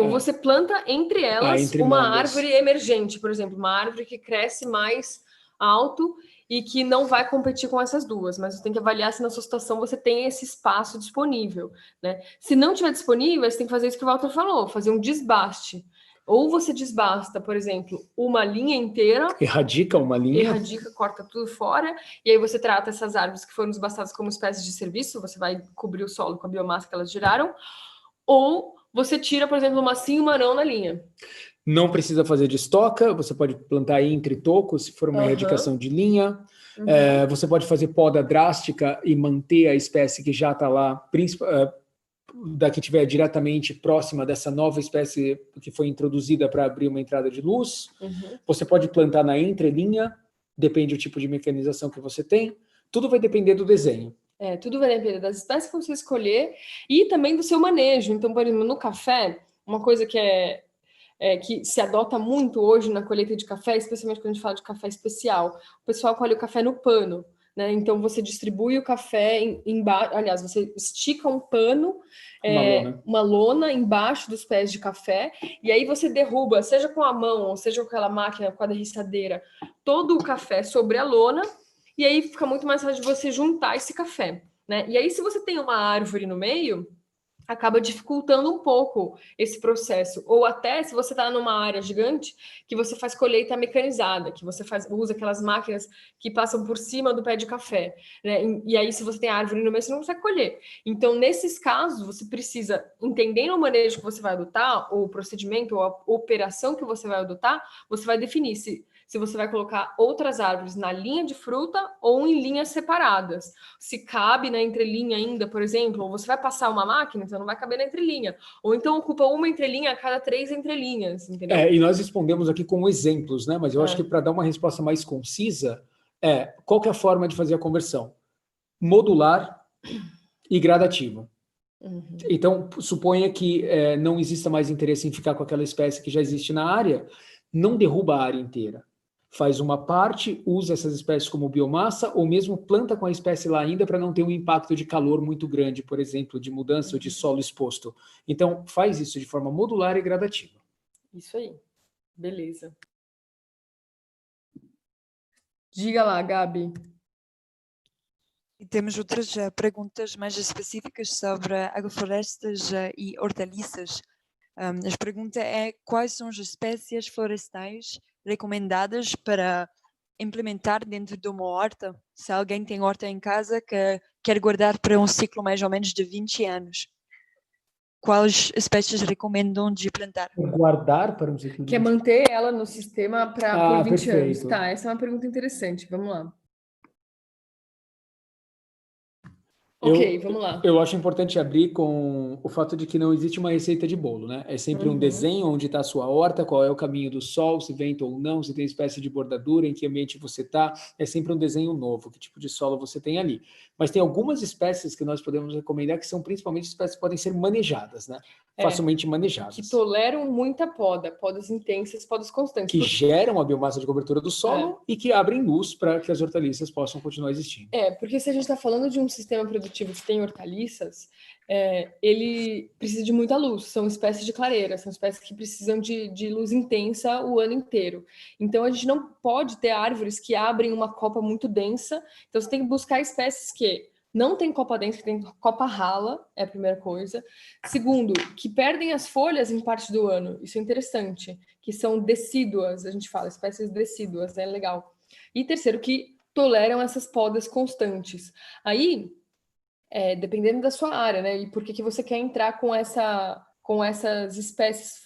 S1: ou você planta entre elas
S2: entre
S1: uma
S2: mangas.
S1: árvore emergente, por exemplo, uma árvore que cresce mais alto e que não vai competir com essas duas, mas você tem que avaliar se na sua situação você tem esse espaço disponível, né? Se não tiver disponível, você tem que fazer isso que o Walter falou, fazer um desbaste. Ou você desbasta, por exemplo, uma linha inteira,
S2: Erradica uma linha.
S1: erradica, corta tudo fora, e aí você trata essas árvores que foram desbastadas como espécies de serviço, você vai cobrir o solo com a biomassa que elas geraram, ou você tira, por exemplo, uma sim e uma não na linha.
S2: Não precisa fazer de estoca, você pode plantar entre tocos, se for uma erradicação de linha. Você pode fazer poda drástica e manter a espécie que já está lá, da que estiver diretamente próxima dessa nova espécie que foi introduzida para abrir uma entrada de luz. Você pode plantar na entrelinha, depende do tipo de mecanização que você tem. Tudo vai depender do desenho.
S1: Tudo vai depender das espécies que você escolher e também do seu manejo. Então, por exemplo, no café, uma coisa que se adota muito hoje na colheita de café, especialmente quando a gente fala de café especial, o pessoal colhe o café no pano, né? Então você distribui o café embaixo, aliás, você estica um pano, uma lona embaixo dos pés de café, e aí você derruba, seja com a mão, ou seja com aquela máquina, com a derriçadeira, todo o café sobre a lona, e aí fica muito mais fácil de você juntar esse café, né? E aí, se você tem uma árvore no meio, acaba dificultando um pouco esse processo. Ou até se você está numa área gigante, que você faz colheita mecanizada, que você usa aquelas máquinas que passam por cima do pé de café, né? E aí, se você tem árvore no meio, você não consegue colher. Então, nesses casos, você precisa, entendendo o manejo que você vai adotar, ou o procedimento, ou a operação que você vai adotar, você vai definir se você vai colocar outras árvores na linha de fruta ou em linhas separadas. Se cabe na entrelinha ainda, por exemplo, ou você vai passar uma máquina, então não vai caber na entrelinha. Ou então ocupa uma entrelinha a cada 3 entrelinhas, entendeu?
S2: E nós respondemos aqui com exemplos, né? Mas eu acho que para dar uma resposta mais concisa, qual que é a forma de fazer a conversão? Modular e gradativa. Então, suponha que não exista mais interesse em ficar com aquela espécie que já existe na área, não derruba a área inteira. faz uma parte, usa essas espécies como biomassa, ou mesmo planta com a espécie lá ainda para não ter um impacto de calor muito grande, por exemplo, de mudança ou de solo exposto. Então, faz isso de forma modular e gradativa.
S1: Isso aí. Beleza. Diga lá, Gabi.
S3: E temos outras perguntas mais específicas sobre agroflorestas e hortaliças. A pergunta é: quais são as espécies florestais recomendadas para implementar dentro de uma horta? Se alguém tem horta em casa que quer guardar para um ciclo mais ou menos de 20 anos, quais espécies recomendam de plantar?
S2: Guardar para um ciclo de
S1: Quer manter ela no sistema por 20 anos?
S2: perfeito.
S1: Tá, essa é uma pergunta interessante. Vamos lá. Ok, vamos lá.
S2: Eu acho importante abrir com o fato de que não existe uma receita de bolo, né? É sempre um desenho onde está a sua horta, qual é o caminho do sol, se venta ou não, se tem espécie de bordadura, em que ambiente você está. É sempre um desenho novo, que tipo de solo você tem ali. Mas tem algumas espécies que nós podemos recomendar que são principalmente espécies que podem ser manejadas, né? Facilmente manejadas.
S1: Que toleram muita poda, podas intensas, podas constantes.
S2: Que geram a biomassa de cobertura do solo e que abrem luz para que as hortaliças possam continuar existindo.
S1: Porque se a gente está falando de um sistema produtivo que tem hortaliças, ele precisa de muita luz. São espécies de clareira, são espécies que precisam de luz intensa o ano inteiro. Então, a gente não pode ter árvores que abrem uma copa muito densa. Então, você tem que buscar espécies que não tem copa densa, que tem copa rala, é a primeira coisa. Segundo, que perdem as folhas em parte do ano. Isso é interessante. Que são decíduas, a gente fala, espécies decíduas, é legal. E terceiro, que toleram essas podas constantes. Aí, dependendo da sua área, né? E por que você quer entrar com essas espécies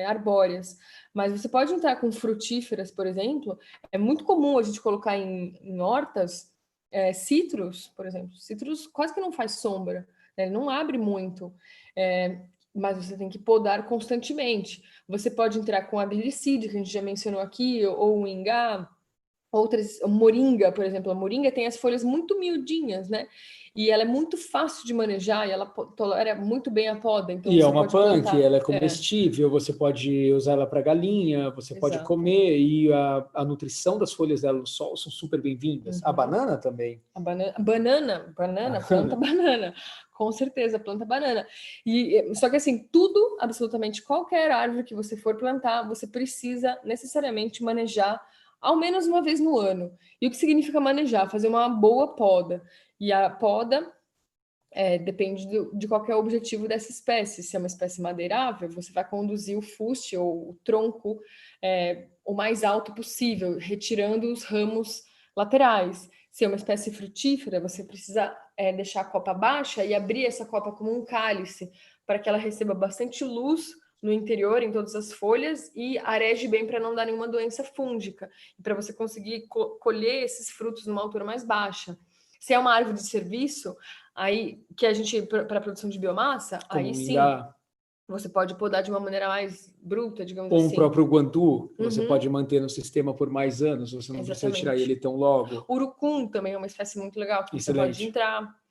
S1: arbóreas. Mas você pode entrar com frutíferas, por exemplo. É muito comum a gente colocar em hortas citros, por exemplo. Citros quase que não faz sombra, né? Ele não abre muito. Mas você tem que podar constantemente. Você pode entrar com a glicídia, que a gente já mencionou aqui, ou o ingá, outras, moringa, por exemplo. A moringa tem as folhas muito miudinhas, né? E ela é muito fácil de manejar e ela tolera muito bem a poda. Então,
S2: E é
S1: você
S2: uma
S1: pode
S2: punk,
S1: plantar.
S2: ela é comestível, você pode usar ela para galinha, você pode
S1: Exato.
S2: comer, e a nutrição das folhas dela no sol são super bem-vindas. A banana também.
S1: A banana, planta banana. Com certeza, planta banana. Só que assim, tudo, absolutamente qualquer árvore que você for plantar, você precisa necessariamente manejar ao menos uma vez no ano. E o que significa manejar? Fazer uma boa poda. E a poda depende de qual que é o objetivo dessa espécie. Se é uma espécie madeirável, você vai conduzir o fuste ou o tronco o mais alto possível, retirando os ramos laterais. Se é uma espécie frutífera, você precisa deixar a copa baixa e abrir essa copa como um cálice, para que ela receba bastante luz no interior, em todas as folhas, e areje bem para não dar nenhuma doença fúngica, e para você conseguir colher esses frutos numa altura mais baixa. Se é uma árvore de serviço, aí que a gente, para a produção de biomassa,
S2: Como
S1: aí sim, você pode podar de uma maneira mais bruta, digamos assim.
S2: Ou o próprio guandu, que você pode manter no sistema por mais anos, você não precisa tirar ele tão logo.
S1: Urucum também é uma espécie muito legal, que você
S2: Excelente.
S1: pode entrar.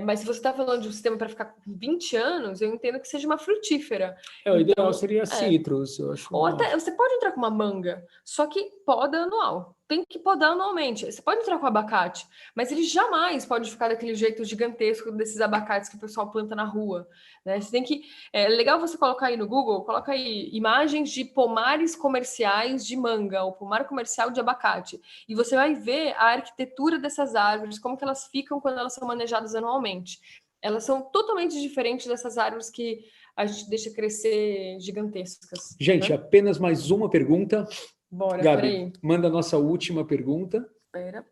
S1: Mas se você está falando de um sistema para ficar com 20 anos, eu entendo que seja uma frutífera.
S2: O ideal seria citros, eu acho.
S1: Ou até, você pode entrar com uma manga, só que poda anual. Tem que podar anualmente. Você pode entrar com abacate, mas ele jamais pode ficar daquele jeito gigantesco desses abacates que o pessoal planta na rua, né? Você tem que... É legal você colocar aí no Google, coloca aí imagens de pomares comerciais de manga, ou pomar comercial de abacate. E você vai ver a arquitetura dessas árvores, como que elas ficam quando elas são manejadas anualmente. Elas são totalmente diferentes dessas árvores que a gente deixa crescer gigantescas.
S2: Gente, apenas mais uma pergunta.
S1: Bora,
S2: Gabi,
S1: peraí.
S2: manda a nossa última pergunta.
S1: Pera,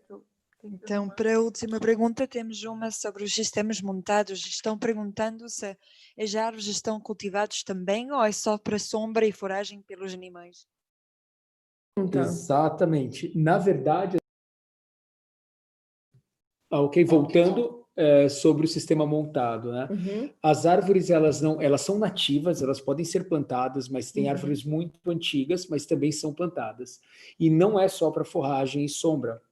S1: que eu...
S3: Então, para a última pergunta, temos uma sobre os sistemas montados. Estão perguntando se as árvores estão cultivadas também ou é só para sombra e foragem pelos animais?
S1: Então.
S2: Exatamente. Na verdade... Ok, voltando sobre o sistema montado, né? As árvores, elas são nativas, elas podem ser plantadas, mas tem árvores muito antigas, mas também são plantadas. E não é só para forragem e sombra.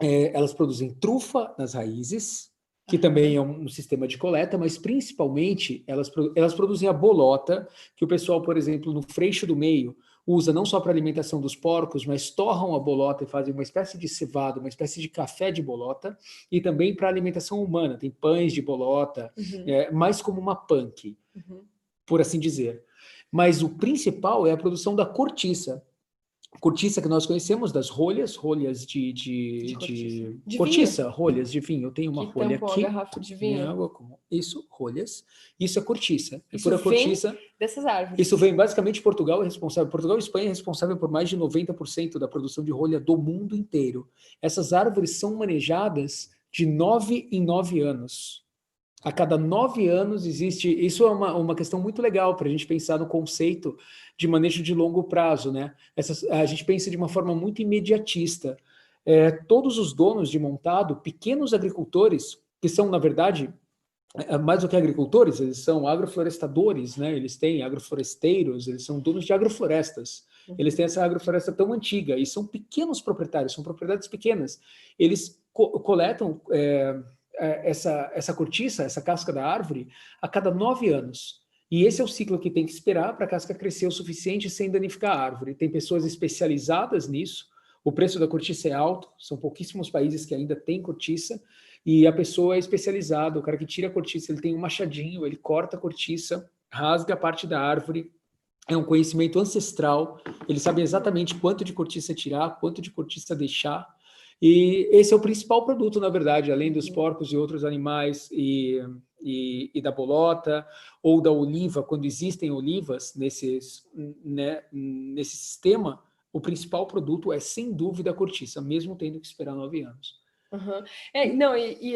S2: Elas produzem trufa nas raízes, que também é um sistema de coleta, mas principalmente elas produzem a bolota, que o pessoal, por exemplo, no Freixo do Meio, usa não só para alimentação dos porcos, mas torram a bolota e fazem uma espécie de cevada, uma espécie de café de bolota, e também para alimentação humana. Tem pães de bolota, mais como uma punk, por assim dizer. Mas o principal é a produção da cortiça. Cortiça que nós conhecemos das rolhas de cortiça, rolhas de vinho. Eu tenho uma
S1: que
S2: rolha
S1: tampam
S2: aqui.
S1: a garrafa de vinho.
S2: Água, isso, rolhas. Isso é cortiça. É
S1: Isso
S2: pura
S1: vem
S2: cortiça.
S1: dessas árvores.
S2: Isso vem basicamente Portugal é responsável. Portugal e Espanha é responsável por mais de 90% da produção de rolha do mundo inteiro. Essas árvores são manejadas de 9 em 9 anos. A cada 9 anos existe... Isso é uma questão muito legal para a gente pensar no conceito de manejo de longo prazo, né? A gente pensa de uma forma muito imediatista. Todos os donos de montado, pequenos agricultores, que são, na verdade, mais do que agricultores, eles são agroflorestadores, né? Eles têm agrofloresteiros, eles são donos de agroflorestas. Eles têm essa agrofloresta tão antiga e são pequenos proprietários, são propriedades pequenas. Eles coletam... essa cortiça, essa casca da árvore, a cada 9 anos. E esse é o ciclo que tem que esperar para a casca crescer o suficiente sem danificar a árvore. Tem pessoas especializadas nisso, o preço da cortiça é alto, são pouquíssimos países que ainda têm cortiça, e a pessoa é especializada, o cara que tira a cortiça, ele tem um machadinho, ele corta a cortiça, rasga a parte da árvore, é um conhecimento ancestral, ele sabe exatamente quanto de cortiça tirar, quanto de cortiça deixar. E esse é o principal produto, na verdade, além dos porcos e outros animais e da bolota ou da oliva, quando existem olivas nesse sistema, o principal produto é, sem dúvida, a cortiça, mesmo tendo que esperar 9 anos.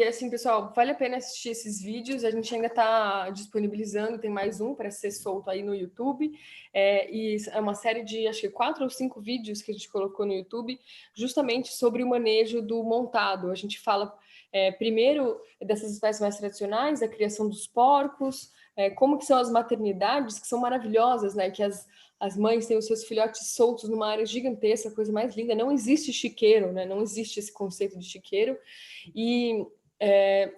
S1: Assim, pessoal, vale a pena assistir esses vídeos, a gente ainda está disponibilizando, tem mais um para ser solto aí no YouTube, e é uma série de, acho que 4 ou 5 vídeos que a gente colocou no YouTube, justamente sobre o manejo do montado. A gente fala primeiro dessas espécies mais tradicionais, da criação dos porcos, como que são as maternidades, que são maravilhosas, né, que as mães têm os seus filhotes soltos numa área gigantesca, a coisa mais linda. Não existe chiqueiro, né? Não existe esse conceito de chiqueiro. E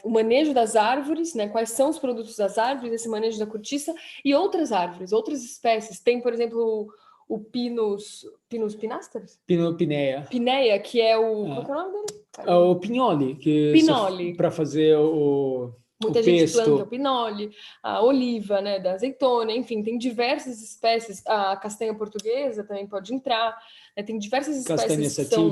S1: o manejo das árvores, né? Quais são os produtos das árvores, esse manejo da cortiça e outras árvores, outras espécies. Tem, por exemplo, o Pinus pinasters?
S2: Pinéia.
S1: Pinéia, que é o... Qual que é o nome dele?
S2: O pinole.
S1: Pinole.
S2: Para fazer o
S1: Muita gente
S2: pesto.
S1: planta o pinole, a oliva, né, da azeitona, enfim, tem diversas espécies. A castanha portuguesa também pode entrar, né, tem diversas espécies que são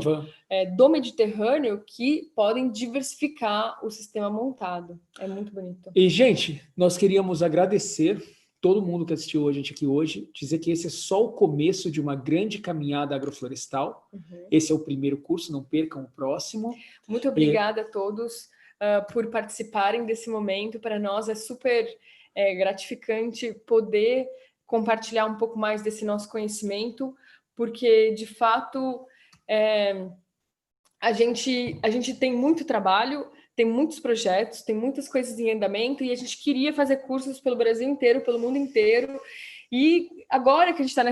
S1: do Mediterrâneo que podem diversificar o sistema montado. É muito bonito.
S2: E, gente, nós queríamos agradecer todo mundo que assistiu a gente aqui hoje, dizer que esse é só o começo de uma grande caminhada agroflorestal. Esse é o primeiro curso, não percam o próximo.
S1: Muito obrigada a todos por participarem desse momento. Para nós é super gratificante poder compartilhar um pouco mais desse nosso conhecimento, porque, de fato, a gente tem muito trabalho, tem muitos projetos, tem muitas coisas em andamento, e a gente queria fazer cursos pelo Brasil inteiro, pelo mundo inteiro, e agora que a gente está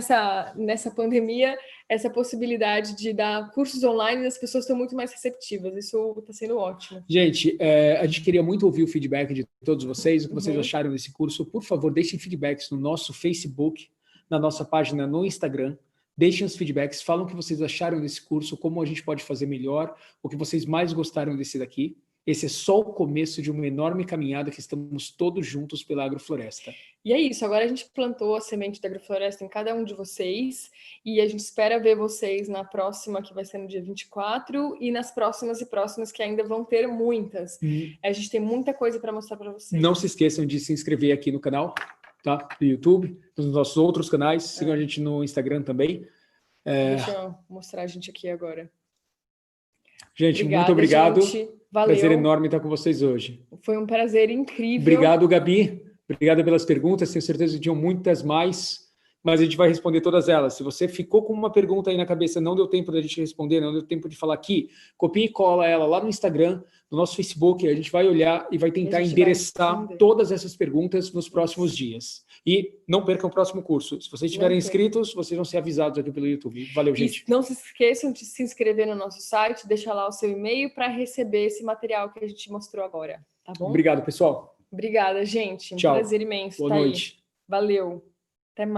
S1: nessa pandemia, essa possibilidade de dar cursos online, as pessoas estão muito mais receptivas. Isso está sendo ótimo.
S2: Gente, a gente queria muito ouvir o feedback de todos vocês, o que vocês acharam desse curso. Por favor, deixem feedbacks no nosso Facebook, na nossa página no Instagram. Deixem os feedbacks, falam o que vocês acharam desse curso, como a gente pode fazer melhor, o que vocês mais gostaram desse daqui. Esse é só o começo de uma enorme caminhada que estamos todos juntos pela agrofloresta.
S1: E é isso, agora a gente plantou a semente da agrofloresta em cada um de vocês, e a gente espera ver vocês na próxima, que vai ser no dia 24, e nas próximas e próximas, que ainda vão ter muitas. A gente tem muita coisa para mostrar para vocês.
S2: Não se esqueçam de se inscrever aqui no canal, tá? Do YouTube, nos nossos outros canais, sigam a gente no Instagram também.
S1: Deixa eu mostrar a gente aqui agora.
S2: Gente, muito obrigado.
S1: Gente. Valeu.
S2: Prazer enorme estar com vocês hoje.
S1: Foi um prazer incrível.
S2: Obrigado, Gabi. Obrigado pelas perguntas. Tenho certeza que tinham muitas mais, mas a gente vai responder todas elas. Se você ficou com uma pergunta aí na cabeça, não deu tempo da gente responder, não deu tempo de falar aqui, copia e cola ela lá no Instagram, no nosso Facebook. A gente vai olhar e vai tentar endereçar todas essas perguntas nos próximos dias. E não percam o próximo curso. Se vocês estiverem inscritos, vocês vão ser avisados aqui pelo YouTube. Valeu, gente.
S1: E não se esqueçam de se inscrever no nosso site, deixar lá o seu e-mail para receber esse material que a gente mostrou agora. Tá bom?
S2: Obrigado, pessoal.
S1: Obrigada, gente. Um
S2: Tchau.
S1: prazer imenso.
S2: Boa noite.
S1: Aí. Valeu. Até mais.